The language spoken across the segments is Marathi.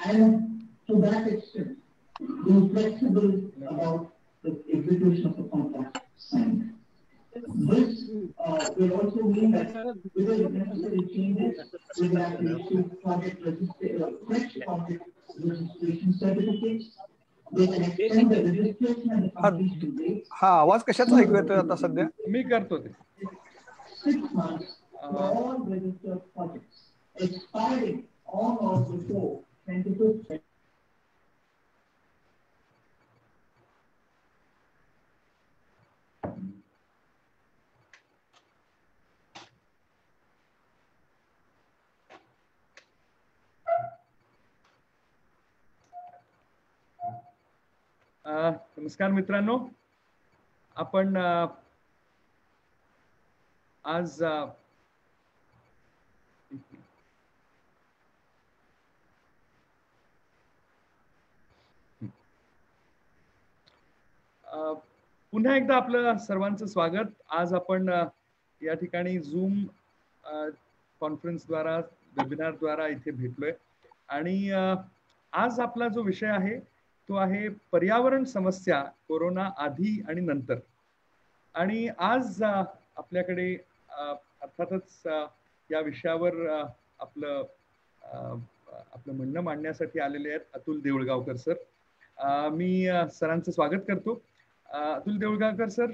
and to that extent, being flexible about the execution of the contract signed. This will also mean that with the necessary changes, we will have to issue fresh project registration certificates. They can extend the registration and the completion date. हा आवाज कशाचा ऐकू येतोय आता सध्या? मी करतो ते. 6 months for all registered projects expiring on or before 25th. नमस्कार मित्रांनो, आपण आज पुन्हा एकदा आपलं सर्वांचं स्वागत. आज आपण या ठिकाणी झूम कॉन्फरन्सद्वारा वेबिनारद्वारा इथे भेटलोय आणि आज आपला जो विषय आहे तो आहे पर्यावरण समस्या कोरोना आधी आणि नंतर. आणि आज आपल्याकडे अर्थातच या विषयावर आपलं म्हणणं मांडण्यासाठी आलेले आहेत अतुल देऊळगावकर सर. मी सरांचं स्वागत करतो. अतुल देऊळगावकर सर,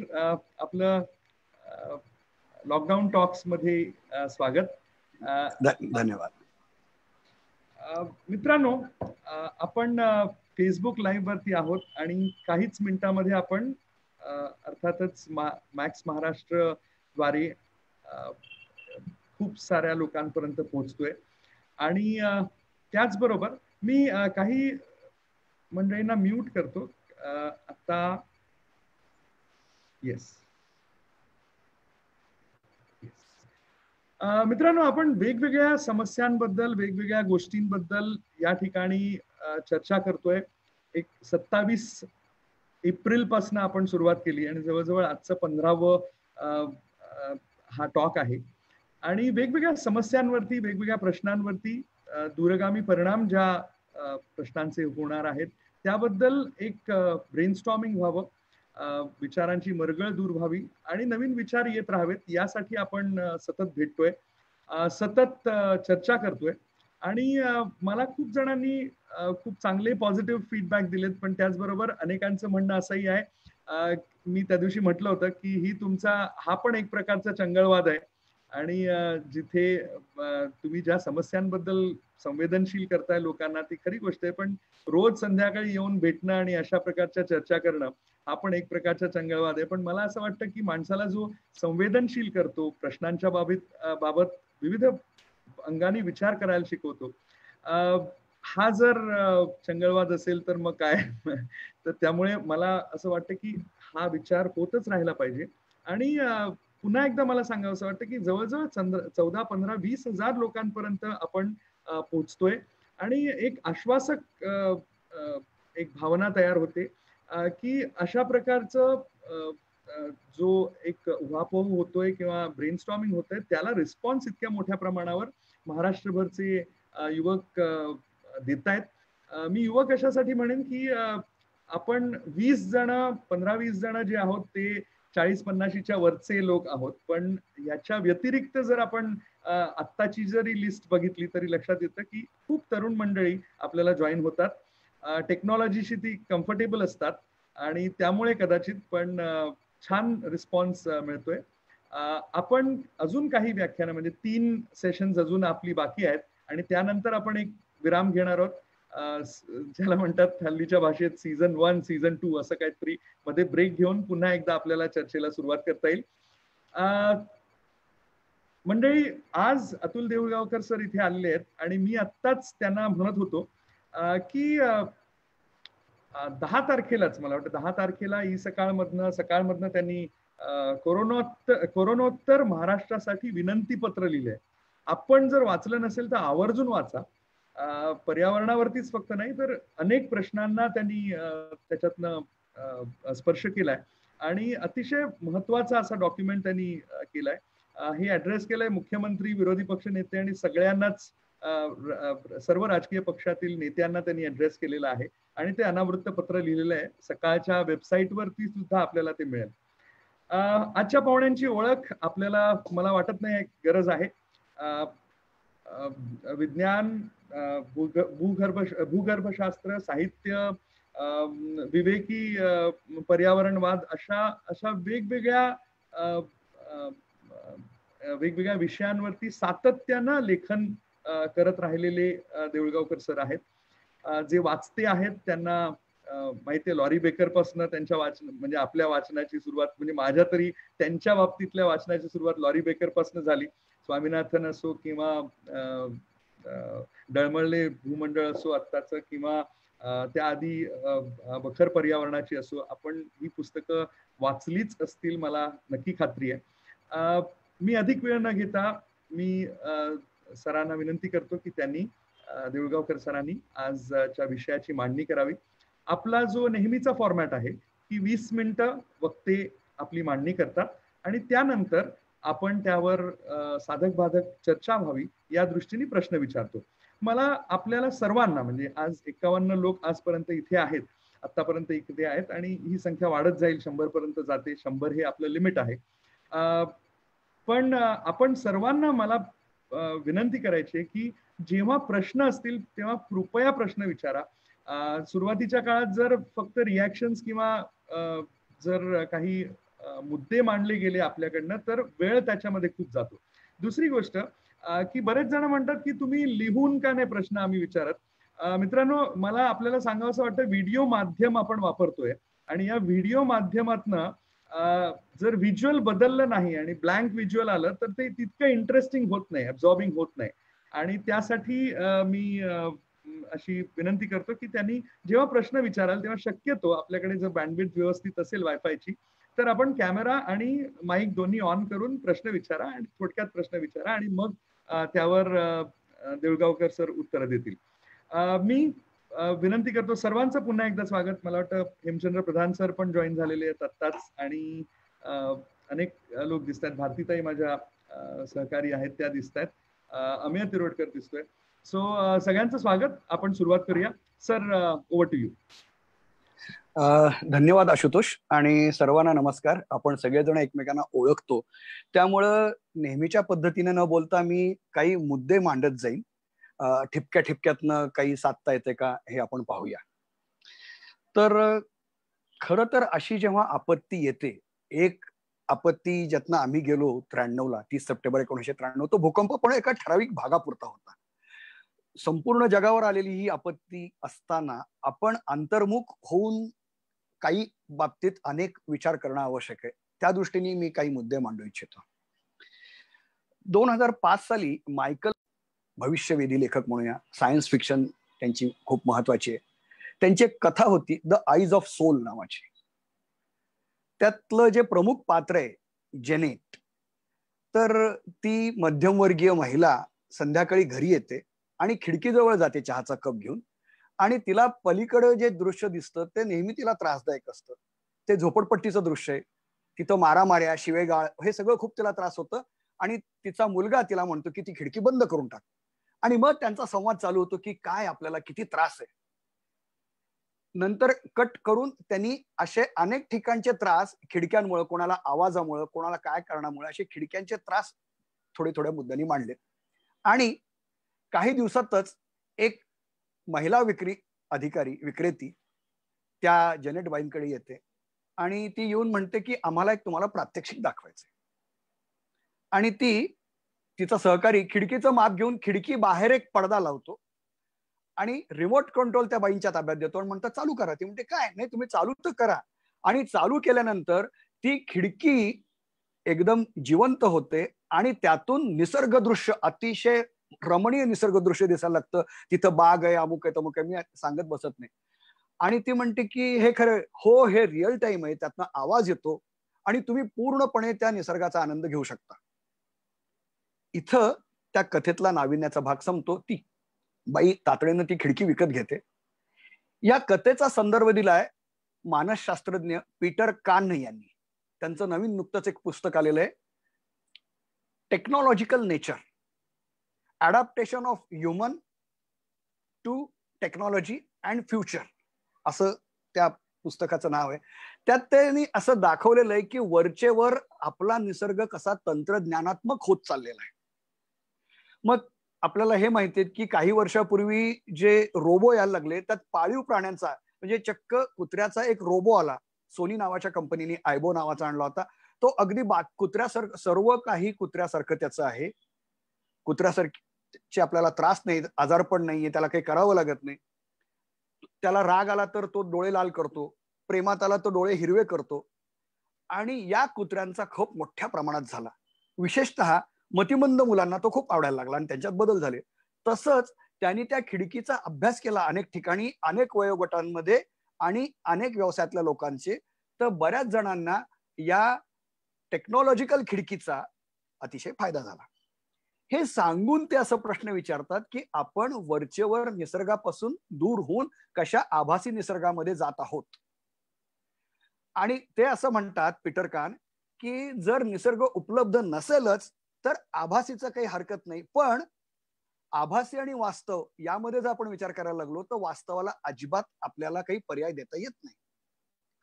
आपलं लॉकडाऊन टॉक्स मध्ये स्वागत. धन्यवाद. मित्रांनो, आपण फेसबुक लाईव्ह वरती आहोत आणि काहीच मिनिटांमध्ये आपण अर्थातच मॅक्स महाराष्ट्र द्वारे खूप साऱ्या लोकांपर्यंत पोहोचतोय. आणि त्याचबरोबर मी काही मंडळींना म्यूट करतो आता. येस, मित्रांनो, आपण वेगवेगळ्या समस्यांबद्दल वेगवेगळ्या गोष्टींबद्दल या ठिकाणी चर्चा करतोय. एक 27 एप्रिल पासून आपण सुरुवात केली आणि जवळजवळ आजचं 15वं हा टॉक आहे. आणि वेगवेगळ्या समस्यांवरती वेगवेगळ्या प्रश्नांवरती दूरगामी परिणाम ज्या प्रश्नांचे होणार आहेत त्याबद्दल एक ब्रेनस्टॉर्मिंग व्हावं, विचारांची मरगळ दूर व्हावी आणि नवीन विचार येत राहावेत यासाठी आपण सतत भेटतोय, सतत चर्चा करतोय. आणि मला खूप जणांनी खूप चांगले पॉझिटिव्ह फीडबॅक दिलेत, पण त्याचबरोबर अनेकांचं म्हणणं असंही आहे, मी त्या दिवशी म्हटलं होतं की ही तुमचा हा पण एक प्रकारचा चंगळवाद आहे आणि जिथे तुम्ही ज्या समस्यांबद्दल संवेदनशील करताय लोकांना ती खरी गोष्ट आहे, पण रोज संध्याकाळी येऊन भेटणं आणि अशा प्रकारच्या चर्चा करणं हा पण एक प्रकारचा चंगळवाद आहे. पण मला असं वाटतं की माणसाला जो संवेदनशील करतो, प्रश्नांच्या बाबत विविध अंगाने विचार करायला शिकवतो, हा जर चंगळवाद असेल तर मग काय. तर त्यामुळे मला असं वाटतं की हा विचार होतच राहिला पाहिजे. आणि पुन्हा एकदा मला सांगावं वाटतं की जवळजवळ 14, 15, 20 हजार लोकांपर्यंत आपण पोहोचतोय आणि एक आश्वासक एक भावना तयार होते की अशा प्रकारचं जो एक उहापोह होतोय किंवा ब्रेनस्टॉर्मिंग होतंय त्याला रिस्पॉन्स इतक्या मोठ्या प्रमाणावर महाराष्ट्रभरचे युवक देत आहेत. मी युवक अशासाठी म्हणेन की आपण 20 जण 15-20 जण जे आहोत ते 40-50च्या वरचे लोक आहोत, पण याच्या व्यतिरिक्त जर आपण आत्ताची जरी लिस्ट बघितली तरी लक्षात येतं की खूप तरुण मंडळी आपल्याला जॉईन होतात, टेक्नॉलॉजीशी ती कम्फर्टेबल असतात आणि त्यामुळे कदाचित पण छान रिस्पॉन्स मिळतोय. आपण अजून काही व्याख्यानं म्हणजे 3 सेशन्स अजून आपली बाकी आहेत आणि त्यानंतर आपण एक विराम घेणार आहोत, ज्याला म्हणतात हल्लीच्या भाषेत सीझन 1 सीझन 2 असं काहीतरी मध्ये ब्रेक घेऊन पुन्हा एकदा आपल्याला चर्चेला सुरुवात करता येईल. मंडळी, आज अतुल देऊळगावकर सर इथे आलेले आहेत आणि मी आत्ताच त्यांना म्हणत होतो की 10 तारखेलाच मला वाटतं 10 तारखेला सकाळमधनं त्यांनी कोरोनोत्तर महाराष्ट्रासाठी विनंती पत्र लिहिलंय. आपण जर वाचलं नसेल तर आवर्जून वाचा. पर्यावरणावरतीच फक्त नाही तर अनेक प्रश्नांना त्यांनी त्याच्यातनं स्पर्श केलाय आणि अतिशय महत्वाचा असा डॉक्युमेंट त्यांनी केलाय. हे ऍड्रेस केलंय मुख्यमंत्री, विरोधी पक्ष नेते आणि सगळ्यांनाच सर्व राजकीय पक्षातील नेत्यांना त्यांनी ऍड्रेस केलेला आहे आणि ते अनावृत्त पत्र लिहिलेलं आहे. सकाळच्या वेबसाईटवरती सुद्धा आपल्याला ते मिळेल. आजच्या पाहुण्यांची ओळख आपल्याला मला वाटत नाही गरज आहे. विज्ञान, भूगर्भशास्त्र, साहित्य, विवेकी पर्यावरणवाद अशा वेगवेगळ्या विषयांवरती सातत्यानं लेखन करत राहिलेले देऊळगावकर सर आहेत. जे वाचते आहेत त्यांना माहितीये, लॉरी बेकर पासून त्यांच्या म्हणजे आपल्या वाचनाची सुरुवात, म्हणजे माझ्या तरी त्यांच्या बाबतीतल्या वाचनाची सुरुवात लॉरी बेकर पासून झाली. स्वामीनाथन असो किंवा डळमळले भूमंडळ असो आत्ताचं, किंवा त्याआधी बखर पर्यावरणाची असो, आपण ही पुस्तकं वाचलीच असतील मला नक्की खात्री आहे. मी अधिक वेळ न घेता मी सरांना विनंती करतो की त्यांनी, देऊळगावकर सरांनी आजच्या विषयाची मांडणी करावी. आपला जो नेहमीचा फॉर्मॅट आहे की 20 मिनिटं वक्ते आपली मांडणी करतात आणि त्यानंतर आपण त्यावर साधक बाधक चर्चा व्हावी या दृष्टीने प्रश्न विचारतो. मला आपल्याला सर्वांना, म्हणजे आज 51 लोक आजपर्यंत इथे आहेत, आतापर्यंत इथे आहेत आणि ही संख्या वाढत जाईल, 100 पर्यंत जाते. 100 हे आपलं लिमिट आहे. पण आपण सर्वांना मला विनंती करायची आहे की जेव्हा प्रश्न असतील तेव्हा कृपया प्रश्न विचारा. सुरुवातीच्या काळात जर फक्त रिॲक्शन्स किंवा जर काही मुद्दे मांडले गेले आपल्याकडनं तर वेळ त्याच्यामध्ये खूप जातो. दुसरी गोष्ट की बरेच जण म्हणतात की तुम्ही लिहून का नाही प्रश्न आम्ही विचारत. मित्रांनो, मला आपल्याला सांगावं वाटतं, व्हिडिओ माध्यम आपण वापरतोय आणि या व्हिडिओ माध्यमातनं जर व्हिज्युअल बदललं नाही आणि ब्लँक व्हिज्युअल आलं तर ते तितकं इंटरेस्टिंग होत नाही, अब्झॉर्बिंग होत नाही. आणि त्यासाठी मी अशी विनंती करतो की त्यांनी जेव्हा प्रश्न विचाराल तेव्हा शक्यतो आपल्याकडे जर बँडविड्थ व्यवस्थित असेल वायफायची तर आपण कॅमेरा आणि माईक दोन्ही ऑन करून प्रश्न विचारा आणि थोडक्यात प्रश्न विचारा आणि मग त्यावर देऊळगावकर सर उत्तर देतील. मी विनंती करतो सर्वांचं पुन्हा एकदा स्वागत. मला वाटतं हेमचंद्र प्रधान सर पण जॉईन झालेले आहेत आत्ताच आणि अनेक लोक दिसत आहेत. भारतीताई माझ्या सहकारी आहेत त्या दिसत आहेत. अमेय तिरोडकर दिसतोय. सो सगळ्यांचं स्वागत. आपण सुरुवात करूया. Sir, over to you. धन्यवाद आशुतोष आणि सर्वांना नमस्कार. आपण सगळेजण एकमेकांना ओळखतो त्यामुळं नेहमीच्या पद्धतीने न बोलता मी काही मुद्दे मांडत जाईल. ठिपक्या ठिपक्यातनं काही साधता येते का हे आपण पाहूया. तर खरं तर अशी जेव्हा आपत्ती येते, एक आपत्ती ज्यातनं आम्ही गेलो 93ला, 30 सप्टेंबर 1993, तो भूकंप पण एका ठराविक भागापुरता होता. संपूर्ण जगावर आलेली ही आपत्ती असताना आपण अंतर्मुख होऊन काही बाबतीत अनेक विचार करणं आवश्यक आहे. त्या दृष्टीने मी काही मुद्दे मांडू इच्छितो. 2005 साली मायकल, भविष्यवेधी लेखक म्हणूया, सायन्स फिक्शन त्यांची खूप महत्वाची आहे, त्यांची एक कथा होती द आईज ऑफ सोल नावाची. त्यातलं जे प्रमुख पात्र आहे जेनेट, तर ती मध्यमवर्गीय महिला संध्याकाळी घरी येते आणि खिडकीजवळ जाते चहाचा कप घेऊन आणि तिला पलीकडे जे दृश्य दिसतं ते नेहमी तिला त्रासदायक असतं. ते झोपडपट्टीचं दृश्य आहे. तिथं मारामाऱ्या, शिवेगाळ हे सगळं खूप तिला त्रास होतं आणि तिचा मुलगा तिला म्हणतो की ती खिडकी बंद करून टाक. आणि मग त्यांचा संवाद चालू होतो की काय आपल्याला किती त्रास आहे. नंतर कट करून त्यांनी असे अनेक ठिकाणचे त्रास, खिडक्यांमुळे, कोणाला आवाजामुळे, कोणाला काय कारणामुळे, असे खिडक्यांचे त्रास थोडे थोड्या मुद्द्यांनी मांडले. आणि काही दिवसातच एक महिला विक्रेती त्या जेनेट बाईंकडे येते आणि ती येऊन म्हणते की आम्हाला एक तुम्हाला प्रात्यक्षिक दाखवायचंय. आणि तिचा सहकारी खिडकीचं माप घेऊन खिडकी बाहेर एक पडदा लावतो आणि रिमोट कंट्रोल त्या बाईंच्या ताब्यात देतो आणि म्हणतात चालू करा. ती म्हणते काय नाही, तुम्ही चालू तर करा. आणि चालू केल्यानंतर ती खिडकी एकदम जिवंत होते आणि त्यातून निसर्ग दृश्य, अतिशय रमणीय निसर्ग दृश्य दिसायला लागतं. तिथं बाग आहे, अमुक आहे, तमुक आहे, मी सांगत बसत नाही. आणि ती म्हणते की हे खरं हो, हे रिअल टाइम आहे, त्यातनं आवाज येतो आणि तुम्ही पूर्णपणे त्या निसर्गाचा आनंद घेऊ शकता. इथं त्या कथेतला नाविन्याचा भाग संपतो. ती बाई तातडीनं ती खिडकी विकत घेते. या कथेचा संदर्भ दिलाय मानसशास्त्रज्ञ पीटर कान्ह यांनी. त्यांचं नवीन नुकतंच एक पुस्तक आलेलं आहे, technological nature. Adaptation of human to technology and future असं त्या पुस्तकाचं नाव आहे. त्यात त्यांनी असं दाखवलेलं आहे की वरचे वर आपला निसर्ग कसा तंत्रज्ञानात्मक होत चाललेला आहे. मग आपल्याला हे माहिती आहे की काही वर्षापूर्वी जे रोबो यायला लागले त्यात पाळीव प्राण्यांचा म्हणजे चक्क कुत्र्याचा एक रोबो आला. सोनी नावाच्या कंपनीने आयबो नावाचा आणला होता. तो अगदी कुत्र्यासारखं सर्व काही कुत्र्यासारखं त्याचं आहे. कुत्र्यासारखे आपल्याला त्रास नाही, आजारपण नाहीये, त्याला काही करावं लागत नाही. त्याला राग आला तर तो डोळे लाल करतो, प्रेमात आला तर डोळे हिरवे करतो. आणि या कुत्र्यांचा खप मोठ्या प्रमाणात झाला. विशेषतः मतिमंद मुलांना तो खूप आवडायला लागला आणि त्यांच्यात बदल झाले. तसंच त्यांनी त्या खिडकीचा अभ्यास केला अनेक ठिकाणी, अनेक वयोगटांमध्ये आणि अनेक व्यवसायातल्या लोकांचे. तर बऱ्याच जणांना या टेक्नॉलॉजिकल खिडकीचा अतिशय फायदा झाला. हे सांगून ते असं प्रश्न विचारतात की आपण वरचेवर निसर्गापासून दूर होऊन कशा आभासी निसर्गामध्ये जात आहोत. आणि ते असं म्हणतात पीटर कान की जर निसर्ग उपलब्ध नसेलच तर आभासीचं काही हरकत नाही, पण आभासी आणि वास्तव यामध्ये जर आपण विचार करायला लागलो तर वास्तवाला अजिबात आपल्याला काही पर्याय देता येत नाही.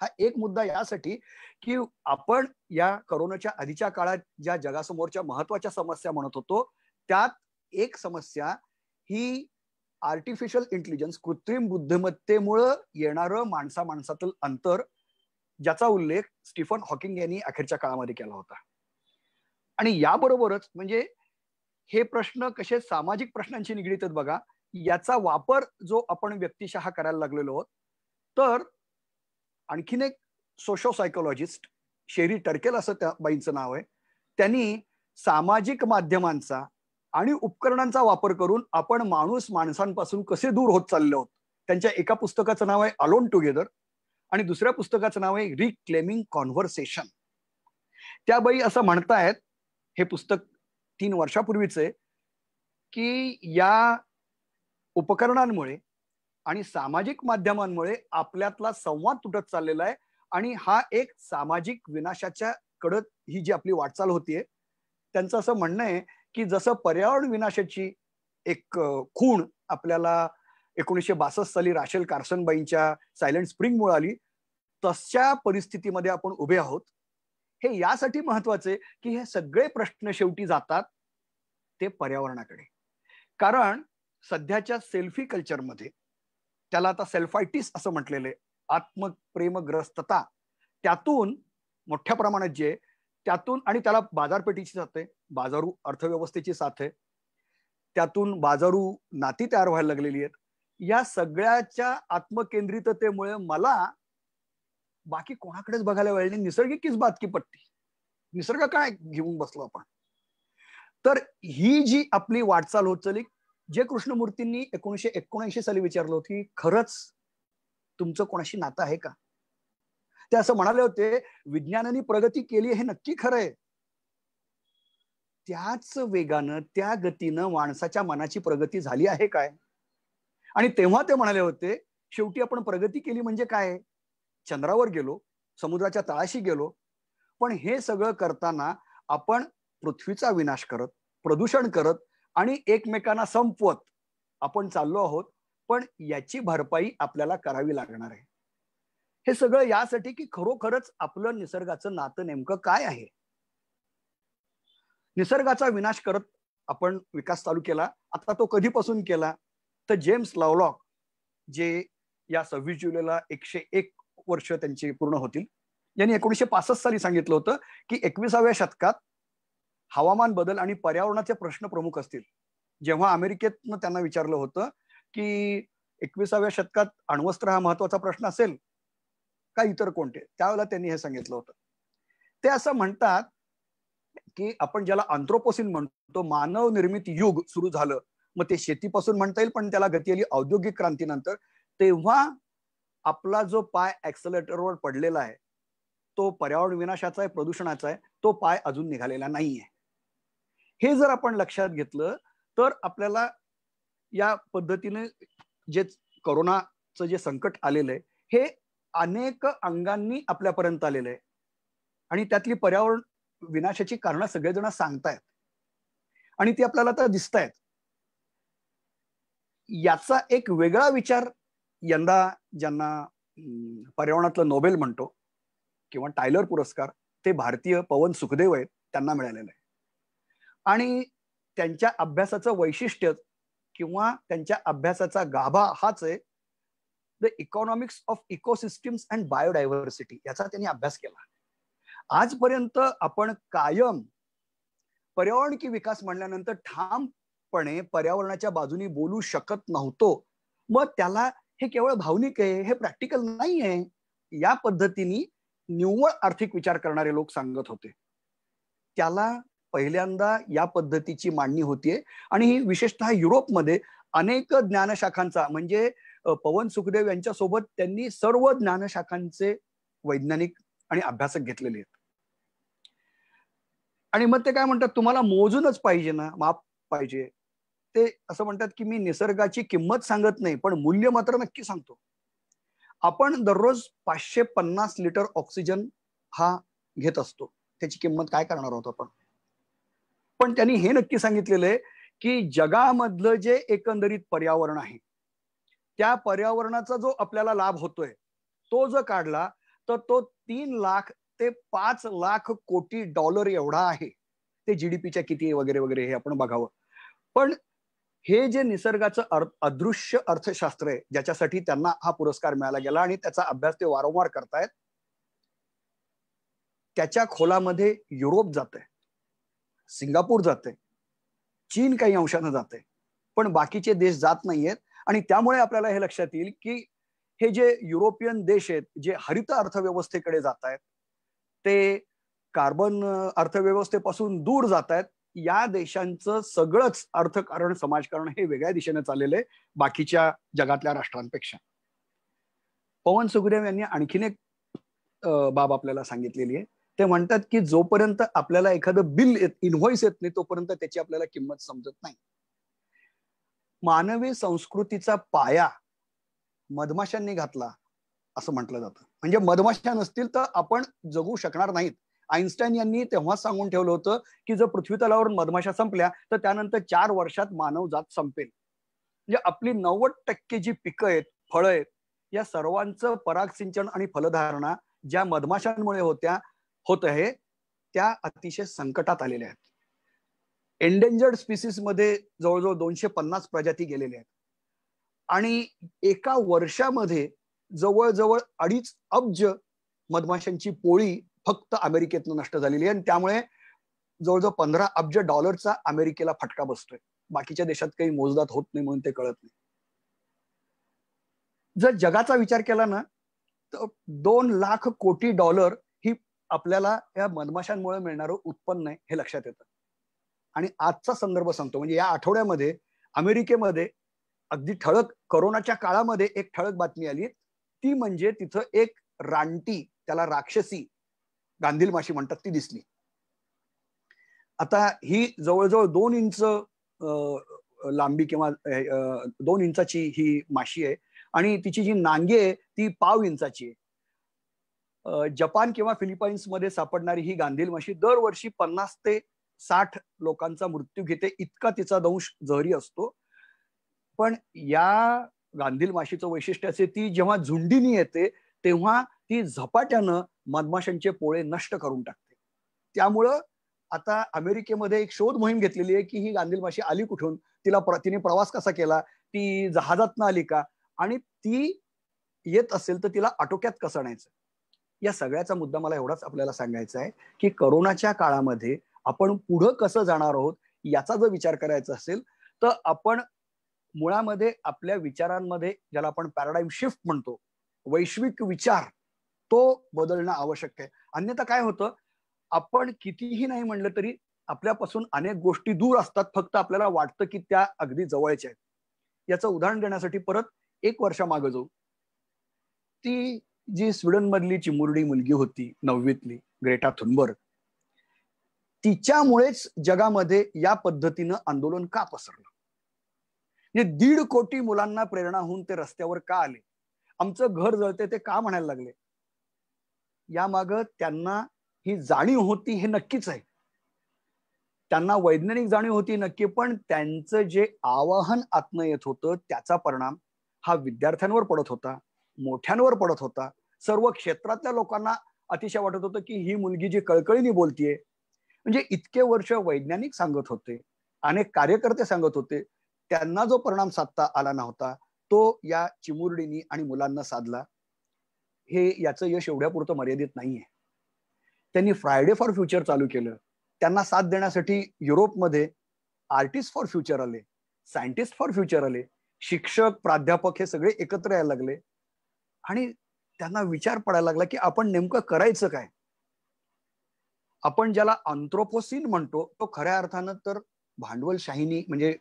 हा एक मुद्दा यासाठी की आपण या कोरोनाच्या आधीच्या काळात ज्या जगासमोरच्या महत्वाच्या समस्या म्हणत होतो त्यात एक समस्या ही आर्टिफिशियल इंटेलिजन्स, कृत्रिम बुद्धिमत्तेमुळे येणारं माणसातील अंतर, ज्याचा उल्लेख स्टीफन हॉकिंग यांनी अखेरच्या काळामध्ये केला होता. आणि याबरोबरच म्हणजे हे प्रश्न कसे सामाजिक प्रश्नांशी निगडीत आहेत बघा, याचा वापर जो आपण व्यक्तिशः करायला लागलेलो आहोत. तर आणखीन एक सोशो सायकोलॉजिस्ट शेरी टर्केल असं त्या बाईंचं नाव आहे, त्यांनी सामाजिक माध्यमांचा आणि उपकरणांचा वापर करून आपण माणसांपासून कसे दूर होत चालले आहोत. त्यांच्या एका पुस्तकाचं नाव आहे अलोन टुगेदर आणि दुसऱ्या पुस्तकाचं नाव आहे रिक्लेमिंग कॉन्व्हर्सेशन. त्या बाई असं म्हणतायत, हे पुस्तक 3 वर्षापूर्वीच आहे, की या उपकरणांमुळे आणि सामाजिक माध्यमांमुळे आपल्यातला संवाद तुटत चाललेला आहे आणि हा एक सामाजिक विनाशाच्या कडे ही जी आपली वाटचाल होतीये. त्यांचं असं म्हणणं आहे की जसं पर्यावरण विनाशाची एक खूण आपल्याला 1962 साली राशेल कार्सन बाईंच्या सायलेंट स्प्रिंग मुळे आली, तशा परिस्थितीमध्ये आपण उभे आहोत. हे यासाठी महत्वाचे की हे सगळे प्रश्न शेवटी जातात ते पर्यावरणाकडे. कारण सध्याच्या सेल्फी कल्चरमध्ये, त्याला आता सेल्फायटिस असं म्हटलेलं आहे, आत्मप्रेमग्रस्तता, त्यातून मोठ्या प्रमाणात जे त्यातून, आणि त्याला बाजारपेठीची साथ आहे, बाजारू अर्थव्यवस्थेची साथ आहे, त्यातून बाजारू नाती तयार व्हायला लागलेली आहेत. या सगळ्याच्या आत्मकेंद्रिततेमुळे मला बाकी कोणाकडेच बघायला वेळ नाही. निसर्गिकीच बात की पट्टी, निसर्ग काय घेऊन बसलो आपण. तर ही जी आपली वाटचाल होत चालली, जे कृष्णमूर्तींनी 1979 साली विचारलं होतं की खरंच तुमचं कोणाशी नातं आहे का, ते असं म्हणाले होते, विज्ञानाने प्रगती केली हे नक्की खरंय, त्याच वेगानं त्या गतीनं माणसाच्या मनाची प्रगती झाली आहे काय. आणि तेव्हा ते म्हणाले होते, शेवटी आपण प्रगती केली म्हणजे काय, चंद्रावर गेलो, समुद्राच्या तळाशी गेलो, पण हे सगळं करताना आपण पृथ्वीचा विनाश करत, प्रदूषण करत आणि एकमेकांना संपवत आपण चाललो आहोत. पण याची भरपाई आपल्याला करावी लागणार आहे. हे सगळं यासाठी की खरोखरच आपलं निसर्गाचं नातं नेमकं काय आहे. निसर्गाचा विनाश करत आपण विकास चालू केला. आता तो कधीपासून केला, तर जेम्स लव्हलॉक, जे या 26 जुलैला 101 वर्ष त्यांची पूर्ण होतील, यांनी 1965 साली सांगितलं होतं की 21व्या शतकात हवामान बदल आणि पर्यावरणाचे प्रश्न प्रमुख असतील. जेव्हा अमेरिकेतनं त्यांना विचारलं होतं की 21व्या शतकात अण्वस्त्र हा महत्वाचा प्रश्न असेल का इतर कोणते, त्यावेळेला त्यांनी हे सांगितलं होतं. ते असं म्हणतात की आपण ज्याला अँथ्रोपोसिन म्हणतो, मानव निर्मित युग सुरू झालं, मग ते शेतीपासून म्हणता येईल, पण त्याला गती आली औद्योगिक क्रांतीनंतर. तेव्हा आपला जो पाय ऍक्सेलरेटरवर पडलेला आहे तो पर्यावरण विनाशाचा आहे, प्रदूषणाचा आहे, तो पाय अजून निघालेला नाहीये. हे जर आपण लक्षात घेतलं तर आपल्याला या पद्धतीने जे कोरोनाचं जे संकट आलेलं आहे हे अनेक अंगांनी आपल्यापर्यंत आलेलं आहे आणि त्यातली पर्यावरण विनाशाची कारणं सगळेजण सांगतायत आणि ती आपल्याला आता दिसतायत. याचा एक वेगळा विचार यंदा ज्यांना पर्यावरणातलं नोबेल म्हणतो किंवा टायलर पुरस्कार, ते भारतीय पवन सुखदेव आहेत, त्यांना मिळालेला आहे. आणि त्यांच्या अभ्यासाचं वैशिष्ट्य किंवा त्यांच्या अभ्यासाचा गाभा हाच आहे, the economics of ecosystems and biodiversity, याचा त्यांनी अभ्यास केला. आजपर्यंत आपण कायम पर्यावरण की विकास म्हणल्यानंतर ठामपणे पर्यावरणाच्या बाजूनी बोलू शकत नव्हतो. मग त्याला हे केवळ भावनिक आहे, हे प्रॅक्टिकल नाही आहे, या पद्धतीने निव्वळ आर्थिक विचार करणारे लोक सांगत होते. त्याला पहिल्यांदा या पद्धतीची मांडणी होतीये. आणि विशेषतः युरोपमध्ये अनेक ज्ञानशाखांचा, म्हणजे पवन सुखदेव यांच्या सोबत त्यांनी सर्व ज्ञानशाखांचे वैज्ञानिक आणि अभ्यासक घेतलेले आहेत. आणि मग ते काय म्हणतात, तुम्हाला मोजूनच पाहिजे ना, माप पाहिजे. ते असं म्हणतात की मी निसर्गाची किंमत सांगत नाही, पण मूल्य मात्र नक्की सांगतो. आपण दररोज 550 लिटर ऑक्सिजन हा घेत असतो, त्याची किंमत काय करणार आहोत आपण. पण त्यांनी हे नक्की सांगितलेलं आहे की जगामधलं जे एकंदरीत पर्यावरण आहे, त्या पर्यावरणाचा जो आपल्याला लाभ होतोय, तो जर काढला तर तो 3 लाख ते 5 लाख कोटी डॉलर एवढा आहे. ते जीडीपीच्या किती वगैरे वगैरे हे आपण बघावं. पण हे जे निसर्गाचं अदृश्य अर्थशास्त्र आहे, ज्याच्यासाठी त्यांना हा पुरस्कार मिळाला गेला आणि त्याचा अभ्यास ते वारंवार करतायत, त्याच्या खोलामध्ये युरोप जाते, सिंगापूर जाते, चीन काही अंशानं जाते, पण बाकीचे देश जात नाहीयेत. आणि त्यामुळे आपल्याला हे लक्षात येईल की हे जे युरोपियन देश आहेत, जे हरित अर्थव्यवस्थेकडे जात आहेत, ते कार्बन अर्थव्यवस्थेपासून दूर जात आहेत, या देशांचं सगळंच अर्थकारण समाजकारण हे वेगळ्या दिशेने चाललेलं आहे बाकीच्या जगातल्या राष्ट्रांपेक्षा. पवन सुखदेव यांनी आणखीन एक बाब आपल्याला सांगितलेली आहे. ते म्हणतात की जोपर्यंत आपल्याला एखादं बिल इनव्हॉइस येत नाही, तोपर्यंत त्याची आपल्याला किंमत समजत नाही. मानवी संस्कृतीचा पाया मधमाशांनी घातला असं म्हटलं जातं. म्हणजे मधमाशा नसतील तर आपण जगू शकणार नाहीत. आईन्स्टाईन यांनी तेव्हाच सांगून ठेवलं होतं की जर पृथ्वी तलावर मधमाशा संपल्या तर त्यानंतर 4 वर्षात मानवजात संपेल. म्हणजे आपली 90% जी पिकं आहेत, फळं आहेत, या सर्वांचं परागसिंचन आणि फलधारणा ज्या मधमाशांमुळे होत आहे, त्या अतिशय संकटात आलेल्या आहेत. एंडेंजर्ड स्पीसीस मध्ये जवळजवळ 250 प्रजाती गेलेल्या आहेत. आणि एका वर्षामध्ये जवळजवळ 2.5 अब्ज मधमाशांची पोळी फक्त अमेरिकेतनं नष्ट झालेली आहे. आणि त्यामुळे जवळजवळ 15 अब्ज डॉलरचा अमेरिकेला फटका बसतोय. बाकीच्या देशात काही मोजदाद होत नाही म्हणून ते कळत नाही. जर जगाचा विचार केला ना, तर 2 लाख कोटी डॉलर ही आपल्याला या मधमाशांमुळे मिळणारं उत्पन्न आहे, हे लक्षात येतं. आणि आजचा संदर्भ सांगतो, म्हणजे या आठवड्यामध्ये अमेरिकेमध्ये अगदी ठळक कोरोनाच्या काळामध्ये एक ठळक बातमी आली. ती म्हणजे तिथं एक रानटी, त्याला राक्षसी गांधील माशी म्हणतात, ती दिसली. आता ही जवळजवळ 2 इंच लांबी किंवा 2 इंचाची ही माशी आहे. आणि तिची जी नांगी आहे ती 1/2 इंचाची आहे. जपान किंवा फिलिपाईन्स मध्ये सापडणारी ही गांधील माशी दरवर्षी 50 ते 60 लोकांचा मृत्यू घेते, इतका तिचा दंश जहरी असतो. पण या गांधील माशीचं वैशिष्ट्य असे, ती जेव्हा झुंडीनी येते तेव्हा ती झपाट्यानं मधमाशांचे पोळे नष्ट करून टाकते. त्यामुळं आता अमेरिकेमध्ये एक शोध मोहीम घेतलेली आहे की ही गांधील माशी आली कुठून, तिने प्रवास कसा केला, ती जहाजातनं आली का, आणि ती येत असेल तर तिला आटोक्यात कसं आणायचं. या सगळ्याचा मुद्दा मला एवढाच आपल्याला सांगायचा आहे की कोरोनाच्या काळामध्ये आपण पुढं कसं जाणार आहोत याचा जर विचार करायचा असेल तर आपण मुळामध्ये आपल्या विचारांमध्ये, ज्याला आपण पॅराडाईम शिफ्ट म्हणतो, वैश्विक विचार, तो बदलणं आवश्यक आहे. अन्यथा काय होतं, आपण कितीही नाही म्हणलं तरी आपल्यापासून अनेक गोष्टी दूर असतात, फक्त आपल्याला वाटतं की त्या अगदी जवळच्या आहेत. याचं उदाहरण देण्यासाठी परत 1 वर्षामागे जाऊ. ती जी स्वीडन मधली चिमुरडी मुलगी होती 9वीतली, ग्रेटा थुनबर्ग, तिच्यामुळेच जगामध्ये या पद्धतीनं आंदोलन का पसरलं. म्हणजे 1.5 कोटी मुलांना प्रेरणा होऊन ते रस्त्यावर का आले, आमचं घर जळते ते का म्हणायला लागले, यामागं त्यांना ही जाणीव होती हे नक्कीच आहे. त्यांना वैज्ञानिक जाणीव होती नक्की, पण त्यांचं जे आवाहन आतनं येत होतं त्याचा परिणाम हा विद्यार्थ्यांवर पडत होता, मोठ्यांवर पडत होता. सर्व क्षेत्रातल्या लोकांना अतिशय वाटत होतं की ही मुलगी जी कळकळीने बोलतीये, म्हणजे इतके वर्ष वैज्ञानिक सांगत होते, अनेक कार्यकर्ते सांगत होते, त्यांना जो परिणाम साधता आला नव्हता तो या चिमुरडीनी आणि मुलांना साधला. हे याचं यश एवढ्यापुरतं मर्यादित नाहीये. त्यांनी फ्रायडे फॉर फ्युचर चालू केलं. त्यांना साथ देण्यासाठी युरोपमध्ये आर्टिस्ट फॉर फ्युचर आले, सायंटिस्ट फॉर फ्युचर आले, शिक्षक, प्राध्यापक हे सगळे एकत्र यायला लागले आणि त्यांना विचार पडायला लागला की आपण नेमकं करायचं काय. आपण ज्याला अँथ्रोपोसिन म्हणतो तो खऱ्या अर्थानं तर भांडवलशाहीनी म्हणजे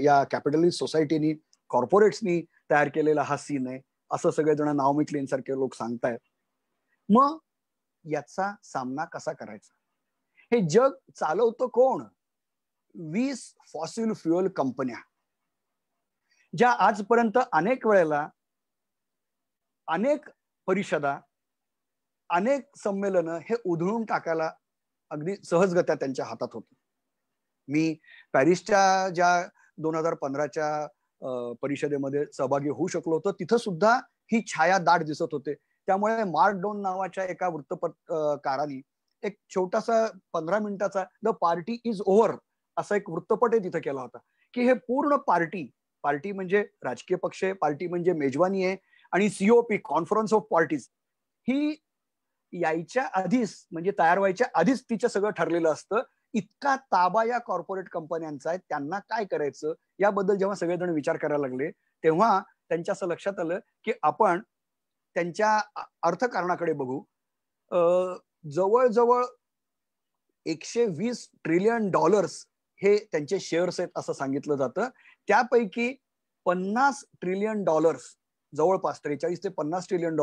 या कॅपिटलिस्ट सोसायटीनी, कॉर्पोरेट्सनी तयार केलेला हा सीन आहे असं सगळेजण नाओमी क्लीन सारखे लोक सांगतायत. मग याचा सामना कसा करायचा? हे जग चालवतं कोण? 20 फॉसिल फ्युएल कंपन्या, ज्या आजपर्यंत अनेक वेळेला अनेक परिषदा, अनेक संमेलनं हे उधळून टाकायला अगदी सहजगत्या त्यांच्या हातात होती. मी पॅरिसच्या ज्या 2015च्या परिषदेमध्ये सहभागी होऊ शकलो होतो, तिथं सुद्धा ही छाया दाट दिसत होते. त्यामुळे मार्क डोन नावाच्या एका वृत्तपत्रकारांनी एक छोटासा 15 मिनिटाचा द पार्टी इज ओव्हर असा एक वृत्तपट तिथं केला होता की हे पूर्ण पार्टी म्हणजे राजकीय पक्ष आहे, पार्टी म्हणजे मेजवानी आहे, आणि COP कॉन्फरन्स ऑफ पार्टीज ही यायच्या आधीच म्हणजे तयार व्हायच्या आधीच तिचं सगळं ठरलेलं असतं. इतका ताबा या कॉर्पोरेट कंपन्यांचा आहे. त्यांना काय करायचं याबद्दल जेव्हा सगळेजण विचार करायला लागले तेव्हा त्यांच्या असं लक्षात आलं की आपण त्यांच्या अर्थकारणाकडे बघू. जवळजवळ $120 ट्रिलियन हे त्यांचे शेअर्स आहेत असं सांगितलं जातं. त्यापैकी $50 ट्रिलियन, जवळपास 43 ते $50 ट्रिलियन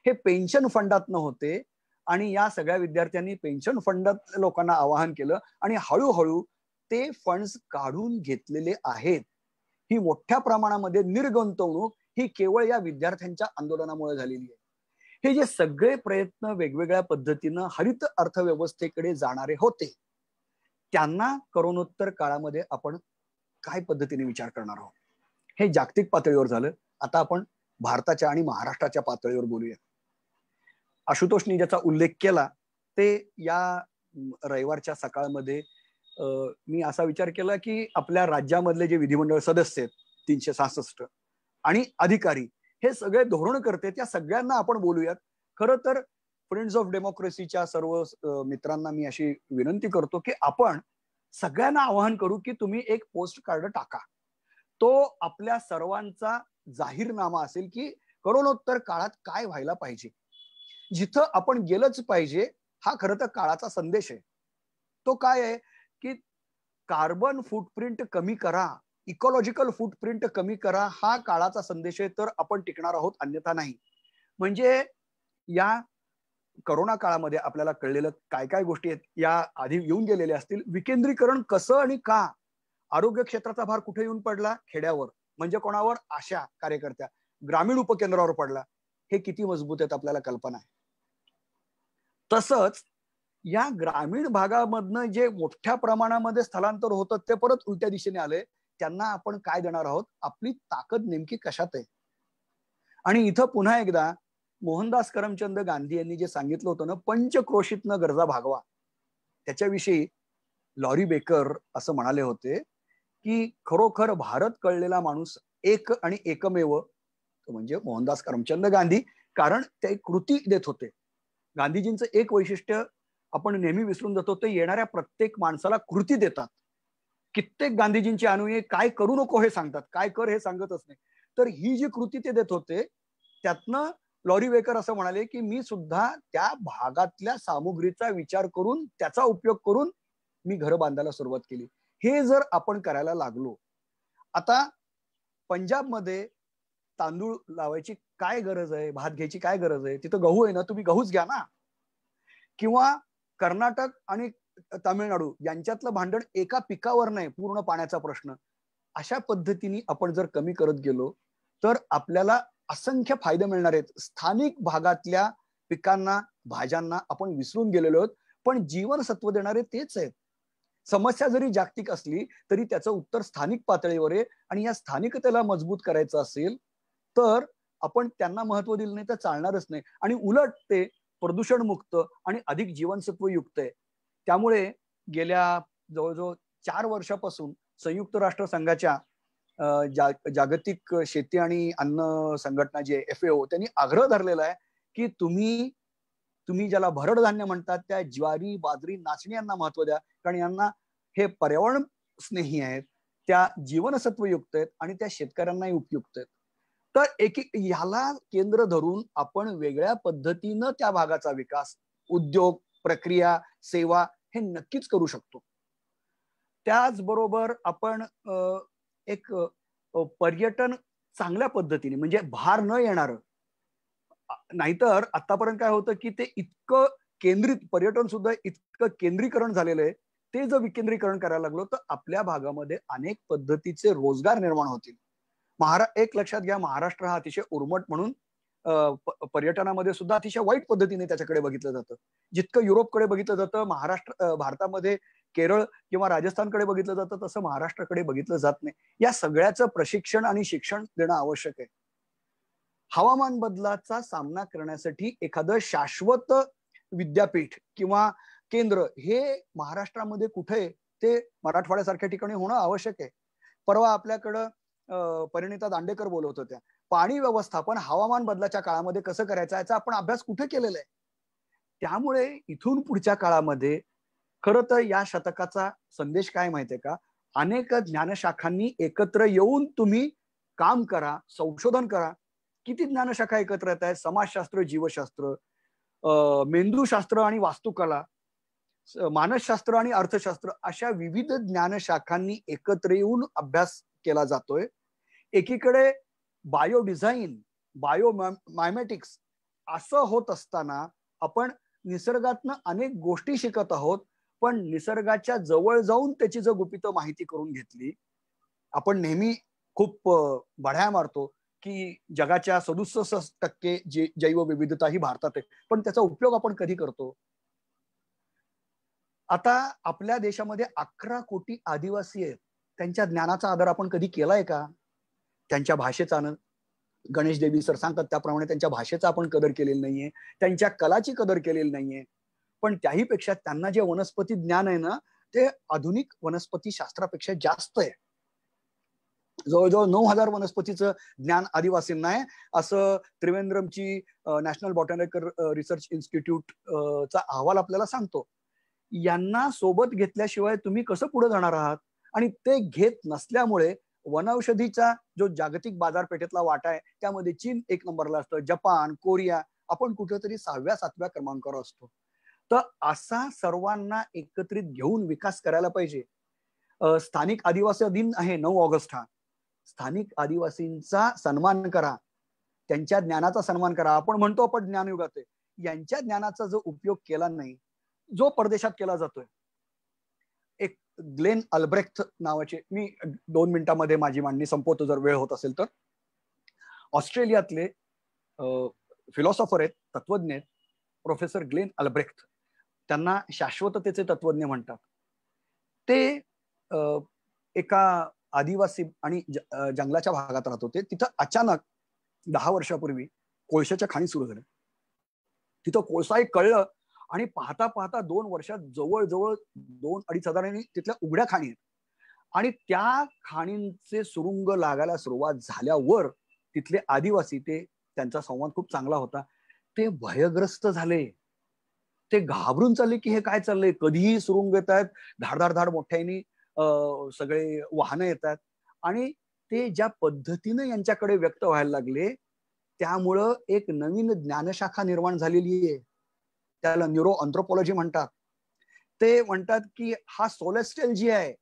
हे पेन्शन फंडातनं होते. आणि या सगळ्या विद्यार्थ्यांनी पेन्शन फंडात लोकांना आवाहन केलं आणि हळूहळू ते फंड्स काढून घेतलेले आहेत. ही मोठ्या प्रमाणामध्ये निर्गुंतवणूक ही केवळ या विद्यार्थ्यांच्या आंदोलनामुळे झालेली आहे. हे जे सगळे प्रयत्न वेगवेगळ्या पद्धतीनं हरित अर्थव्यवस्थेकडे जाणारे होते, त्यांना करोनोत्तर काळामध्ये आपण काय पद्धतीने विचार करणार आहोत? हे जागतिक पातळीवर झालं. आता आपण भारताच्या आणि महाराष्ट्राच्या पातळीवर बोलूया. आशुतोषनी ज्याचा उल्लेख केला ते या रविवारच्या सकाळमध्ये मी असा विचार केला की आपल्या राज्यामधले जे विधिमंडळ सदस्य आहेत 366 आणि अधिकारी हे सगळे धोरणकर्ते, त्या सगळ्यांना आपण बोलूयात. खरं तर फ्रेंड्स ऑफ डेमोक्रेसीच्या सर्व मित्रांना मी अशी विनंती करतो की आपण सगळ्यांना आवाहन करू की तुम्ही एक पोस्ट कार्ड टाका. तो आपल्या सर्वांचा जाहीरनामा असेल की करोनोत्तर काळात काय व्हायला पाहिजे, जिथं आपण गेलंच पाहिजे. हा खरं तर काळाचा संदेश आहे. तो काय आहे की कार्बन फुटप्रिंट कमी करा, इकॉलॉजिकल फुटप्रिंट कमी करा, हा काळाचा संदेश आहे. तर आपण टिकणार आहोत, अन्यथा नाही. म्हणजे या करोना काळामध्ये आपल्याला कळलेलं काय काय गोष्टी आहेत या आधी येऊन गेलेल्या असतील. विकेंद्रीकरण कसं आणि का? आरोग्य क्षेत्राचा भार कुठे येऊन पडला? खेड्यावर, म्हणजे कोणावर? आशा कार्यकर्त्या. ग्रामीण उपकेंद्रावर पडला. हे किती मजबूत आहेत आपल्याला कल्पना आहे. तसंच या ग्रामीण भागामधनं जे मोठ्या प्रमाणामध्ये स्थलांतर होतं ते परत उलट्या दिशेने आले. त्यांना आपण काय देणार आहोत? आपली ताकद नेमकी कशात आहे? आणि इथं पुन्हा एकदा मोहनदास करमचंद गांधी यांनी जे सांगितलं होतं ना, पंचक्रोशीतनं गरजा भागवा, त्याच्याविषयी लॉरी बेकर असं म्हणाले होते की खरोखर भारत कळलेला माणूस एक आणि एकमेव म्हणजे मोहनदास करमचंद गांधी. कारण ते कृती देत होते. गांधीजींचं एक वैशिष्ट्य आपण नेहमी विसरून जातो, ते येणाऱ्या प्रत्येक माणसाला कृती देतात. कित्येक गांधीजींचे अनुयायी काय करू नको हे सांगतात, काय कर हे सांगतच नाही. तर ही जी कृती ते देत होते त्यातनं लॉरी बेकर असं म्हणाले की मी सुद्धा त्या भागातल्या सामुग्रीचा विचार करून त्याचा उपयोग करून मी घर बांधायला सुरुवात केली. हे जर आपण करायला लागलो, आता पंजाबमध्ये तांदूळ लावायची काय गरज आहे, भात घ्यायची काय गरज आहे? तिथं गहू आहे ना, तुम्ही गहूच घ्या ना. किंवा कर्नाटक आणि तामिळनाडू यांच्यातलं भांडण एका पिकावर नाही, पूर्ण पाण्याचा प्रश्न. अशा पद्धतीने आपण जर कमी करत गेलो तर आपल्याला असंख्य फायदे मिळणार आहेत. स्थानिक भागातल्या पिकांना, भाज्यांना आपण विसरून गेलेलो आहोत, पण जीवनसत्व देणारे तेच आहेत. समस्या जरी जागतिक असली तरी त्याचं उत्तर स्थानिक पातळीवर आहे, आणि या स्थानिकतेला मजबूत करायचं असेल तर आपण त्यांना महत्व दिलं नाही तर चालणारच नाही. आणि उलट ते प्रदूषण मुक्त आणि अधिक जीवनसत्वयुक्त आहे. त्यामुळे गेल्या जवळजवळ 4 वर्षापासून संयुक्त राष्ट्र संघाच्या जागतिक शेती आणि अन्न संघटना जे FAO त्यांनी आग्रह धरलेला आहे की तुम्ही ज्याला भरड धान्य म्हणतात त्या ज्वारी, बाजरी, नाचणी यांना महत्व द्या, कारण यांना हे पर्यावरण स्नेही आहेत, त्या जीवनसत्वयुक्त आहेत आणि त्या शेतकऱ्यांनाही उपयुक्त आहेत. तर ह्याला केंद्र धरून आपण वेगळ्या पद्धतीनं त्या भागाचा विकास, उद्योग, प्रक्रिया, सेवा हे नक्कीच करू शकतो. त्याचबरोबर आपण एक पर्यटन चांगल्या पद्धतीने, म्हणजे भार न येणार, नाहीतर आतापर्यंत काय होतं की ते इतकं केंद्रित, पर्यटन सुद्धा इतकं केंद्रीकरण झालेलं आहे, ते जर विकेंद्रीकरण करायला लागलो तर आपल्या भागामध्ये अनेक पद्धतीचे रोजगार निर्माण होतील. एक लक्षात घ्या, महाराष्ट्र हा अतिशय उर्मट म्हणून पर्यटनामध्ये सुद्धा अतिशय वाईट पद्धतीने त्याच्याकडे बघितलं जातं. जितकं युरोपकडे बघितलं जातं, भारतामध्ये केरळ किंवा राजस्थानकडे बघितलं जातं, तसं महाराष्ट्राकडे बघितलं जात नाही. या सगळ्याचं प्रशिक्षण आणि शिक्षण देणं आवश्यक आहे. हवामान बदलाचा सामना करण्यासाठी एखादं शाश्वत विद्यापीठ किंवा केंद्र हे महाराष्ट्रामध्ये कुठे, ते मराठवाड्यासारख्या ठिकाणी होणं आवश्यक आहे. परवा आपल्याकडं परिणिता दांडेकर बोलत होत्या, पाणी व्यवस्थापन हवामान बदलाच्या काळामध्ये कसं करायचं याचा आपण अभ्यास कुठे केलेला आहे. त्यामुळे इथून पुढच्या काळामध्ये खरं तर या शतकाचा संदेश काय माहितीये का, अनेक ज्ञानशाखांनी एकत्र येऊन तुम्ही काम करा, संशोधन करा. किती ज्ञानशाखा एकत्र येत आहेत, समाजशास्त्र, जीवशास्त्र, मेंदूशास्त्र आणि वास्तुकला, मानसशास्त्र आणि अर्थशास्त्र, अशा विविध ज्ञानशाखांनी एकत्र येऊन अभ्यास केला जातोय. एकीकडे बायो डिझाईन, बायोमॅमेटिक्स असं होत असताना आपण निसर्गातनं अनेक गोष्टी शिकत आहोत, पण निसर्गाच्या जवळ जाऊन त्याची जर गुपित माहिती करून घेतली, आपण नेहमी खूप बढाया मारतो की जगाच्या 67% जैवविविधता ही भारतात आहे, पण त्याचा उपयोग आपण कधी करतो? आता आपल्या देशामध्ये 11 कोटी आदिवासी आहेत, त्यांच्या ज्ञानाचा आदर आपण कधी केलाय का? त्यांच्या भाषेचा, गणेश देवी सर सांगतात त्याप्रमाणे त्यांच्या भाषेचा आपण कदर केलेली नाहीये, त्यांच्या कलाची कदर केलेली नाहीये. पण त्याही पेक्षा त्यांना जे वनस्पती ज्ञान आहे ना, ते आधुनिक वनस्पती शास्त्रापेक्षा जास्त आहे. जवळजवळ 9,000 वनस्पतीचं ज्ञान आदिवासींना आहे, असं त्रिवेंद्रमची नॅशनल बॉटॅनिकल रिसर्च इन्स्टिट्यूट चा अहवाल आपल्याला सांगतो. यांना सोबत घेतल्याशिवाय तुम्ही कसं पुढे जाणार आहात? आणि ते घेत नसल्यामुळे वनौषधीचा जो जागतिक बाजारपेठेतला वाटा आहे त्यामध्ये चीन 1 नंबरला असतं, जपान, कोरिया आपण कुठेतरी 6व्या-7व्या क्रमांकावर असतो. तर असा सर्वांना एकत्रित घेऊन विकास करायला पाहिजे. स्थानिक आदिवासी दिन आहे 9 ऑगस्ट हा. स्थानिक आदिवासींचा सन्मान करा, त्यांच्या ज्ञानाचा सन्मान करा. आपण म्हणतो आपण ज्ञानयुगात आहे, यांच्या ज्ञानाचा जो उपयोग केला नाही, जो परदेशात केला जातोय. एक ग्लेन अल्ब्रेक्ट नावाचे, मी 2 मिनिटांमध्ये माझी मांडणी संपवतो जर वेळ होत असेल तर. ऑस्ट्रेलियातले फिलॉसॉफर आहेत, तत्वज्ञ आहेत, प्रोफेसर ग्लेन अल्ब्रेक्ट. त्यांना शाश्वततेचे तत्वज्ञ म्हणतात. ते एका आदिवासी आणि जंगलाच्या भागात राहत होते. तिथं अचानक 10 वर्षापूर्वी कोळशाच्या खाणी सुरू झाल्या. तिथं कोळसा एक कळलं आणि पाहता पाहता 2 वर्षात जवळजवळ 2-2.5 हजारांनी तिथल्या उघड्या खाणी आहेत. आणि त्या खाणींचे सुरुंग लागायला सुरुवात झाल्यावर तिथले आदिवासी, ते त्यांचा संवाद खूप चांगला होता, ते भयग्रस्त झाले. ते घाबरून चालले की हे काय चाललंय, कधीही सुरुंग येत आहेत, धाड मोठ्यानी सगळे वाहनं येतात. आणि ते ज्या पद्धतीनं यांच्याकडे व्यक्त व्हायला लागले त्यामुळं एक नवीन ज्ञानशाखा निर्माण झालेली आहे, त्याला न्यूरो अँथ्रोपॉलॉजी म्हणतात. ते म्हणतात की हा सोलेस्टियल जी आहे,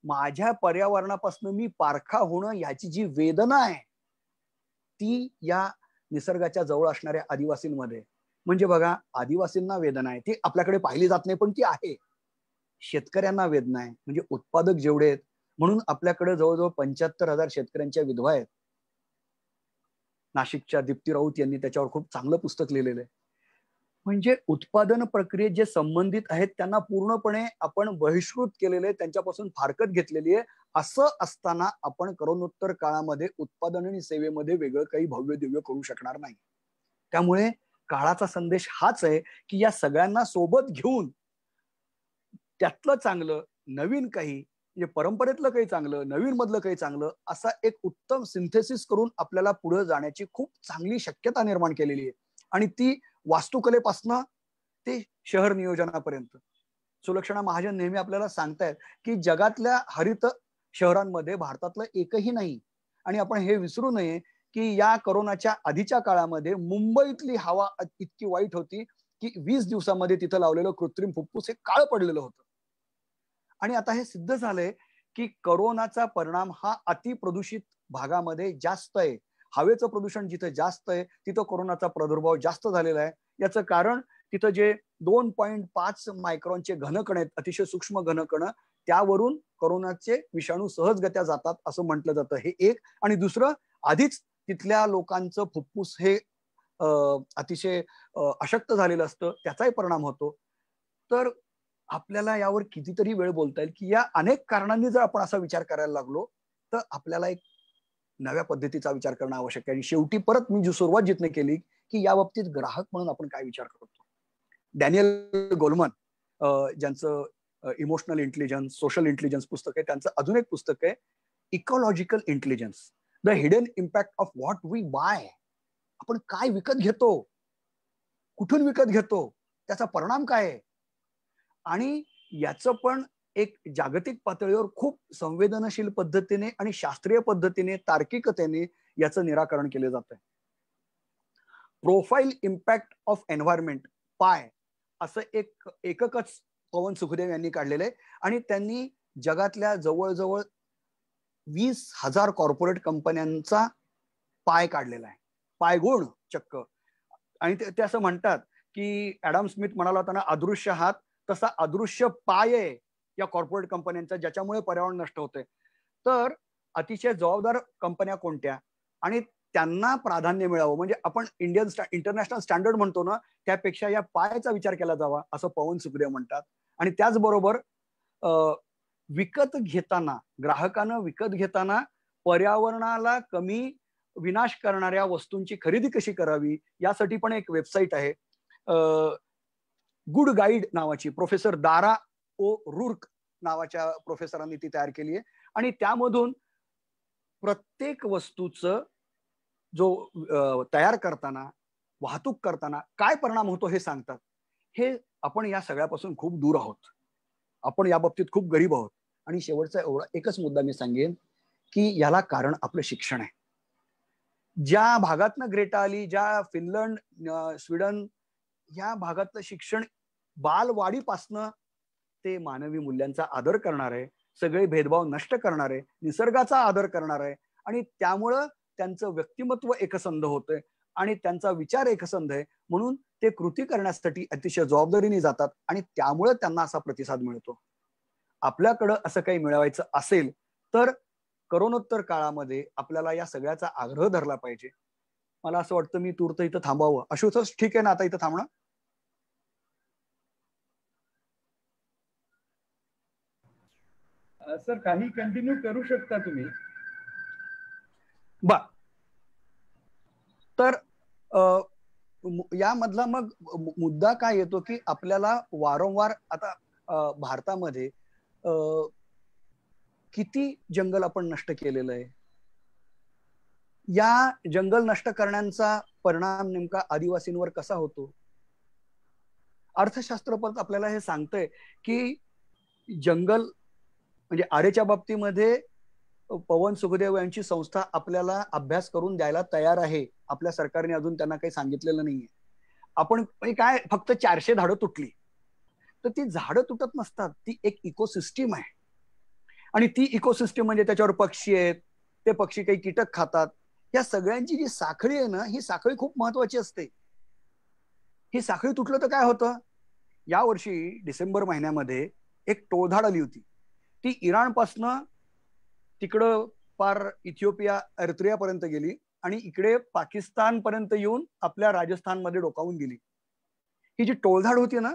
माझ्या पर्यावरणापासून मी पारखा होणं, याची जी वेदना आहे ती या निसर्गाच्या जवळ असणाऱ्या आदिवासींमध्ये. म्हणजे बघा, आदिवासींना वेदना आहे, ती आपल्याकडे पाहिली जात नाही पण ती आहे. शेतकऱ्यांना वेदना आहे, म्हणजे उत्पादक जेवढे आहेत, म्हणून आपल्याकडे जवळजवळ 75,000 शेतकऱ्यांच्या विधवा आहेत. नाशिकच्या दीप्ती राऊत यांनी त्याच्यावर खूप चांगलं पुस्तक लिहिलेलं आहे. म्हणजे उत्पादन प्रक्रियेत जे संबंधित आहेत त्यांना पूर्णपणे आपण बहिष्कृत केलेले, त्यांच्यापासून फारकत घेतलेली आहे. असं असताना आपण करोनोत्तर काळामध्ये उत्पादन आणि सेवेमध्ये वेगळं काही भव्य दिव्य करू शकणार नाही. त्यामुळे काळाचा संदेश हाच आहे की या सगळ्यांना सोबत घेऊन त्यातलं चांगलं, नवीन काही म्हणजे परंपरेतलं काही चांगलं, नवीन मधलं काही चांगलं, असा एक उत्तम सिंथेसिस करून आपल्याला पुढे जाण्याची खूप चांगली शक्यता निर्माण केलेली आहे. आणि ती वास्तुकलेपासनं ते शहर नियोजनापर्यंत. सुलक्षणा महाजन नेहमी आपल्याला सांगतायत की जगातल्या हरित शहरांमध्ये भारतातलं एकही नाही. आणि आपण हे विसरू नये की या कोरोनाच्या आधीच्या काळामध्ये मुंबईतली हवा इतकी वाईट होती की 20 दिवसामध्ये तिथं लावलेलं कृत्रिम फुफ्फुस हे काळं पडलेलं होतं. आणि आता हे सिद्ध झालंय की कोरोनाचा परिणाम हा अतिप्रदूषित भागामध्ये जास्त आहे. हवेचं प्रदूषण जिथे जास्त आहे तिथं कोरोनाचा प्रादुर्भाव जास्त झालेला आहे. याचं कारण तिथं जे 2.5 मायक्रॉनचे घनकण आहेत, अतिशय सूक्ष्म घनकण, त्यावरून कोरोनाचे विषाणू सहजगत्या जातात असं म्हटलं जातं. हे एक. आणि दुसरं, आधीच तिथल्या लोकांचं फुफ्फुस हे अतिशय अशक्त झालेलं असतं, त्याचाही परिणाम होतो. तर आपल्याला यावर कितीतरी वेळ बोलता येईल की या अनेक कारणांनी जर आपण असा विचार करायला लागलो तर आपल्याला एक नव्या पद्धतीचा विचार करणं आवश्यक आहे. आणि शेवटी परत मी जी सुरुवात जिथनं केली की या बाबतीत ग्राहक म्हणून आपण काय विचार करतो. डॅनियल गोलमन ज्यांचं इमोशनल इंटेलिजन्स, सोशल इंटेलिजन्स पुस्तक आहे, त्यांचं अजून एक पुस्तक आहे ecological intelligence, the hidden impact of what we buy. आपण काय विकत घेतो, कुठून विकत घेतो, त्याचा परिणाम काय आहे. आणि याचं पण एक जागतिक पातळीवर खूप संवेदनशील पद्धतीने आणि शास्त्रीय पद्धतीने, तार्किकतेने याचं निराकरण केलं जातंय. प्रोफाईल इम्पॅक्ट ऑफ एन्व्हायरमेंट, पाय, असं एक एककच पवन सुखदेव यांनी काढलेलं आहे. आणि त्यांनी जगातल्या जवळजवळ 20,000 कॉर्पोरेट कंपन्यांचा पाय काढलेला आहे, पायगुण चक्क. आणि ते असं म्हणतात की ऍडम स्मिथ म्हणाला होता ना, अदृश्य हात, तसा अदृश्य पाय आहे या कॉर्पोरेट कंपन्यांचा, ज्याच्यामुळे पर्यावरण नष्ट होते. तर अतिशय जबाबदार कंपन्या कोणत्या आणि त्यांना प्राधान्य मिळावं, म्हणजे आपण इंटरनॅशनल स्टँडर्ड म्हणतो ना, त्यापेक्षा या पायाचा विचार केला जावा असं पवन सुखदेव म्हणतात. आणि त्याचबरोबर विकत घेताना, ग्राहकानं विकत घेताना पर्यावरणाला कमी विनाश करणाऱ्या वस्तूंची खरेदी कशी करावी यासाठी पण एक वेबसाईट आहे, गुड गाईड नावाची. प्रोफेसर दारा ओ रुर्क नावाच्या प्रोफेसरांनी ती तयार केली आहे. आणि त्यामधून प्रत्येक वस्तूचं जो तयार करताना, वाहतूक करताना काय परिणाम होतो हे सांगतात. हे आपण या सगळ्यापासून खूप दूर आहोत, आपण या बाबतीत खूप गरीब आहोत. आणि शेवटचा एवढा एकच मुद्दा मी सांगेन की याला कारण आपलं शिक्षण आहे. ज्या भागातनं ग्रेटा आली, ज्या फिनलंड, स्वीडन या भागातलं शिक्षण बालवाडीपासनं ते मानवी मूल्यांचा आदर करणार आहे, सगळे भेदभाव नष्ट करणार आहे, निसर्गाचा आदर करणार आहे. आणि त्यामुळं त्यांचं व्यक्तिमत्व एकसंध होतंय आणि त्यांचा विचार एकसंध आहे. म्हणून ते कृती करण्यासाठी अतिशय जबाबदारीने जातात आणि त्यामुळं त्यांना असा प्रतिसाद मिळतो. आपल्याकडं असं काही मिळवायचं असेल तर करोनोत्तर काळामध्ये आपल्याला या सगळ्याचा आग्रह धरला पाहिजे. मला असं वाटतं मी तूर्त इथं थांबावं. अशुतोष, ठीक आहे ना आता इथं थांबणं? सर काही कंटिन्यू करू शकता तुम्ही. बर. तर यामधला मग मुद्दा काय येतो की आपल्याला वारंवार आता भारतामध्ये किती जंगल आपण नष्ट केलेलं आहे. या जंगल नष्ट करण्याचा परिणाम नेमका आदिवासींवर कसा होतो. अर्थशास्त्र परत आपल्याला हे सांगतंय की जंगल म्हणजे आरेच्या बाबतीमध्ये पवन सुखदेव यांची संस्था आपल्याला अभ्यास करून द्यायला तयार आहे. आपल्या सरकारने अजून त्यांना काही सांगितलेलं नाहीये. आपण काय फक्त 400 झाडं तुटली तर ती झाडं तुटत नसतात, ती एक इकोसिस्टीम आहे. आणि ती इकोसिस्टीम म्हणजे त्याच्यावर पक्षी आहेत, ते पक्षी काही कीटक खातात. या सगळ्यांची जी साखळी आहे ना, ही साखळी खूप महत्वाची असते. ही साखळी तुटलं तर काय होतं. या वर्षी डिसेंबर महिन्यामध्ये एक टोळधाड आली होती. ती इराणपासनं तिकडं पार इथिओपिया, एरित्रिया पर्यंत गेली आणि इकडे पाकिस्तान पर्यंत येऊन आपल्या राजस्थानमध्ये डोकावून गेली. ही जी टोळधाड होती ना,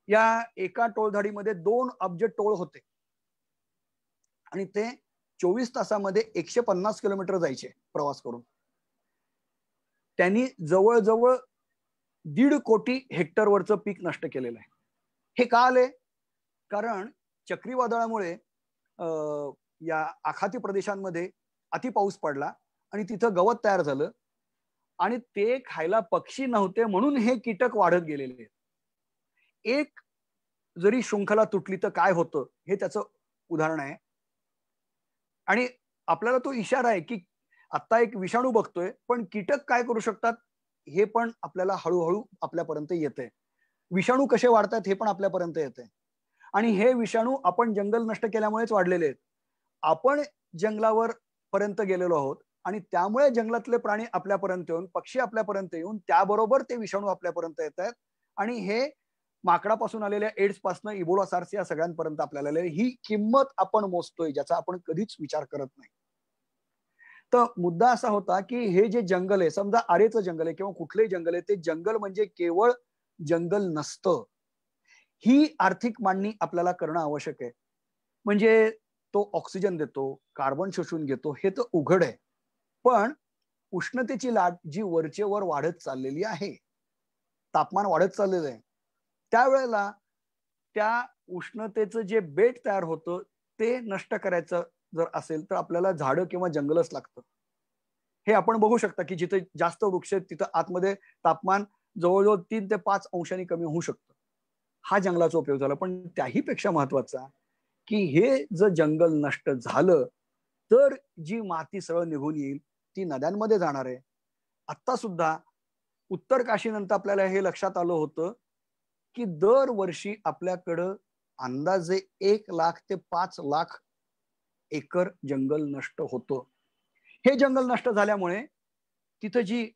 या एका टोळधाडीमध्ये 2 अब्ज टोळ होते आणि ते 24 तासामध्ये 150 किलोमीटर जायचे प्रवास करून. त्यांनी जवळजवळ 1.5 कोटी हेक्टरवरचं पीक नष्ट केलेलं आहे. हे का आले? कारण चक्रीवादळामुळे या आखाती प्रदेशांमध्ये अति पाऊस पडला आणि तिथं गवत तयार झालं आणि ते खायला पक्षी नव्हते म्हणून हे कीटक वाढत गेलेले. एक जरी शृंखला तुटली तर काय होतं हे त्याचं उदाहरण आहे. आणि आपल्याला तो इशारा आहे की आता एक विषाणू बघतोय, पण कीटक काय करू शकतात हे पण आपल्याला हळूहळू आपल्यापर्यंत येतंय. विषाणू कसे वाढतात हे पण आपल्यापर्यंत येतंय. आणि हे विषाणू आपण जंगल नष्ट केल्यामुळेच वाढलेले आहेत. आपण जंगलावर पर्यंत गेलेलो आहोत आणि त्यामुळे जंगलातले प्राणी आपल्यापर्यंत येऊन, पक्षी आपल्यापर्यंत येऊन त्याबरोबर ते विषाणू आपल्यापर्यंत येत आहेत आणि हे माकडापासून आलेल्या एड्स पासून इबोला सार्स या सगळ्यांपर्यंत आपल्याला ही किंमत आपण मोजतोय ज्याचा आपण कधीच विचार करत नाही. तर मुद्दा असा होता की हे जे जंगल आहे, समजा आरेचं जंगल आहे किंवा कुठलंही जंगल आहे, ते जंगल म्हणजे केवळ जंगल नसतं. ही आर्थिक मांडणी आपल्याला करणं आवश्यक आहे. म्हणजे तो ऑक्सिजन देतो, कार्बन शोषून घेतो हे तर उघड आहे. पण उष्णतेची लाट जी वरचेवर वाढत चाललेली आहे, तापमान वाढत चाललेलं आहे, त्यावेळेला त्या उष्णतेचं जे बेट तयार होतं ते नष्ट करायचं जर असेल तर आपल्याला झाडं किंवा जंगलच लागतं. हे आपण बघू शकता की जिथे जास्त वृक्ष आहेत तिथं आतमध्ये तापमान जवळजवळ 3 ते 5 अंशांनी कमी होऊ शकतं. हा जंगलाचा उपयोग झाला. पण त्याही पेक्षा महत्वाचा की हे जर जंगल नष्ट झालं तर जी माती सरळ निघून येईल ती नद्यांमध्ये जाणार आहे. आता सुद्धा उत्तर काशीनंतर आपल्याला हे लक्षात आलं होतं की दरवर्षी आपल्याकडं अंदाजे 1 लाख ते 5 लाख एकर जंगल नष्ट होतं. हे जंगल नष्ट झाल्यामुळे तिथं जी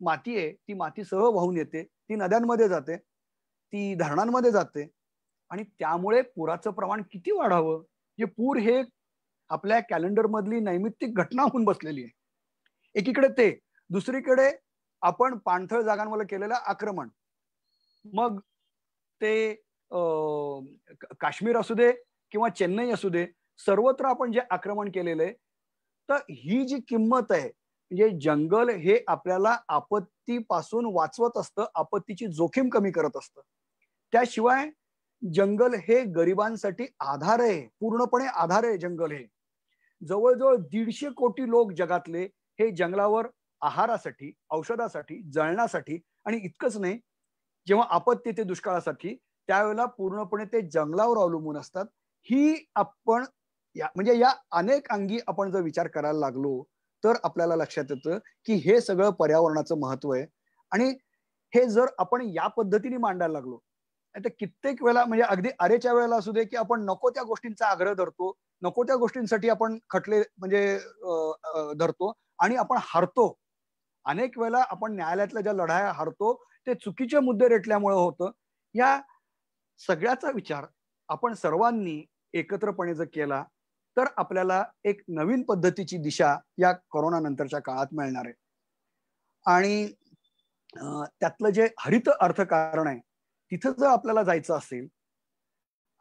माती आहे ती माती सहज वाहून येते, ती नद्यांमध्ये जाते, ती धरणांमध्ये जाते आणि त्यामुळे पुराचं प्रमाण किती वाढावं. जे पूर हे आपल्या कॅलेंडर मधली नैमित्तिक घटना होऊन बसलेली आहे. एकीकडे ते, दुसरीकडे आपण पाणथळ जागांवर केलेलं आक्रमण. मग ते काश्मीर असू दे किंवा चेन्नई असू दे, सर्वत्र आपण जे आक्रमण केलेलं आहे, तर ही जी किंमत आहे म्हणजे जंगल हे आपल्याला आपत्तीपासून वाचवत असतं, आपत्तीची जोखीम कमी करत असतं. त्याशिवाय जंगल हे गरिबांसाठी आधार आहे, पूर्णपणे आधार आहे जंगल हे. जवळजवळ 150 कोटी लोक जगातले हे जंगलावर आहारासाठी, औषधासाठी, जळणासाठी आणि इतकंच नाही, जेव्हा आपत्ती येते दुष्काळासाठी त्यावेळेला पूर्णपणे ते जंगलावर अवलंबून असतात. ही आपण म्हणजे या अनेक अंगी आपण जर विचार करायला लागलो तर आपल्याला लक्षात येतं की हे सगळं पर्यावरणाचं महत्व आहे. आणि हे जर आपण या पद्धतीने मांडायला लागलो तर कित्येक वेळा म्हणजे अगदी अरेच्या वेळेला असू दे की आपण नको त्या गोष्टींचा आग्रह धरतो, नको त्या गोष्टींसाठी आपण खटले म्हणजे धरतो आणि आपण हारतो. अनेक वेळेला आपण न्यायालयातल्या ज्या लढाया हारतो ते चुकीचे मुद्दे रेटल्यामुळे होतं. या सगळ्याचा विचार आपण सर्वांनी एकत्रपणे जर केला तर आपल्याला एक नवीन पद्धतीची दिशा या कोरोना नंतरच्या काळात मिळणार आहे. आणि त्यातलं जे हरित अर्थकारण आहे तिथं जर आपल्याला जायचं असेल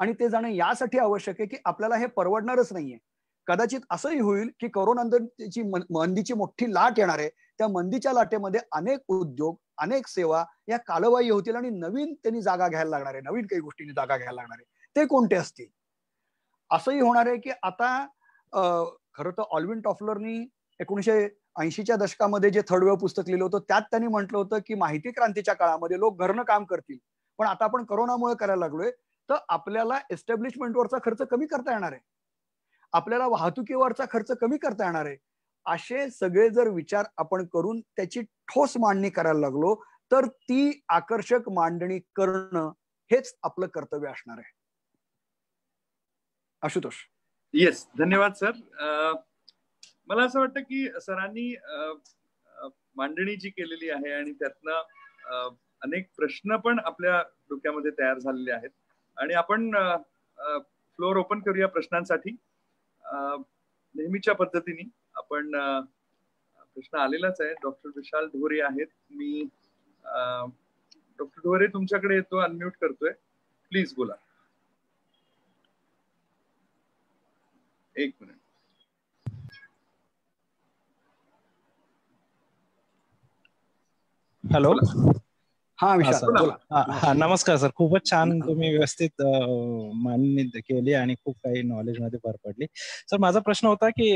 आणि ते जाणं यासाठी आवश्यक आहे की आपल्याला हे परवडणारच नाहीये. कदाचित असंही होईल की कोरोना नंतरची मंदीची मोठी लाट येणार आहे. त्या मंदीच्या लाटेमध्ये अनेक उद्योग, अनेक सेवा या कालबाह्य होतील आणि नवीन त्यांनी जागा घ्यायला लागणार आहे, नवीन काही गोष्टींनी जागा घ्यायला लागणार आहे. ते कोणते असतील? असंही होणार आहे की आता खरं तर ऑल्विन टॉफलरनी 1980च्या दशकामध्ये जे थर्ड वेव्ह पुस्तक लिहिलं होतं त्यात त्यांनी म्हटलं होतं की माहिती क्रांतीच्या काळामध्ये लोक घरनं काम करतील, पण आता आपण कोरोनामुळे करायला लागलोय तर आपल्याला एस्टॅब्लिशमेंटवरचा खर्च कमी करता येणार आहे, आपल्याला वाहतुकीवरचा खर्च कमी करता येणार आहे. असे सगळे जर विचार आपण करून त्याची ठोस मांडणी करायला लागलो तर ती आकर्षक मांडणी करणं हेच आपलं कर्तव्य असणार आहे. आशुतोष. येस, धन्यवाद सर. मला असं वाटतं की सरांनी मांडणी जी केलेली आहे आणि त्यातनं अनेक प्रश्न पण आपल्या डोक्यामध्ये तयार झालेले आहेत आणि आपण फ्लोअर ओपन करूया प्रश्नांसाठी. नेहमीच्या पद्धतीने आपण प्रश्न आलेलाच आहे. डॉक्टर विशाल ढोरे आहेत. मी डॉक्टर ढोरे तुमच्याकडे येतो, अनम्यूट करतोय, प्लीज बोला. एक मिनिट. हॅलो. हा विशाल बोला. हा नमस्कार सर. खूपच छान तुम्ही व्यवस्थित मांडणी केली आणि खूप काही नॉलेज मध्ये भर पडली. सर माझा प्रश्न होता की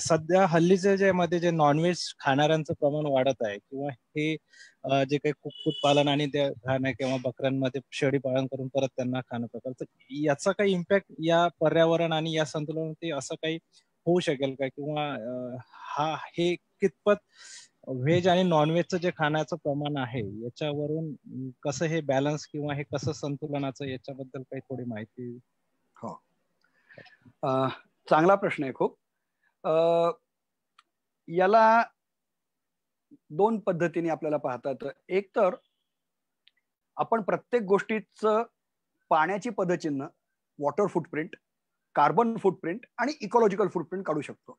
सध्या हल्लीचे जे मध्ये जे नॉनव्हेज खाणाऱ्यांचं प्रमाण वाढत आहे किंवा हे जे काही कुक्कुटपालन आणि त्या खाणं किंवा बकऱ्यांमध्ये शेळी पालन करून परत त्यांना खाणं प्रकार, याचा काही इम्पॅक्ट या पर्यावरण आणि या संतुलनावरती असं काही होऊ शकेल का, किंवा हे कितपत व्हेज आणि नॉनव्हेजचं जे खाण्याचं प्रमाण आहे याच्यावरून कसं हे बॅलन्स किंवा हे कसं संतुलनाचं, याच्याबद्दल काही थोडी माहिती. हो, चांगला प्रश्न आहे खूप. याला दोन पद्धतीने आपल्याला पाहता येतं. एक तर आपण प्रत्येक गोष्टीचं पाण्याची पदचिन्ह, वॉटर फुटप्रिंट, कार्बन फुटप्रिंट आणि इकॉलॉजिकल फुटप्रिंट काढू शकतो.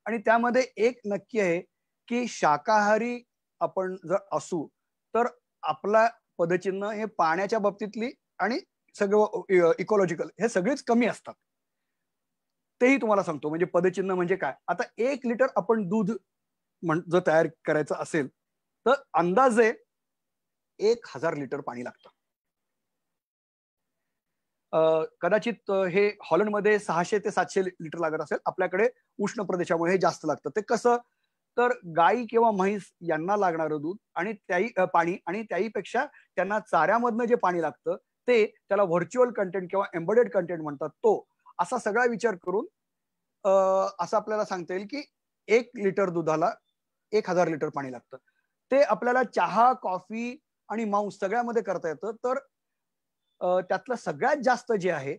आणि त्यामध्ये एक नक्की आहे की शाकाहारी आपण जर असू तर आपला पदचिन्ह हे पाण्याच्या बाबतीतली आणि सगळं इकॉलॉजिकल हे सगळेच कमी असतात. तेही तुम्हाला सांगतो. म्हणजे पदचिन्ह म्हणजे काय, आता 1 लिटर आपण दूध जर तयार करायचं असेल तर अंदाजे 1000 लिटर पाणी लागतं. कदाचित हे हॉलंडमध्ये 600 ते 700 लिटर लागत असेल. आपल्याकडे उष्ण प्रदेशामुळे हे जास्त लागतं. ते कसं, तर गाई किंवा म्हैस यांना लागणारं दूध आणि त्याही पाणी आणि त्याहीपेक्षा त्यांना चाऱ्यामधनं जे पाणी लागतं ते, त्याला व्हर्च्युअल कंटेंट किंवा एम्बेडेड कंटेंट म्हणतात, तो असा सगळा विचार करून असं आपल्याला सांगता येईल की 1 लिटर दुधाला 1000 लिटर पाणी लागतं. ते आपल्याला चहा, कॉफी आणि मांस सगळ्यामध्ये करता येतं. तर त्यातलं सगळ्यात जास्त जे आहे,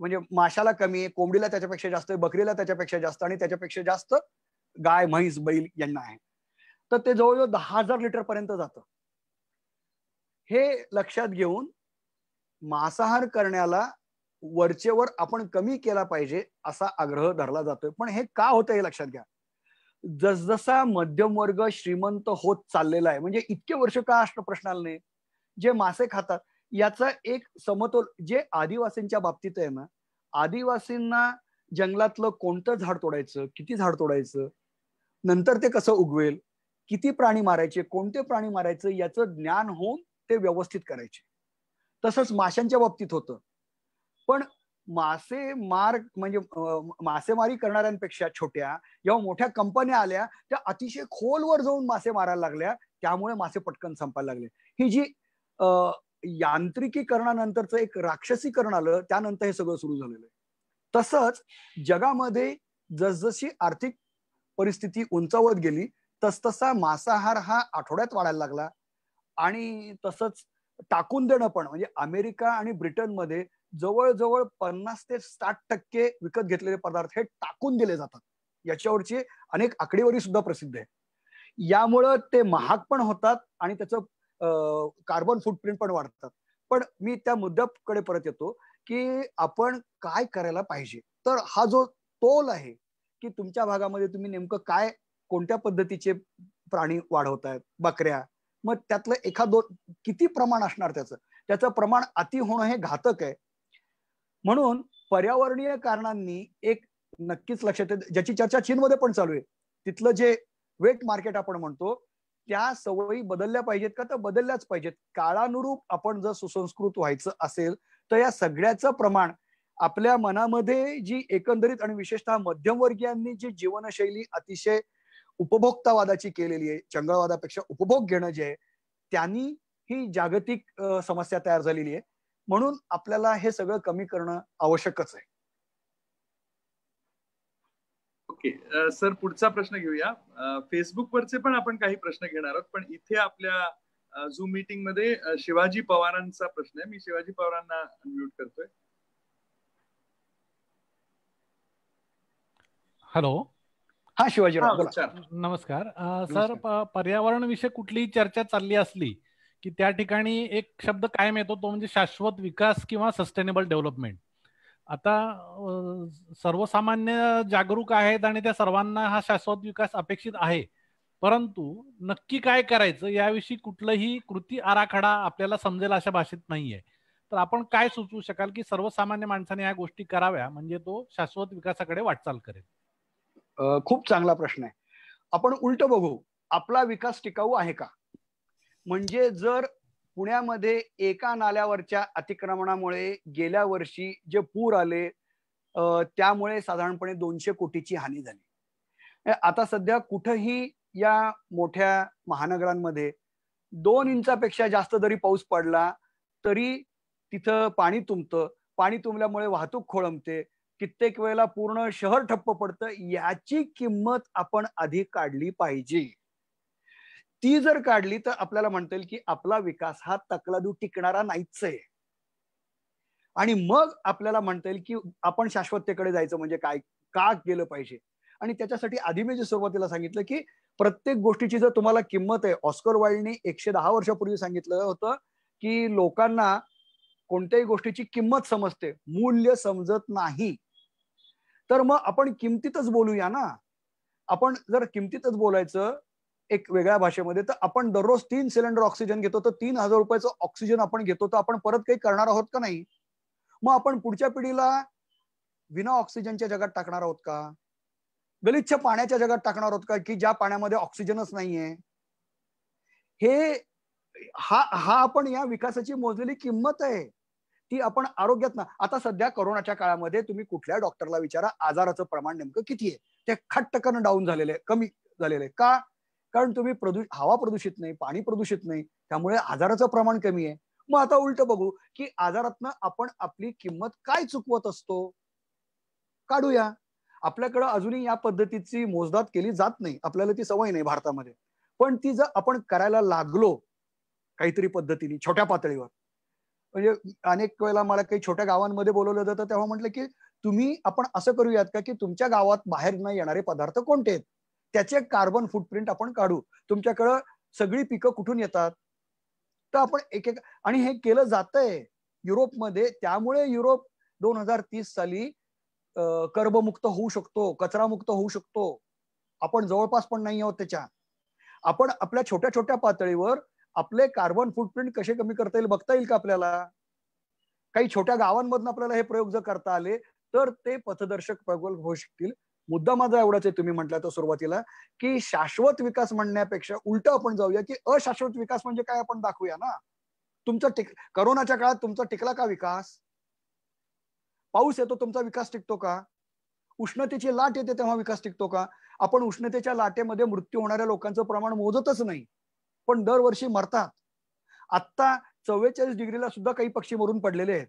म्हणजे माशाला कमी आहे, कोंबडीला त्याच्यापेक्षा जास्त आहे, बकरीला त्याच्यापेक्षा जास्त आणि त्याच्यापेक्षा जास्त गाय, म्हैस, बैल यांना आहे. तर ते जवळजवळ 10,000 लिटर पर्यंत जातं. हे लक्षात घेऊन मांसाहार करण्याला वरचेवर आपण कमी केला पाहिजे असा आग्रह धरला जातोय. पण हे का होतं हे लक्षात घ्या. जसजसा मध्यम वर्ग श्रीमंत होत चाललेला आहे, म्हणजे इतके वर्ष का प्रश्न आला नाही, जे मासे खातात याचा एक समतोल जे आदिवासींच्या बाबतीत आहे ना, आदिवासींना जंगलातलं कोणतं झाड तोडायचं, किती झाड तोडायचं, नंतर ते कसं उगवेल, किती प्राणी मारायचे, कोणते प्राणी मारायचं याचं ज्ञान होऊन ते व्यवस्थित करायचे. तसंच माशांच्या बाबतीत होतं. पण म्हणजे मासेमारी करणाऱ्यांपेक्षा छोट्या जेव्हा मोठ्या कंपन्या आल्या त्या अतिशय खोलवर जाऊन मासे मारायला लागल्या, त्यामुळे मासे पटकन संपायला लागले. ही जी यांत्रिकीकरणानंतरचं एक राक्षसीकरण आलं, त्यानंतर हे सगळं सुरू झालेलं आहे. तसंच जगामध्ये जसजशी आर्थिक परिस्थिती उंचावत गेली तसतसा मांसाहार हा आठवड्यात वाढायला लागला. आणि तसंच टाकून देणं पण, म्हणजे अमेरिका आणि ब्रिटनमध्ये जवळजवळ 50 ते 60% विकत घेतलेले पदार्थ हे टाकून दिले जातात. याच्यावरची अनेक आकडेवारी सुद्धा प्रसिद्ध आहे. यामुळं ते महाग पण होतात आणि त्याचं कार्बन फुटप्रिंट पण वाढतात. पण मी त्या मुद्द्याकडे परत येतो की आपण काय करायला पाहिजे. तर हा जो तोल आहे की तुमच्या भागामध्ये तुम्ही नेमकं काय, कोणत्या पद्धतीचे प्राणी वाढवतायत, बकऱ्या, मग त्यातलं एखादं किती प्रमाण असणार, त्याचं प्रमाण अति होणं हे घातक आहे. म्हणून पर्यावरणीय कारणांनी एक नक्कीच लक्षात येते, ज्याची चर्चा चीनमध्ये पण चालू आहे. तिथलं जे वेट मार्केट आपण म्हणतो, त्या सवयी बदलल्या पाहिजेत का, तर बदलल्याच पाहिजेत. काळानुरूप आपण जर सुसंस्कृत व्हायचं असेल तर या सगळ्याचं प्रमाण आपल्या मनामध्ये जी एकंदरीत आणि विशेषतः मध्यमवर्गीयांनी जी जीवनशैली अतिशय उपभोक्तावादाची केलेली आहे, चंगळवादापेक्षा उपभोग घेणं जे आहे, त्यांनी ही जागतिक समस्या तयार झालेली आहे. म्हणून आपल्याला हे सगळं कमी करणं आवश्यकच आहे. ओके सर, पुढचा प्रश्न घेऊया. फेसबुकवरचे पण आपण काही प्रश्न घेणार आहोत, पण इथे आपल्या झूम मीटिंग मध्ये शिवाजी पवारांचा प्रश्न आहे. मी शिवाजी पवारांना अनम्यूट करतोय. हॅलो. हा शिवाजीराव बोला. नमस्कार सर. पर्यावरण विषयी कुठलीही चर्चा चालली असली की त्या ठिकाणी एक शब्द कायम येतो, तो म्हणजे शाश्वत विकास किंवा सस्टेनेबल डेव्हलपमेंट. आता सर्वसामान्य जागरूक आहेत आणि त्या सर्वांना हा शाश्वत विकास अपेक्षित आहे. परंतु नक्की काय करायचं याविषयी कुठलंही कृती आराखडा आपल्याला समजेल अशा भाषेत नाहीये. तर आपण काय सुचवू शकाल की सर्वसामान्य माणसाने या गोष्टी कराव्या म्हणजे तो शाश्वत विकासाकडे वाटचाल करेल? खूप चांगला प्रश्न आहे. आपण उलट बघू, आपला विकास टिकाऊ आहे का? म्हणजे जर पुण्यामध्ये एका नाल्यावरच्या अतिक्रमणामुळे गेल्या वर्षी जे पूर आले त्यामुळे साधारणपणे 200 कोटीची हानी झाली. आता सध्या कुठंही या मोठ्या महानगरांमध्ये 2 इंचापेक्षा जास्त जरी पाऊस पडला तरी तिथं पाणी तुंबतं. पाणी तुंबल्यामुळे वाहतूक खोळंबते. कित्येक वेळेला पूर्ण शहर ठप्प पडतं. याची किंमत आपण आधी काढली पाहिजे. ती जर काढली तर आपल्याला म्हणता येईल की आपला विकास हा तकलादू टिकणारा नाहीच आहे. आणि मग आपल्याला म्हणता येईल की आपण शाश्वततेकडे जायचं म्हणजे काय, का गेलं पाहिजे. आणि त्याच्यासाठी आधी मी जे सुरुवातीला सांगितलं की प्रत्येक गोष्टीची जर तुम्हाला किंमत आहे, ऑस्कर वाईल्डनी 110 वर्षापूर्वी सांगितलं होतं की लोकांना कोणत्याही गोष्टीची किंमत समजते, मूल्य समजत नाही. तर मग आपण किमतीतच बोलूया ना. आपण जर किमतीतच बोलायचं एक वेगळ्या भाषेमध्ये, तर आपण दररोज 3 सिलेंडर ऑक्सिजन घेतो, तर 3000 रुपयाचं ऑक्सिजन आपण घेतो, तर आपण परत काही करणार आहोत का नाही? मग आपण पुढच्या पिढीला विना ऑक्सिजनच्या जगात टाकणार आहोत का? गलिच्छ पाण्याच्या जगात टाकणार आहोत का, की ज्या पाण्यामध्ये ऑक्सिजनच नाहीये? हे हा आपण या विकासाची मोजलेली किंमत आहे. ती आपण आरोग्यात ना. आता सध्या कोरोनाच्या काळामध्ये तुम्ही कुठल्या डॉक्टरला विचारा आजाराचं प्रमाण नेमकं किती आहे? ते खट्टकन डाऊन झालेलं आहे, कमी झालेलं आहे. का? कारण तुम्ही हवा प्रदूषित नाही, पाणी प्रदूषित नाही, त्यामुळे आजाराचं प्रमाण कमी आहे. मग आता उलट बघू की आजारातनं आपण आपली किंमत काय चुकवत असतो, काढूया. आपल्याकडं अजूनही या पद्धतीची मोजदाद केली जात नाही, आपल्याला ती सवय नाही भारतामध्ये. पण ती जर आपण करायला लागलो काहीतरी पद्धतीने छोट्या पातळीवर, म्हणजे अनेक वेळेला मला काही छोट्या गावांमध्ये बोलवलं जातं, तेव्हा म्हटलं की तुम्ही आपण असं करूयात का की तुमच्या गावात बाहेर न येणारे पदार्थ कोणते आहेत, त्याचे कार्बन फुटप्रिंट आपण काढू. तुमच्याकडं सगळी पिकं कुठून येतात, तर आपण एक एक, आणि हे केलं जातंय युरोपमध्ये. त्यामुळे युरोप 2030 साली कर्बमुक्त होऊ शकतो, कचरामुक्त होऊ शकतो. आपण जवळपास पण नाही आहोत त्याच्या. आपण आपल्या छोट्या छोट्या पातळीवर आपले कार्बन फुटप्रिंट कसे कमी करता येईल बघता येईल का आपल्याला? काही छोट्या गावांमधून आपल्याला हे प्रयोग जर करता आले तर ते पथदर्शक प्रकल्प होऊ शकतील. मुद्दा माझा एवढाच आहे, तुम्ही म्हटलं तर सुरुवातीला की शाश्वत विकास म्हणण्यापेक्षा उलट आपण जाऊया की अशाश्वत विकास म्हणजे काय आपण दाखवूया ना. तुमचा करोनाच्या काळात तुमचा टिकला का विकास? पाऊस येतो तुमचा विकास टिकतो का? उष्णतेची लाट येते तेव्हा विकास टिकतो का? आपण उष्णतेच्या लाटेमध्ये मृत्यू होणाऱ्या लोकांचं प्रमाण मोजतच नाही, पण दरवर्षी मरतात. आता 44 डिग्रीला सुद्धा काही पक्षी मरून पडलेले आहेत.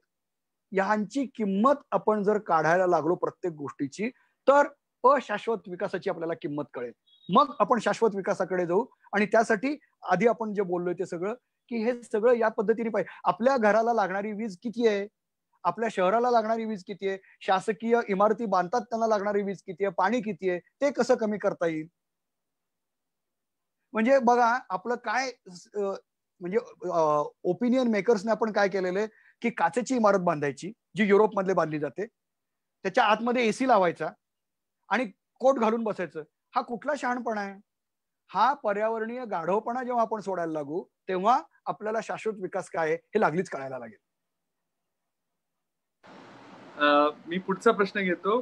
ह्यांची किंमत आपण जर काढायला लागलो प्रत्येक गोष्टीची, तर अशाश्वत विकासाची आपल्याला किंमत कळेल. मग आपण शाश्वत विकासाकडे जाऊ. आणि त्यासाठी आधी आपण जे बोललोय ते सगळं की हे सगळं या पद्धतीने पाहिजे. आपल्या घराला लागणारी वीज किती आहे, आपल्या शहराला लागणारी वीज किती आहे, शासकीय इमारती बांधतात त्यांना लागणारी वीज किती आहे, पाणी किती आहे, ते कसं कमी करता येईल. म्हणजे बघा आपलं काय म्हणजे ओपिनियन मेकर्सने आपण काय केलेलं आहे की काचेची इमारत बांधायची जी युरोपमधले बांधली जाते, त्याच्या आतमध्ये एसी लावायचा आणि कोट घालून बसायचं. हा कुठला शहाणपणा आहे? हा पर्यावरणीय गाढवपणा जेव्हा आपण सोडायला लागू तेव्हा आपल्याला शाश्वत विकास काय आहे हे लागलीच कळायला लागेल. मी पुढचा प्रश्न घेतो.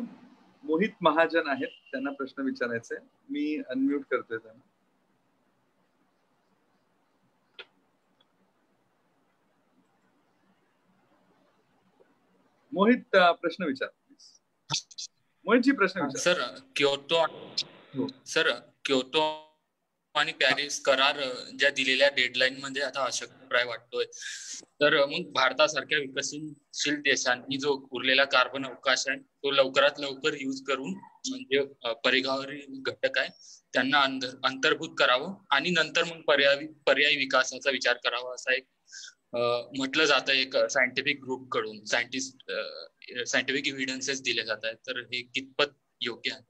मोहित महाजन आहेत, त्यांना प्रश्न विचारायचा आहे. मी अनम्यूट करतोय त्यांना. मोहित प्रश्न विचार. मोहितजी प्रश्न विचार. सर क्योटो आणि पॅरिस करार ज्या दिलेल्या डेडलाईन मध्ये आता अशक्यप्राय वाटतोय, तर मग भारतासारख्या विकसनशील देशांनी जो उरलेला कार्बन अवकाश आहे तो लवकरात लवकर यूज करून म्हणजे पर्यावरणीय घटक आहे त्यांना अंतर्भूत करावं आणि नंतर मग पर्यायी विकासाचा विचार करावा असं एक म्हटलं जातं एक सायंटिफिक ग्रुप कडून. सायंटिफिक एव्हिडन्सेस दिले जात आहेत, तर हे कितपत योग्य आहे?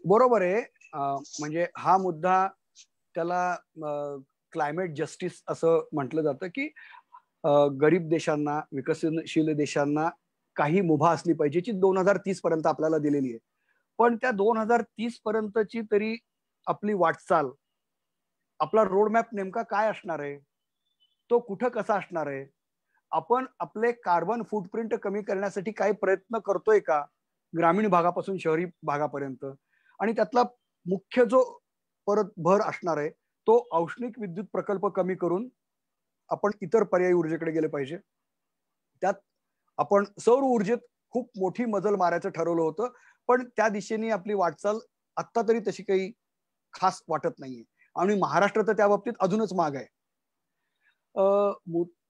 बरोबर आहे. म्हणजे हा मुद्दा त्याला क्लायमेट जस्टिस असं म्हटलं जातं की गरीब देशांना, विकसनशील देशांना काही मुभा असली पाहिजे जी 2030 पर्यंत आपल्याला दिलेली आहे. पण त्या 2030 पर्यंतची तरी आपली वाटचाल, आपला रोडमॅप नेमका काय असणार आहे, तो कुठं कसा असणार आहे, आपण आपले कार्बन फुटप्रिंट कमी करण्यासाठी काही प्रयत्न करतोय का ग्रामीण भागापासून शहरी भागापर्यंत, आणि त्यातला मुख्य जो परत भर असणार आहे तो औष्णिक विद्युत प्रकल्प कमी करून आपण इतर पर्यायी ऊर्जेकडे गेले पाहिजे. त्यात आपण सौर ऊर्जेत खूप मोठी मजल मारायचं ठरवलं होतं, पण त्या दिशेने आपली वाटचाल आत्ता तरी तशी काही खास वाटत नाहीये, आणि महाराष्ट्र तर त्या बाबतीत अजूनच माग आहे.